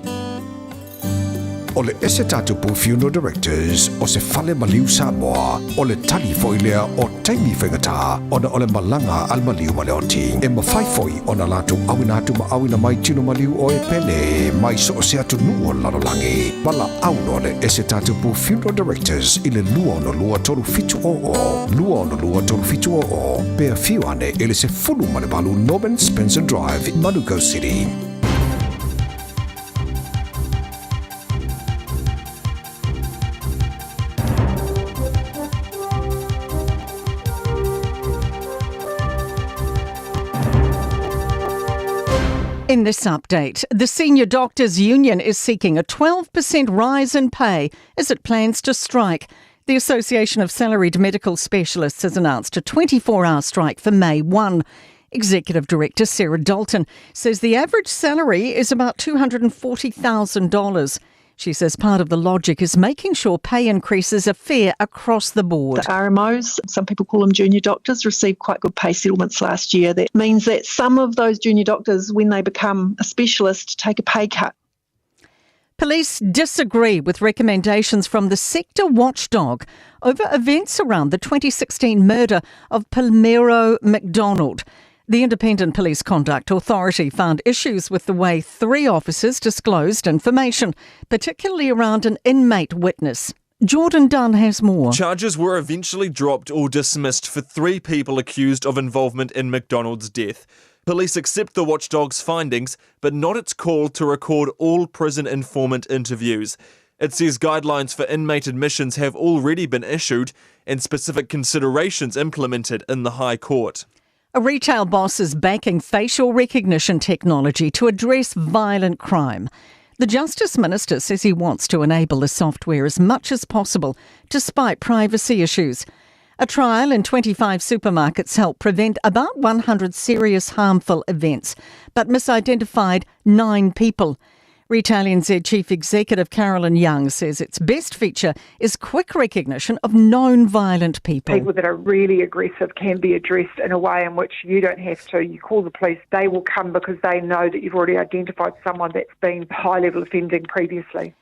O le ese tatupu Funeral Directors o se fale maliu Samoa o le tali foilea o taimi whengata ona o le malanga al maliu maleoti e mawhai foi ona latu awina mai tino maliu o e pene mai so o se atu nuo lalolangi wala auno le ese tatupu Funeral Directors i le lua tolu fitu o pea fiu ane ele se fulu malebalu Norman Spencer Drive in Manukau City. In this update, the Senior Doctors Union is seeking a 12% rise in pay as it plans to strike. The Association of Salaried Medical Specialists has announced a 24-hour strike for May 1. Executive Director Sarah Dalton says the average salary is about $240,000. She says part of the logic is making sure pay increases are fair across the board. The RMOs, some people call them junior doctors, received quite good pay settlements last year. That means that some of those junior doctors, when they become a specialist, take a pay cut. Police disagree with recommendations from the sector watchdog over events around the 2016 murder of Palmero McDonald. The Independent Police Conduct Authority found issues with the way 3 officers disclosed information, particularly around an inmate witness. Jordan Dunn has more. Charges were eventually dropped or dismissed for 3 people accused of involvement in McDonald's death. Police accept the watchdog's findings, but not its call to record all prison informant interviews. It says guidelines for inmate admissions have already been issued and specific considerations implemented in the High Court. A retail boss is backing facial recognition technology to address violent crime. The Justice Minister says he wants to enable the software as much as possible, despite privacy issues. A trial in 25 supermarkets helped prevent about 100 serious harmful events, but misidentified 9 people. Retail NZ Chief Executive Carolyn Young says its best feature is quick recognition of known violent people. People that are really aggressive can be addressed in a way in which you don't have to. You call the police, they will come because they know that you've already identified someone that's been high-level offending previously.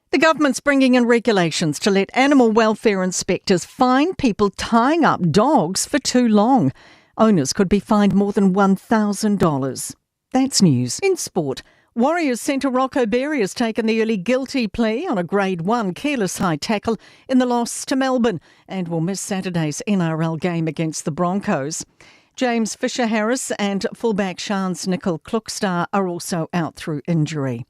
The government's bringing in regulations to let animal welfare inspectors fine people tying up dogs for too long. Owners could be fined more than $1,000. That's news. In sport, Warriors centre Rocco Berry has taken the early guilty plea on a Grade 1 careless high tackle in the loss to Melbourne and will miss Saturday's NRL game against the Broncos. James Fisher-Harris and fullback Shans Nickel Klukstar are also out through injury.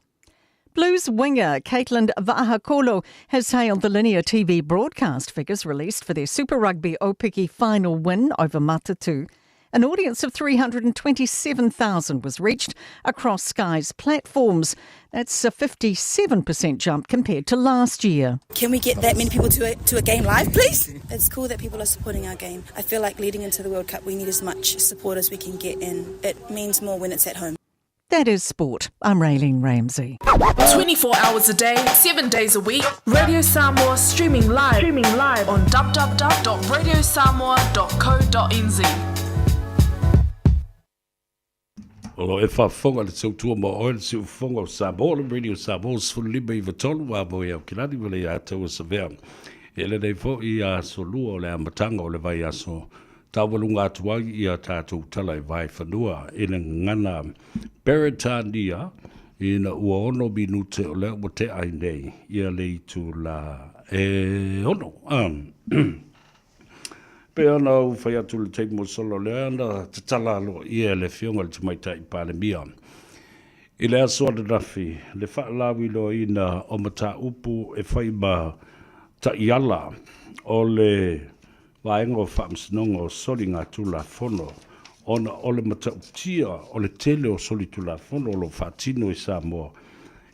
Blues winger Caitlin Vahakolo has hailed the linear TV broadcast figures released for their Super Rugby Opiki final win over Matatu. An audience of 327,000 was reached across Sky's platforms. That's a 57% jump compared to last year. Can we get that many people to a game live, please? It's cool that people are supporting our game. I feel like leading into the World Cup, we need as much support as we can get, and it means more when it's at home. That is sport. I'm Raylene Ramsey. 24 hours a day, 7 days a week. Radio Samoa streaming live on www.radiosamoa.co.nz. O e whawhonga le tautua mo oe le si uwhonga o Samoa, le Radio Samoa, sfulu lima I watonu wa mo ea kilani wale ia tau a savea. E le nei fo I a solua o le amatanga o le vai aso. Tawalunga atuai I a tātou tala I vai whanua. E le ngana Beretania I na ua ono minute o le o te ai nei. Ia le tu la e ono. Pe ana u whai atu le teimo solo le ana te tala alo ia le whionga le tumaita I pāle mia. I le aso ana rafi, le whaalawi lo ina o mata upu e whaiba ta iala o le waenga o whaamsinonga o soli ngā tula whono. Ona o le mata utia o le tele o soli tula whono o lo whaatino I Samoa.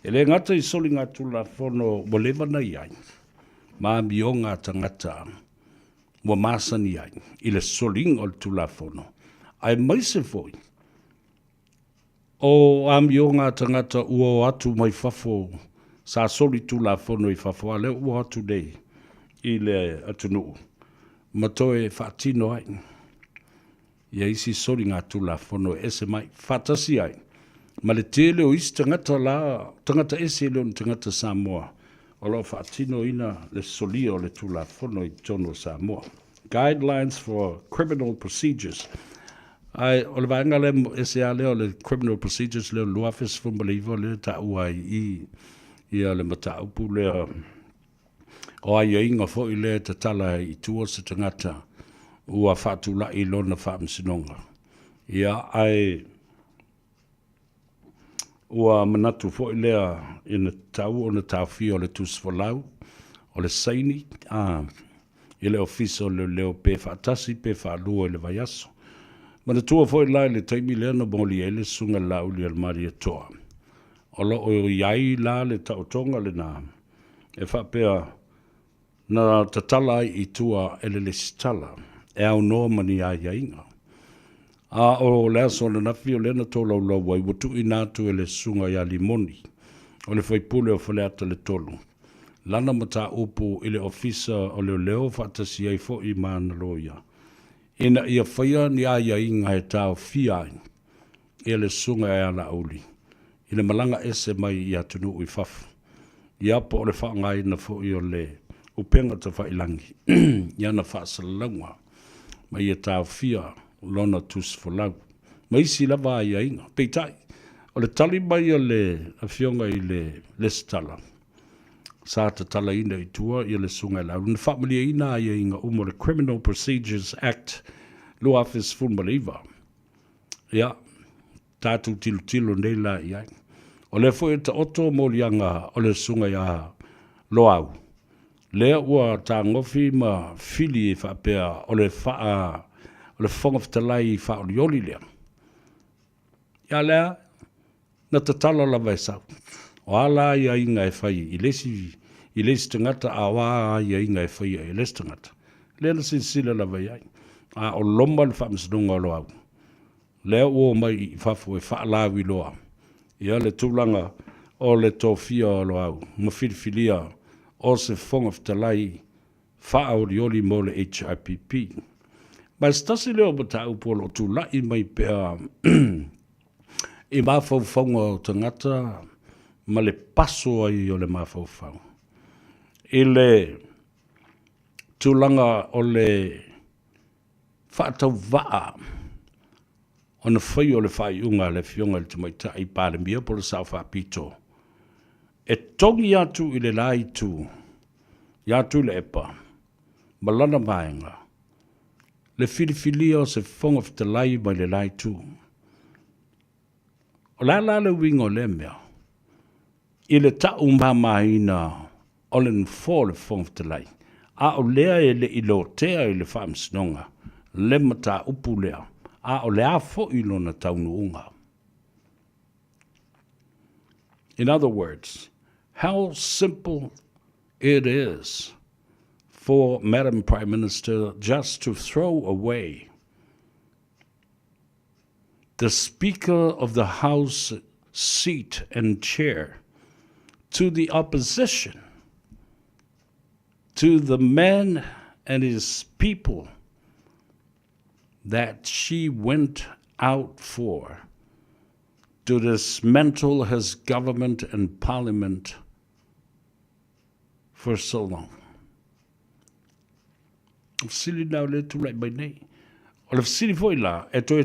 E le ngata I soli ngā tula whono mo lewa na iai. Maa mi o ngā tangata wa masani ai I le soling o le tulafono. Ai maise foi. O ami o ngā tangata ua atu mai fafo sa soli tulafono I fafo ale ua atu nei. I le atunu. Matoe whaatino ai. Ia isi sori ngā tula whono ese mai. Whatasi ai. Ma le tele o isi tangata la, tangata ese leo ni tangata Samoa. O lo whaatino ina le solia o le tula whono I tono Samoa. Guidelines for criminal procedures. Ai, o le vaenga le ese a leo le criminal procedures leo luafis fumbalivo le ta uai ia le mata upu leo. O ai inga fo I le te tala I tua se tangata ua whatu la I lona whaamsinonga. Ia ai ua manatu fo I lea ina tau o na tau fio le tusfolau o le saini I le ofiso le leo pe whaatasi pe whaalua I le vaiaso. Mana tua fo I lai le taimi lea na moli ele sunga lauli al maria toa. O lo o iai la le tautonga le na e whapea na tatala I tua ele le sitala, e au noa mani a iainga. A o lea so na nafi o lena tolo lau wai watu I nātu ele sunga ia limoni, o le whaipule o whaleata le tolu. Lana mata upu ile ofisa o leo whaatasi ai fo I mana loia. Ina ia whaia ni a iainga he tau fiai, ele sunga e ala auli. Ile malanga ese mai I atunu I fafu. Ia po o le whaangai na fo I o le upenga ta whailangi. Ia na whaasalaunga. Mai ia tau fia lona tus folau. Mai si lava ia inga. Peitai. O le tali mai o le awhionga I le stala. Sa ta tala ina I tua I le sunga lau. Na whaamalia ina ia inga umo le Criminal Procedures Act lo afis fulmaliva. Ia. Tātu tilo nei la ia. O le fo ta oto molianga o le sunga ia lo au. Lea ua ta ngofi ma fili whapea o le wha o le whonga whatalai wha o lioli lea. Ia lea, na ta tala la vai sau. O ala ia inga e whai I lesi tangata a wā ia inga e whai I lesi tangata. Lea na sinsila la vai ai. A o lomba le whaamsinunga o lo au. Lea ua mai I whafu e whaalawi loa. Ia le tūlanga o le tōwhia o lo au. Mawhiriwhilia o se whonga whatalai whaorioli mo le HIPP. Mai stasi leo bata upolo tu lai mai pea I mawhauwhaunga o tangata ma le paso ai o le mawhauwhau. I le tūlanga o le whaatau waa o na whai o le whai unga le whionga le tumaita I pāle mia po le sao whapito. E tongi atu I le lai tu, I atu le epa, malana vaenga, le whiriwhilia o se whonga whitalai mai le lai tu. O la le wingo le mea, I le tau mamaina o le nfo le whonga whitalai, a o lea e le ilo tea I le whaamsinonga, le mata upu lea, a o lea fo ilo na taunu unga. In other words, how simple it is for Madam Prime Minister just to throw away the Speaker of the House seat and chair to the opposition, to the man and his people that she went out for, to dismantle his government and parliament for so long. Sili now le tula mai nei. O le sili foi la e toi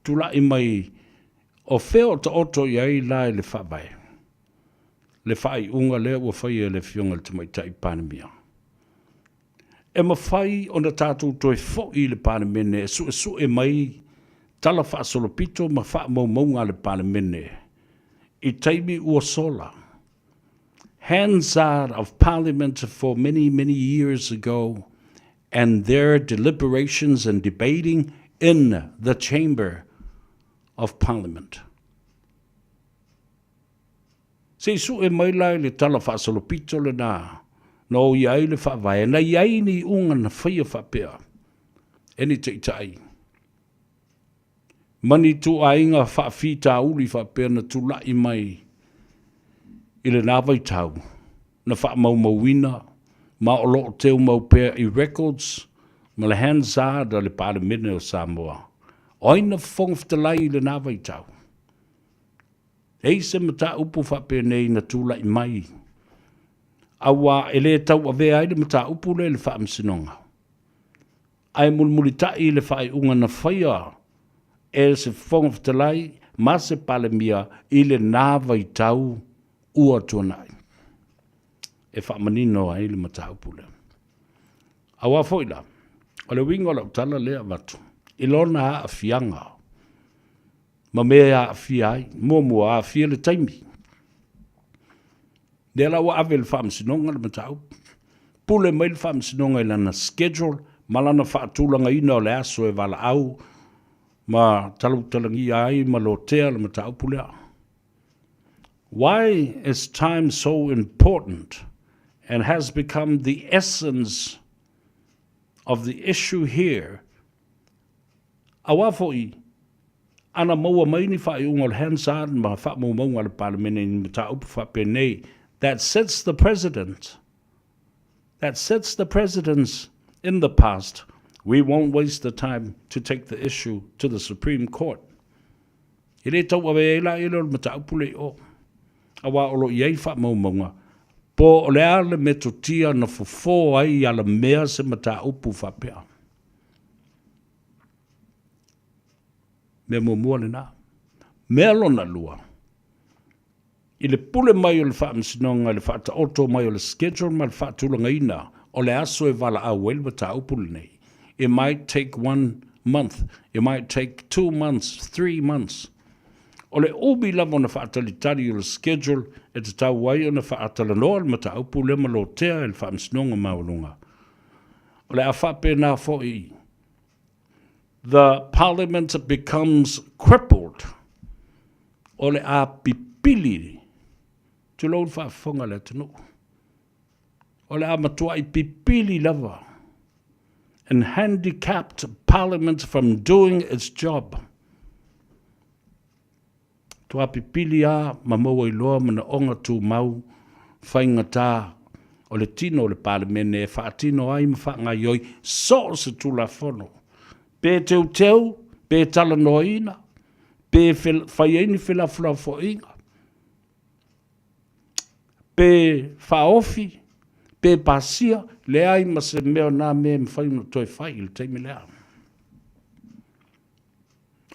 tula I mai o feo ta oto iai la le whabai. Le whai unga le ua whai e le fionga le tamaita I Panamia. E ma whai o na tātou toi fo I le Panamene e su e mai tala wha solopito ma wha maunga le Panamene. I taimi ua sola. Hands out of Parliament for many, many years ago, and their deliberations and debating in the chamber of Parliament. Se su e mai lai le tala wha solopito le nā, no iai le wha vai, na iai ni unga na whaia wha pia. Eni te itai. Mani tu ainga wha whita uli wha pia na tu lai mai, I le nāwai tau, na wha maumawina, ma o lo te mau pea I records, ma le Hansard le Parliament o Samoa. Oina whongftalai le nā vai tau. Ei se mata upu whape nei na tūla I mai. Awa ele tau a vea ele mata upu le whaamsinonga. Ai mulmuritai le whae unga na whaia e se whongftalai ma se palemia I le nā vai tau ua tuanai. E whaamanino ai le mata upu le. Awa foila, o le wingo la utala lea watu. Ilona a fianga. Ma mea a fiai, mua a fia le taimi. Dela wa ave le whaamsinonga le matau. Pule mai le whaamsinonga I lana schedule, malana whaatulanga ina o le aso e wala au, ma talutalangi ai ma lotea le matau pulea. Why is time so important and has become the essence of the issue here? Awafoi, ana maua maini whae unga le Hansard ma wha maunga le Parliament ni mata upu whape nei. That sets the precedent. That sets the precedents in the past. We won't waste the time to take the issue to the Supreme Court. Ile tau awe ela ilo le mata upu le o. Awa olo iei wha maunga. Po ole ale metotia na fufo ai ala mea se mata upu whapea. Me mua le nā. Mea lona lua. I le pule mai o le whaamsinonga, le whaata oto mai o le schedule ma le whaatulanga ina, o le aso e wala a wel wata upule nei. It might take 1 month. It might take 2 months, 3 months. O le ubi lava na whaatalitari o le schedule, e te tau wai o na whaatalanoa le mata upule ma lo tea e le whaamsinonga maulunga. O le a whape nā fo'i. The parliament becomes crippled. Ole a pipili. Tu lo fa fonga le tunu. Ole a matua I pipili lava. And handicapped parliament from doing its job. Tu a pipili a mamoa I loa mana onga tu mau whaingata. Ole tino le parliament e whaatino ai mwhanga ioi so se tu la fono. Pe teu, pe talanoina, pe whaieni whilawhila fo inga, pe whaofi, pe pasia, le ai ma se meo nā mea mwhai no toi whai il teimi lea.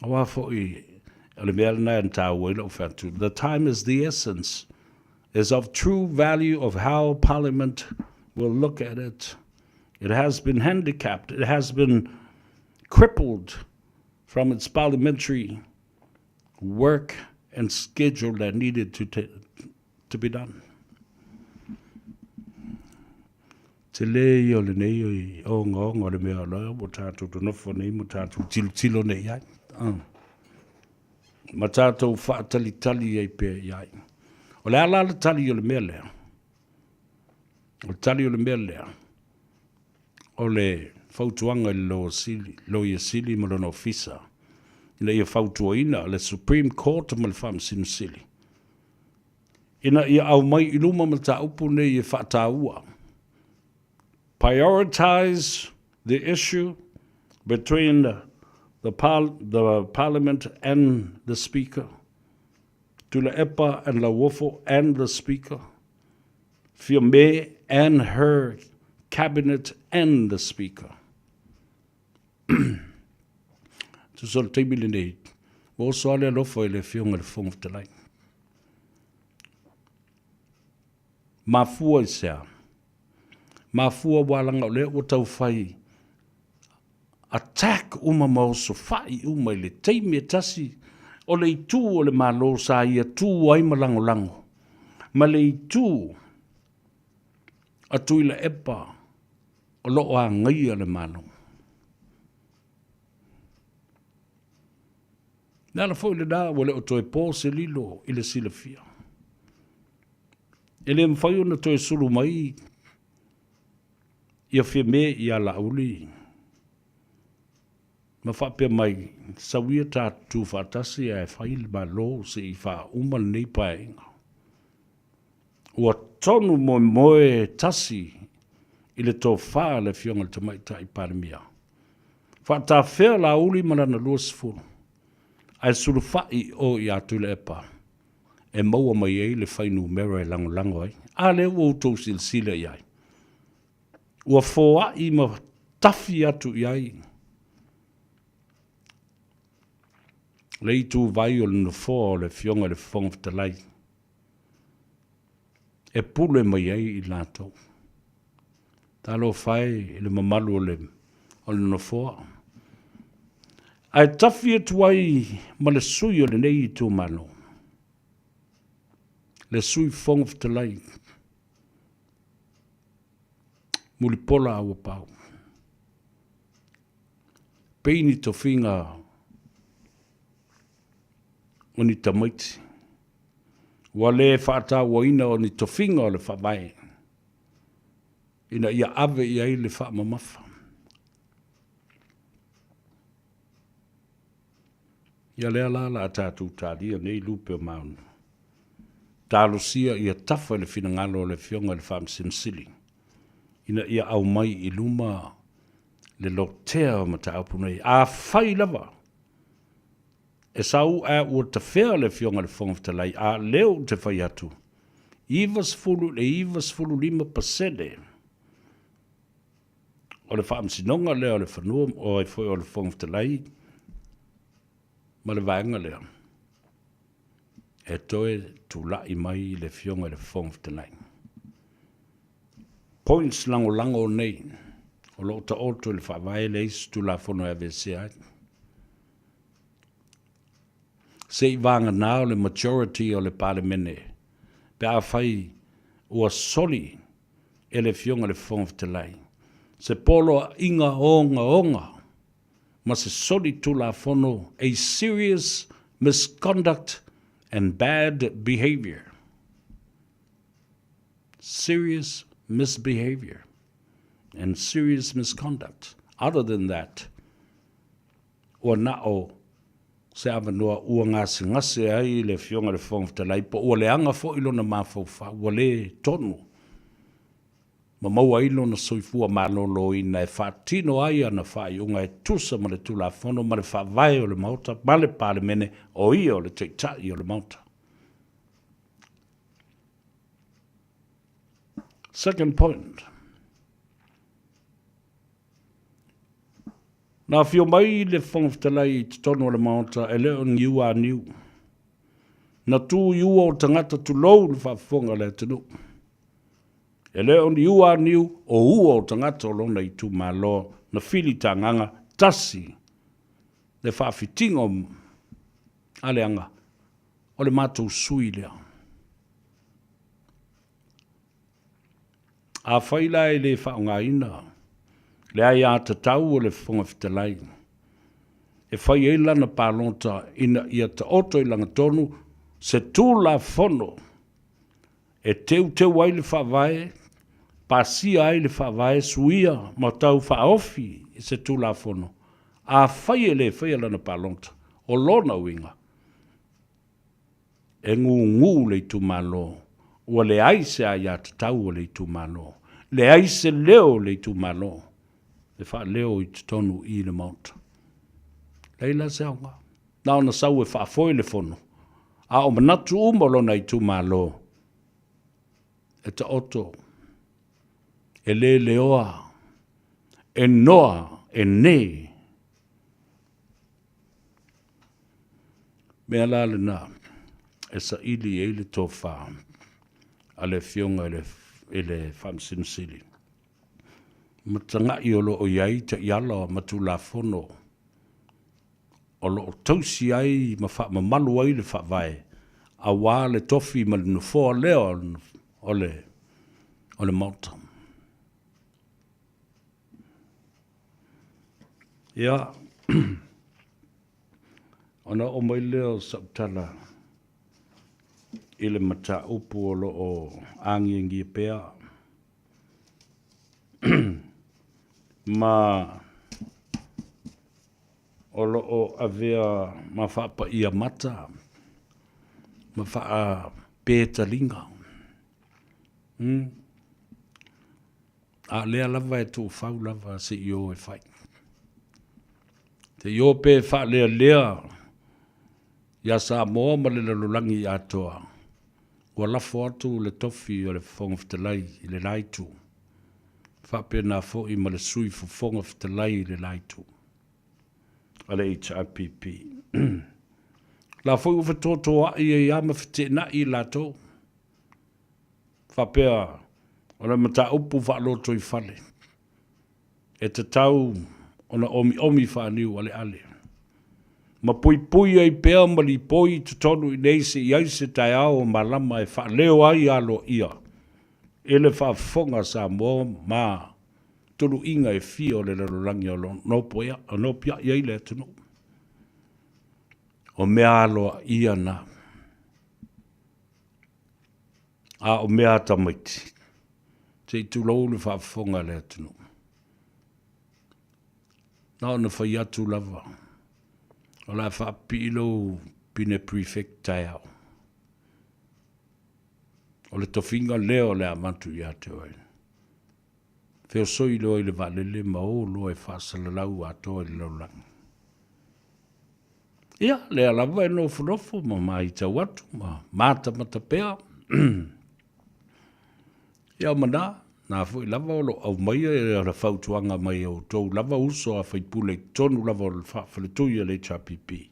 Awa fo I, ale mea lana en tā waila o whantu. The time is the essence, is of true value of how Parliament will look at it. It has been handicapped, it has been crippled from its parliamentary work and schedule that needed to be done. Te le o le nei o ngā le mea loa mo tātou to nofo nei mo tātou tilo nei ai. Ma tātou whaatali ai pe ai. O le ala le tali o le mea lea. O le tali o le mea lea. O le fautuanga I lo ia sili ma lona ofisa. Ina ia fautuaina le Supreme Court ma le whaamsinu sili. Ina ia au mai I luma ma ta upu nei ia whaataua. Prioritize the issue between the Parliament and the Speaker. To la EPA and la WOFO and the Speaker. Fia me and her Cabinet and the Speaker. Tu sol te mili nei. Mo so ale lofo I le fionga le fonga talai. Mafua I sea. Mafua walanga o le o tau whai. Attack uma mau so whai uma I le teimi tasi. O le itu o le malo sa ia tu ai malango lango. Ma le itu atu I le epa. O lo a ngai le malo. Nala foi le da wale o toi po se lilo I le sila fia. Ele mwhai ona toi suru mai ia fia me ia la uli. Ma whapea mai sawia tā tu whatasi e whai le malo se I wha umal nei paenga. Ua tonu moe tasi I le tō whaa le fionga le tamaita I paramia. Whata whea la uli marana luas furu. Ai suru whai o I atu le epa. E maua mai ei le whainu mera e lango lango ai. A le ua utou silsila I ai. Ua fōa I ma tafi atu I ai. Le I tu vai o le nufo o le fionga le fonga fitalai. E pule mai ei I lātou. Talo whai le mamalu o le nufo. Ai tafi atu ai ma le sui o le nei I tu malo. Le sui fonga fitalai. Muli pola au pau. Peini to finga o ni tamaiti. Wa le whaata waina o ni to finga o le whawai. Ina ia ave ia I le wha mamafa. Ia lea la a tātou tāria nei lupe o maunu. Tālosia ia tafa le fina ngalo le fionga le wha msimsili. Ina ia au mai I luma le lotea o mata aupunei. A whai lava. E sau a ua ta whea le fionga le whongaftalai. A leo te whai atu. Ivas fulu 5%. O le whaamsinonga leo le whanua o ai whoi o le whongaftalai. Ma le vaenga leo. E toe tūlai mai le fionga le whongaftalai. Points lango nei. O lo ta oto le whawae le isu tu la whono e VCI. Se I vanga nao le majority o le parlemene. Pe a whai ua soli e le fionga le whongaftalai. Se polo inga onga. Ma se soli tu la whono a serious misconduct and bad behavior. Serious misbehavior and serious misconduct. Other than that, ua nao se avanua ua ngase ai le fionga le whongaftalai po ua leanga fo ilona mawhauwha, ua le tonu. Ma maua ilona soifua malolo ina e whaatino ai ana whaiunga e tusa ma le tula whono ma le whawai o le mauta, ma le palemene o ia o le teitai o le mauta. Second point. Nā whio mai le whongaftalai te tono le maota e leo niu a niu. Na tū iua o tangata tu lou le whawhonga le tenu. E leo niu a niu o ua o tangata o lona I tu malo na whili tanganga tasi le whawhitingo aleanga o le mātou sui lea. A whaila e le whaonga ina. Le ai a te tau o le whongaftalai. E whai e lana pālonta ina ia te oto I langa tonu se tūla whono. E teu ai le whawai, pasia ai le whawai suia ma tau whaofi I se tūla whono. A whai e le whai lana pālonta o lona winga. E ngu le tu malo. Ua le aise ai a te tau o le tu malo. Le aise leo le tu malo. Le wha leo I te tonu I le mauta. Leila se aunga. Nao na sau e wha foi le fono. A o manatu umolo na I tu malo. E ta oto. E le leoa. E noa. E ne. Mea la le na. E sa ili e le tofa. A le fionga e le whamsinsili. Matanga I olo o iai te iala matula fono. O lo tausi ai ma malu ai le whawai. A wā le tofi ma le nufo leo o le mauta. Ia. Ona o mai leo saptala. I le mata upu o lo o angiengi pea. Ma o lo o avea ma whapa ia mata. Ma wha pētalinga. A lea lava e tō whau lava se i o e whai. Te i o pe wha lea. Ia Samoa ma le lalulangi i atoa. Ua lafo atu le tofi o le whongawhitalai i le laitu. Wha pe nā fo i ma le sui whongawhitalai i le laitu. A le HRPP. La fo i ufa tōtoa i e ama whitena i lato. Wha pea o le mata upu wha loto i whale. E te tau o na omi whaniu ale ale. Ma pui ai pea ma li poi te tonu i neise i aise tai ao ma lama e wha leo ai alo ia. Ele wha fonga Samoa ma tulu inga e fia o le lalulangi o lo no pia i aile tunu. O mea alo ia na. A o mea tamaiti. Te tu lau le wha fonga le tunu. Na o na whai atu lava. O la wha pilo pine prefect tai au. O le tofinga leo le amantu i ate oi. Feo soi lo i le valele ma o lo e wha salalau ato i le laulangi. Ia, le alava e no fulofo ma mai tau atu ma mata pea. Ia mana, nā fo i lava o lo au mai e la fautuanga mai o tau lava uso a whaipule tonu lava o le whawhaletui a le HRPP.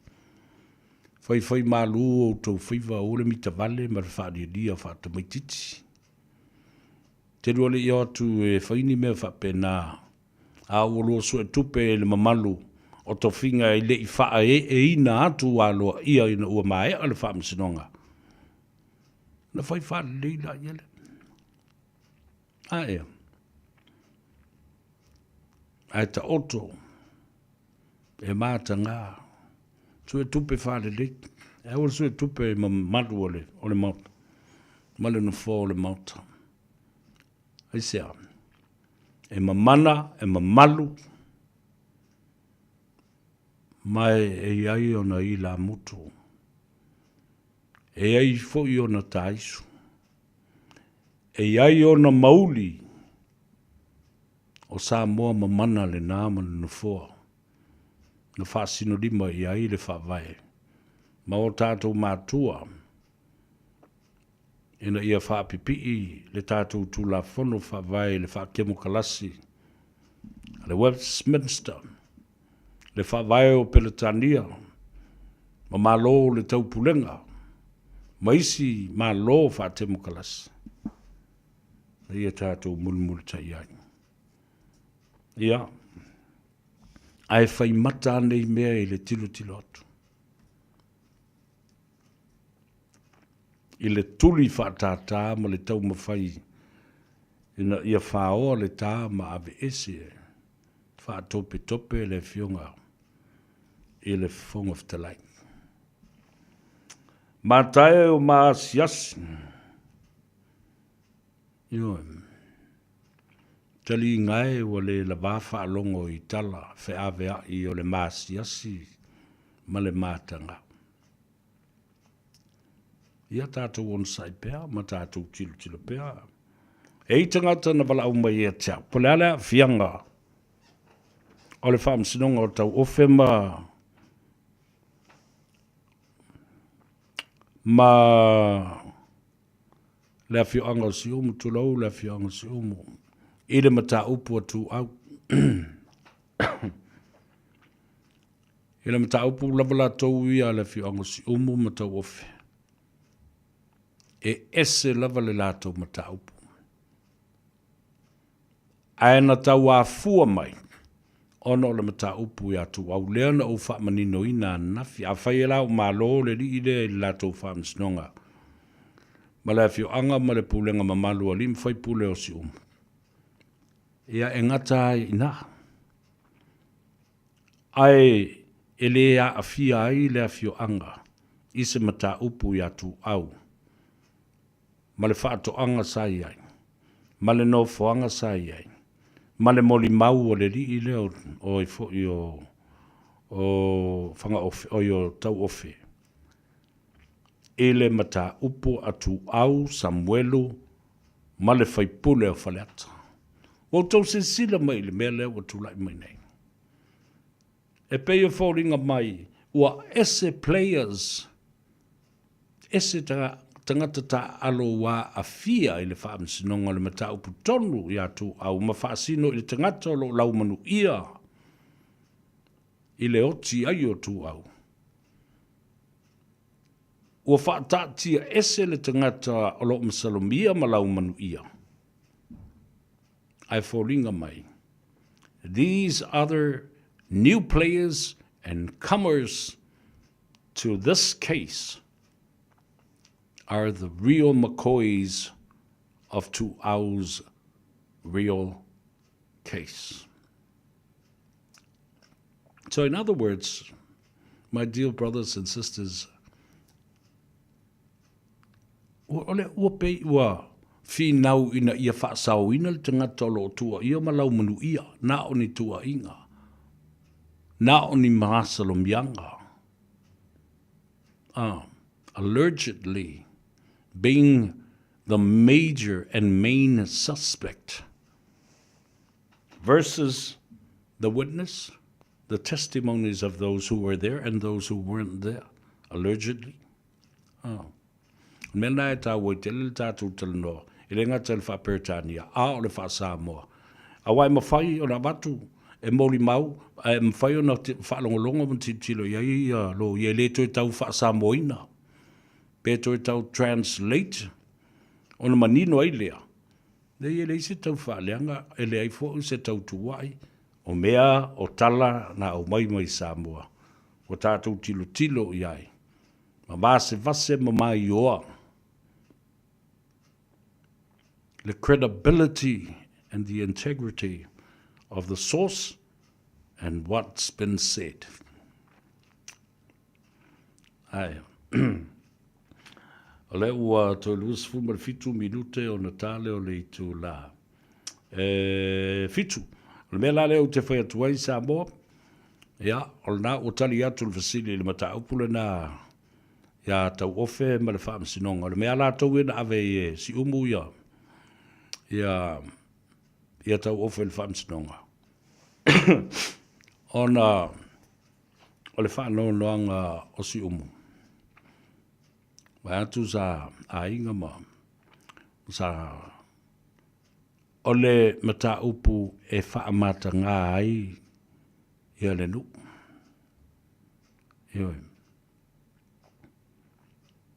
Whai malu o tau Faiva o le mita vale ma le whaari dia whaatamaititi. Te rua le i atu e whaini mea whapena a o lo so e tupe le mamalu o to finga i le i wha e ina atu a loa ia ina ua mai a le wha msinonga. Na whai whaari leila iele. Aia. Ai ta oto. E mata ngā. Sue tupe whare le. E ora sue tupe ma matu o le mauta. Male no fō o le mauta. Ai sea. E ma mana, e ma malu. Mai e iai o na i la mutu. E ai fo i o na taisu. E iai o na mauli o Samoa ma mana le nāma na fua. Na whaasino lima i ai le whaavae. Ma o tātou mātua. Ina ia whaapipii le tātou tūla whono whaavae le whaakemo kalasi. Le Westminster. Le whaavae o Peletania. Ma malo le taupulenga. Ma isi malo whaatemo kalasi. Ia tātou mulmul tai ai. Ia. Ai whai mata nei mea i le tilo atu. I le tuli whaatata ma le tau mawhai. Ina ia whaoa le tā ma ave ese. Whaatope le fionga. I le whonga whtalai. Ma tae o ma siasi. Io. Tali ngai o le lavafa alongo i tala fe avea i o le masiasi ma le matanga. Ia tātou on sai pea, ma tātou tilo pea. E i tangata na wala au mai e tea. Pole alea fianga. O le whaamsinonga o tau ofe ma le fioanga si umu tulau, le fioanga si umu. I le mata upu atu au. I le mata upu lavala tau ia le fioanga si umu mata ofe. E ese lava le lato mata upu. Aena tau a fua mai. Ono le mata upu ia tu au leana o wha manino ina nafi. A whai e lau malo le li ile lato wha msinonga. Ma le fioanga ma le pulenga ma malu alim whai pule o si umu. Ia e ngata ina. Ai e lea a fia ai le a fioanga. Ise mata upu ia tu au. Ma le whaatoanga sai ai. Ma le nofoanga sai ai. Ma le moli mau o le li i leo o i fo i o whanga ofe, o i o tau ofe. E le mata upu atu au Samuelu ma le whaipule o whaleata. O tau se sila mai le mea leo o tulai mai nei. E peo fōringa mai, ua ese players, ese tangata ta alo wa a fia i le whaamsinonga le mata upu tonu i atu au mawhaasino i le tangata o lo laumanu ia i le oti ai o tu au. Ua whaatatia ese le tangata o lo masalomia ma laumanu ia. Ai fōringa mai. These other new players and comers to this case are the real McCoys of Tu'au's real case. So in other words, my dear brothers and sisters, ua pei ua finau ina ia whaasau ina le tangata lo tua ia malau manu ia, na o ni tua inga, na o ni maasalom yanga. Allegedly being the major and main suspect versus the witness, the testimonies of those who were there and those who weren't there, allegedly. Mena e tā wai te lili tātou talanoa, i le ngata le whapertania, a o le wha Samoa. A wai mawhai o na watu, e mori mau, e mawhai o na whaalongolonga mo titilo, iai lo, iai le toi tau wha Samoina. Pe toi tau translate, o na manino ai lea. Le iai le se tau whaaleanga, e le ai fo se tau tuwai, o mea, o tala, na o mai Samoa. O tātou tilo iai. Ma vase vase ma mai oa. The credibility and the integrity of the source and what's been said. Ai. Ole ua to lus fuma fitu minute o Natale o le tu la. Fitu. Le mela le o te whai atuai Samoa. Ya, o na o tali atu le fasili le mata upule na ya tau ofe ma le whaamsinonga. Le mea la tau ina ave si umu ya. Ia tau ofe le whaamsinonga. Ona, o le whaanoanga o si umu. Vai atu sa a inga ma. Sa o le mata upu e whaamata ngā ai ia le nu. Ioi.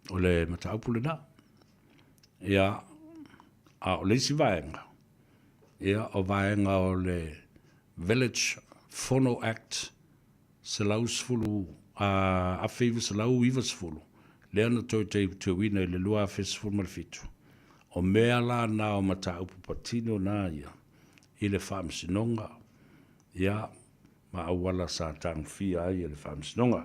O le mata upu le na. Ia a o leisi vaenga. Ia o vaenga o le Village Phono Act se lausfulu a Faiva se lau ivasfulu. Le ana toi te wina i le lua fesfulu malfitu. O mea la na o mata upu patino na ia. I le whaamsinonga. Ia ma awala sa tang fia ai le whaamsinonga.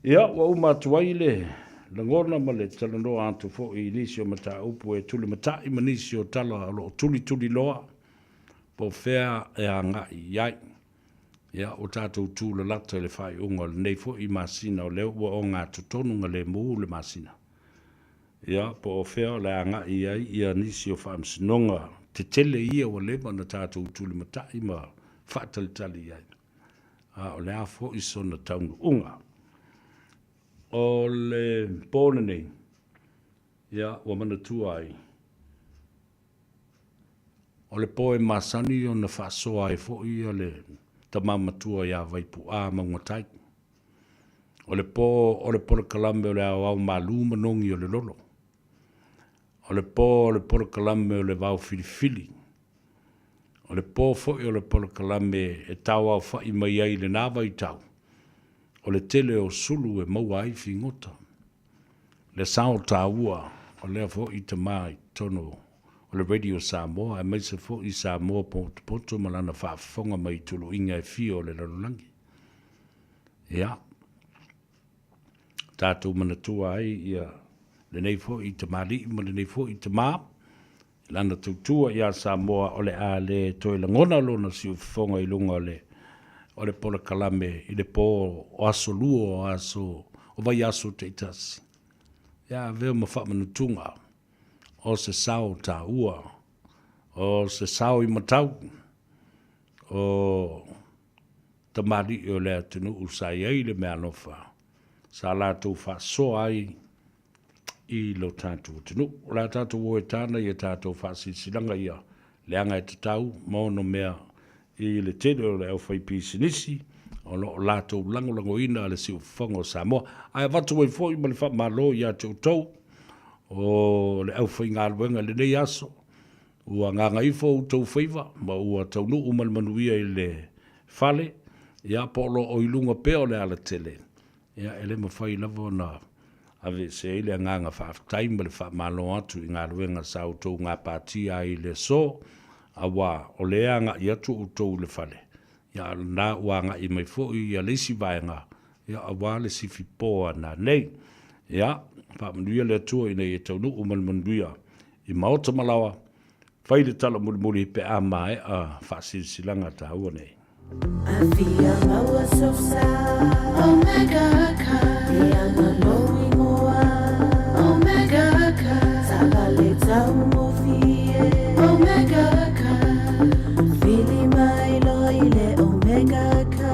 Ia wa umatuai le langona ma le talanoa atu fo i nisi o mata upu e tuli mata i manisi o tala lo tuli loa po fea e a ngai iai. Ia o tātou tūla lata le whai unga le nei fo i masina o leo ua o ngā tutonunga le muu le masina. Ia po o fea le a ngai iai ia nisi o whaamsinonga te tele ia o lema na tātou tuli mata i ma whaatalitali iai. O le a fo i sona taunu unga. O le pōne nei, ia, wa mana tuai. O le pōe masani o na whaasoa e fo i o le tamama tua ia vaipu a maungatai. O le pōle kalame o le au malu manongi o le lolo. O le pōle kalame o le vau filifili. O le pō fo i o le pōle kalame e tau au whai mai ai le nāwa i tau. O le tele o sulu e maua ai fingota. Le sao tāua o lea fo i te mai tono o le Radio Samoa e mai se fo i Samoa poto malana whaafonga mai tulu inga e fio le lalulangi. Ia. Tātou manatua ai ia le nei fo i te mali ma le nei fo i te maa. Lana tautua ia Samoa o le a le toi langona lona si ufonga i lunga o le pola kalame i le po o aso luo o vai aso te itasi. Ia veo ma wha manutunga o se sao tā ua o se sao I matau o tamari o le atunu usai ai le mea nofa sa lātou whaasoa ai I lo tātou tunu. O la tātou o e tāna I e tātou whaasisilanga ia leanga e tatau maono mea I le tene o le au whaipi sinisi o lo lātou langolango ina le siu whango Samoa. Ai watu e fōi ma le wha malo I a tau o le au whai ngā ruenga le nei aso. Ua ngā Gagaifo o tau Faiva ma ua tau nu umal manuia I le whale ia polo o ilunga peo le ala tele. Ia ele mawhai lava na ave se ele nganga whaafitai ma le wha malo atu I ngā ruenga sa tau ngā pātia I le so awa o le anga I atu o tau le whale. Ia nā ua ngā I mai fōi ia leisi vaenga ia awa le sifi poa na nei. Ia whaamanuia le atua I nei e tau nu umal manuia I maota malawa whai le tala muri pe a mai a whaasisilanga ta ua nei. Afia maua sosa Omega ka Ianga lowi moa Omega ka Sabale tau mofie Omega ka Fili mai loile Omega ka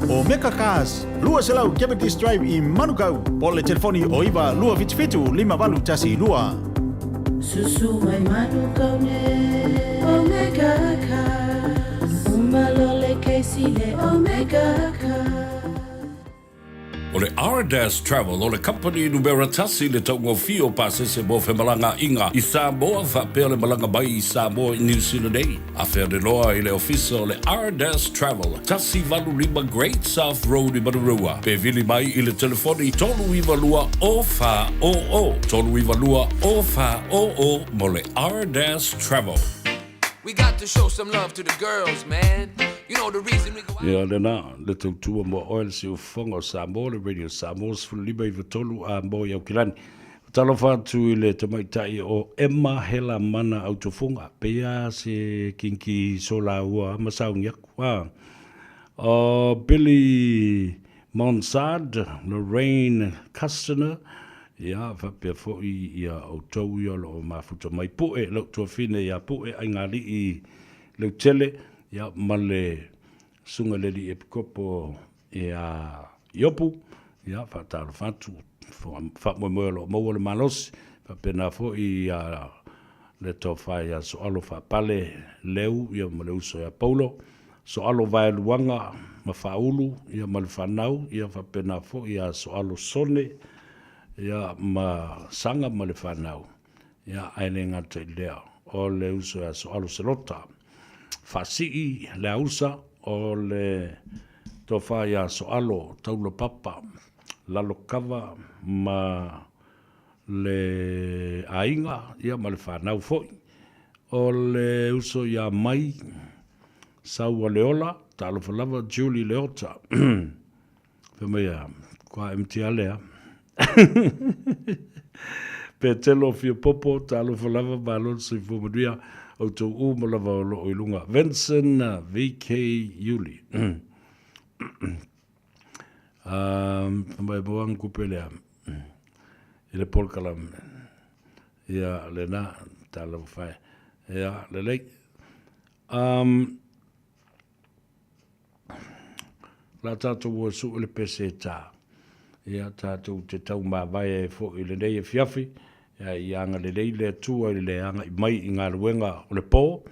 Omega Cars, lua selau Cavendish Drive I Manukau. Pole telefoni o iwa lua fitu 5 tasi lua. Susu mai Manukau ne Omega ka Umalole keisile Omega ka O le R-Dash Travel, o le company numera tasi le taungo fio pasese mo fe malanga inga I Samoa, whapea le malanga mai I Samoa I New Zealand ei. A whea de loa I le ofisa o le R-Dash Travel, tasi valu lima Great South Road I Marurua. Pe vili mai I le telefoni tolu iwa lua o wha o o. Tolu iwa lua o wha o o mo le R-Dash Travel. We got to show some love to the girls, man. You know the reason we go out. Ia lena, le tautua mo oil si ufonga Samoa, le radio Samoa, sfulima I vatolu a mo iau kilani. Talo whātu I le tamaitai o Emma Hela Mana autofunga. Pea se kinki sola ua masaungia kwa. O Billy Monsard, Lorraine Custoner, ia whapea fōi ia o tau ia lo mafuta mai poe, lau tua whine ia poe, ai ngā li I lau tele, ia male sunga le li e pikopo ia iopu, ia whataro whatu, whamoe lo maua le malosi, whapena fōi ia le tau whai ia so alo whapale leu, ia male uso ia paulo, so alo vai luanga, ma whaulu, ia male whanau, ia whapena fōi ia so alo sone, ia ma sanga ma le whanau. Ia aile ngata I lea. O le uso ia so alo selota. Whasii le ausa o le tofa ia so alo taulo papa. Lalo kava ma le ainga ia ma le whanau foi. O le uso ia mai saua leola. Talo whalava Julie Leota. Whamea kwa MTA lea. Pe telo fia popo talo falava balon se fumadia o to malava o ilunga Vincent VK Yuli mai boang kupelea ele polkalam ia lena talo fai ia lele la tato wo su le peseta ia tātou te tau mā vai e fo I le nei e fiafi, ia anga le nei le tua I le anga I mai I ngā ruenga o le pō,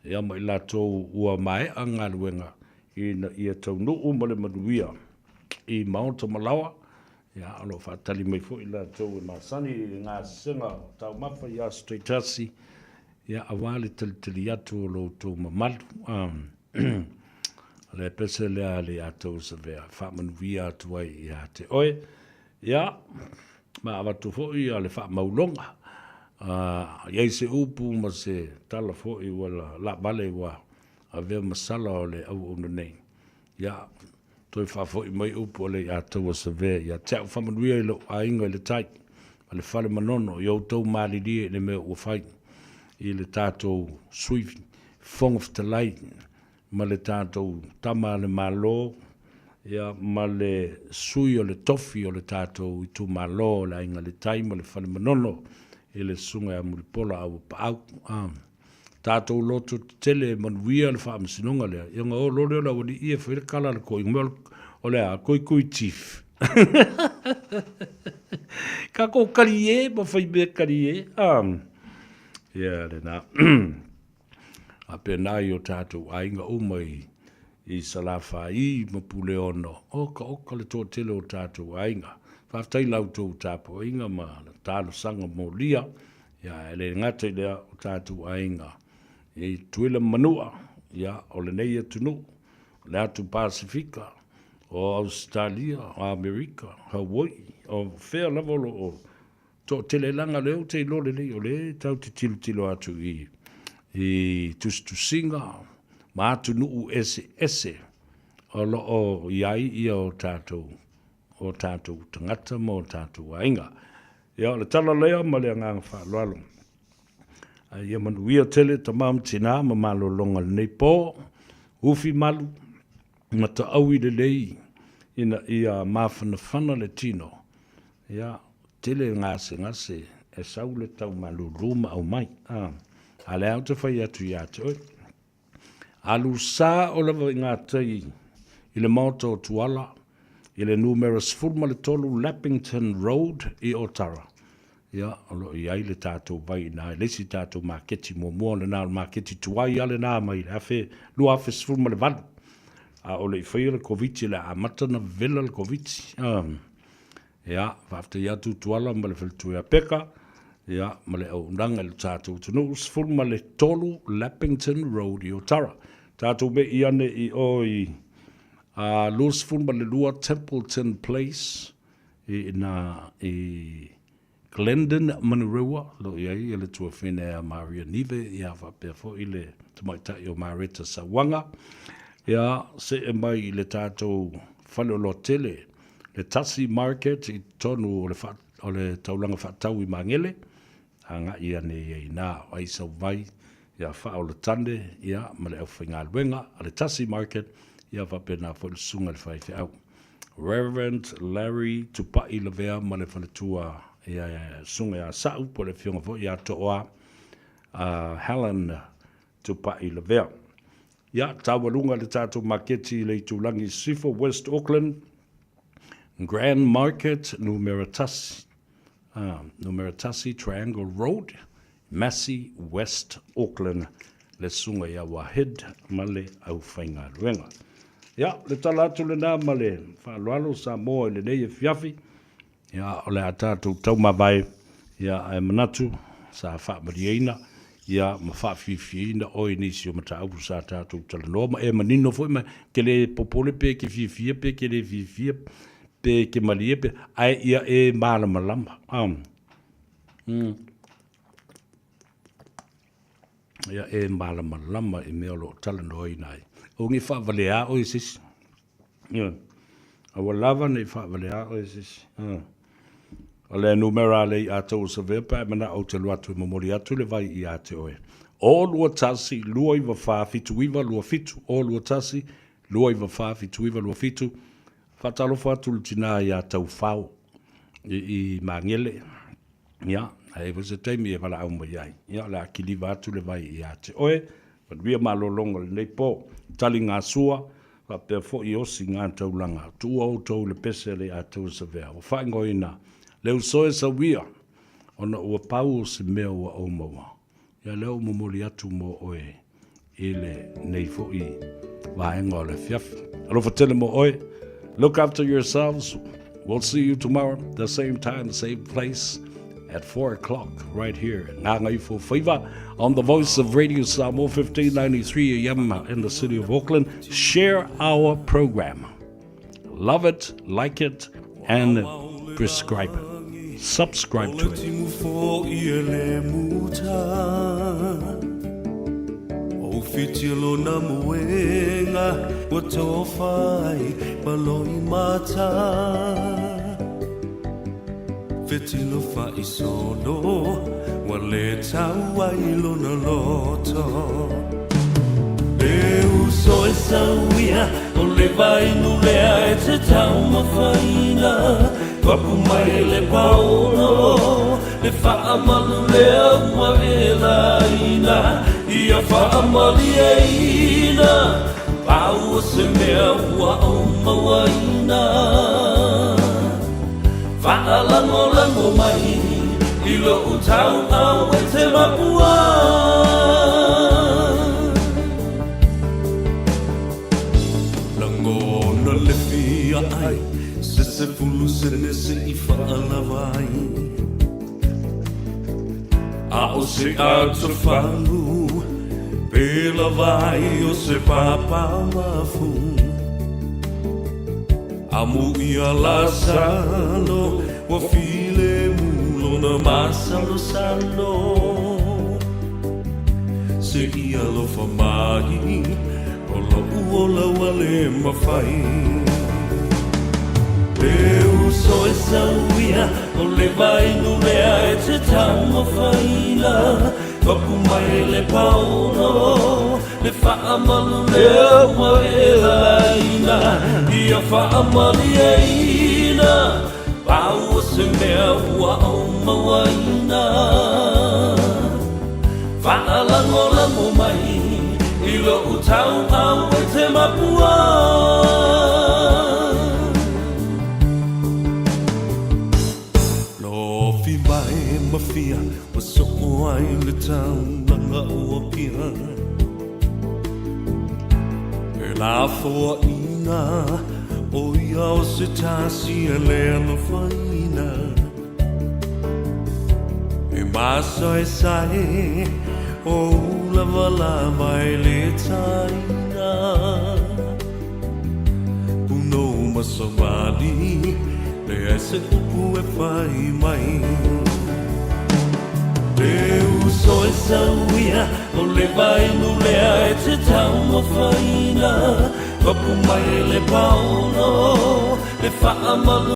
ia mai la tau ua mai a ngā ruenga I a tau nuu ma le manuia I maonta malawa, ia alo whātali mai fo I la tau e māsani I ngā senga tau mawha I a streitasi, ia awale tali atu o lo tau mamalu, le pese lea le atou sa vea whamanuia atu ai I a te oe. Ia, ma awatu fōi a le whamaulonga. Iei se upu ma se tala fōi wala la bale wa a vea masala o le au ono nei. Ia, toi whafōi mai upu o le atou sa vea. Ia, teau whamanuia I lo a inga I le tai. A le whale manono, I au tau mālirie le mea ua whai. I le tātou suivi, whongoftalai, ma le tātou tama le malo, ia ma le sui o le tofi o le tātou I tu malo, le ainga le tai, ma le whale manono, I le sunga a muripola au paau. tātou loto tele manuia le wha amasinonga lea. Ia ngā o lore ola wani ia whaere kala le koi ngmel o lea koi chief. Ka ko kari e, ma whai mea kari e. Ia le nā. A pēnā i o tātou ainga o mai i salafa i mapule ono. Oka le tō tele o tātou ainga. Whaftai lau tō tāpo ainga ma tālo sanga mō lia. Ia ele ngata i lea o tātou ainga. I tuila manua. Ia o le nei atunu. Le atu Pasifika. O Australia, o Amerika, Hawaii. O fair level o tō tele langa leo te lore lei o le tau te tilo atu i tustusinga. Ma atu nuu ese. O lo o iai ia o tātou. O tātou tangata mo tātou ainga. Ia o le tala lea ma lea nganga whāloalo. Ia manuia tele tamam tina ma malo longa nei pō. Ufi malu. Ma ta aui le lei. Ia mawhana le tino. Ia tele ngase. E sau le tau malu ruma au mai. A le au te whai atu i ate oi. Alu sā o lewa i ngā tei. I le mauta o tuala. I le numero sfurma le tolu Lappington Road i Otara. Ia, alo i ai le tātou vai nā, lesi tātou maketi mua le nā maketi tuai ale nā mai, lua afe sfurma le valu. A o le i whaia le koviti le amatana vela le koviti. Ia, whafte i atu tuala ma le wheltu ea peka. Ia, ma le au ndanga le tātou tunu, sfurma le tolu Lappington Road i Otara. Tātou me i ane i oi... Lewis Fumba le lua Templeton Place i Glendon Manurewa lo i le tua whenea Maria Nive i awa pefo i le tamaitai o Marita Sawanga ia se e mai i le tātou whale o lo tele le Tasi Market i tonu o le taulanga whatau i Mangele anga i ane i nā ai sau vai ia wha o le tande ia ma le au whainga luenga a le Tasi Market ia whapena fo le sunga le whai au. Reverend Larry tupai le vea ma le whaletua ia sunga ia sau po le whionga fo ia toa Helen tupai le vea. Ia tawalunga le tātou maketi le tulangi Sifo West Auckland Grand Market Numeratasi Triangle Road Massey West Auckland le sunga ia wahed ma le au whainga ruenga. Ia, le tala atu le nā ma le whaaloalo Samoa le nei e fiafi. Ia, o le atatu tau mawai. Ia, e manatu sa whaamariaina. Ia, ma whaafifiina oi nisi o mata au sa tatu tala noa. Ma e manino fo ima ke le popole pe ke fifia pe ke le fifia pe ke malia pe. Ai ia e maala malama. Ia e maala malama e mea lo tala noa inai. O ngi whaavalea o isis. Awa lava nei whaavalea o isis. O le numera le i atou sa vepa e mana au te luatu i mamori atu le vai i ate oe. O lua tasi, lua iwa wha fitu iwa lua fitu. O lua tasi, lua iwa wha fitu iwa lua fitu. Whatalo whatu tina i atou whao i Mangele. Ia, e wasa teimi e wala au mai ai. Ia, le akiliva atu le vai i ate oe. Ria malolonga le nei pō. Tali ngā sua, ka pia fo i osi ngā taulanga. Tua o tau le pese le a tau sa vea. O whaingo ina, leo soe sa wia, ona ua pau o se mea ua o maua. Ia leo momoli atu mo oe, i le nei fo i vaenga o le fiafi. Alofa tele mo oe, look after yourselves. We'll see you tomorrow, the same time, same place. At 4 o'clock, right here, Gagaifo Faiva, on the voice of Radio Samoa 1593 AM in the city of Auckland. Share our program. Love it, like it, and prescribe it. Subscribe to it. Fetilo fa I solo wale tawa ilo na loto Eu so sawia o le vai no lea e te tau mawhaina Papu mai le pauno le wha amalu lea ma e laina ia whaamaliaina Pau se mea hua o mawaina Whaalango mai I lo utau au e te mapua Langona le fia ai Se fulu se nese I whaalawai A o se atu whalu Pela vai o se papa mafu Amu ia la salo Wa file mulo na masalo salo Se ia lo famai O la uola wale mawhai Peu so e sauia O le vai nurea e te tamo whaila Kapu mai le pauno Le whaamalu lea ma e laina Ia whaamali e ina Pau o se mea hua au mawaina Whaalango mai I lo utau au e te mapua Lofi mai mafia So ai le tau langa ua pia E la foa ina O ia o se tasi e lea no whaina E masa e sae O lava lava e le taina Puno masamani Le ese upu e whai mai Peu so e sauia O le vai nulea e te tau mawhaina Kapu mai le pauno Le whaamalu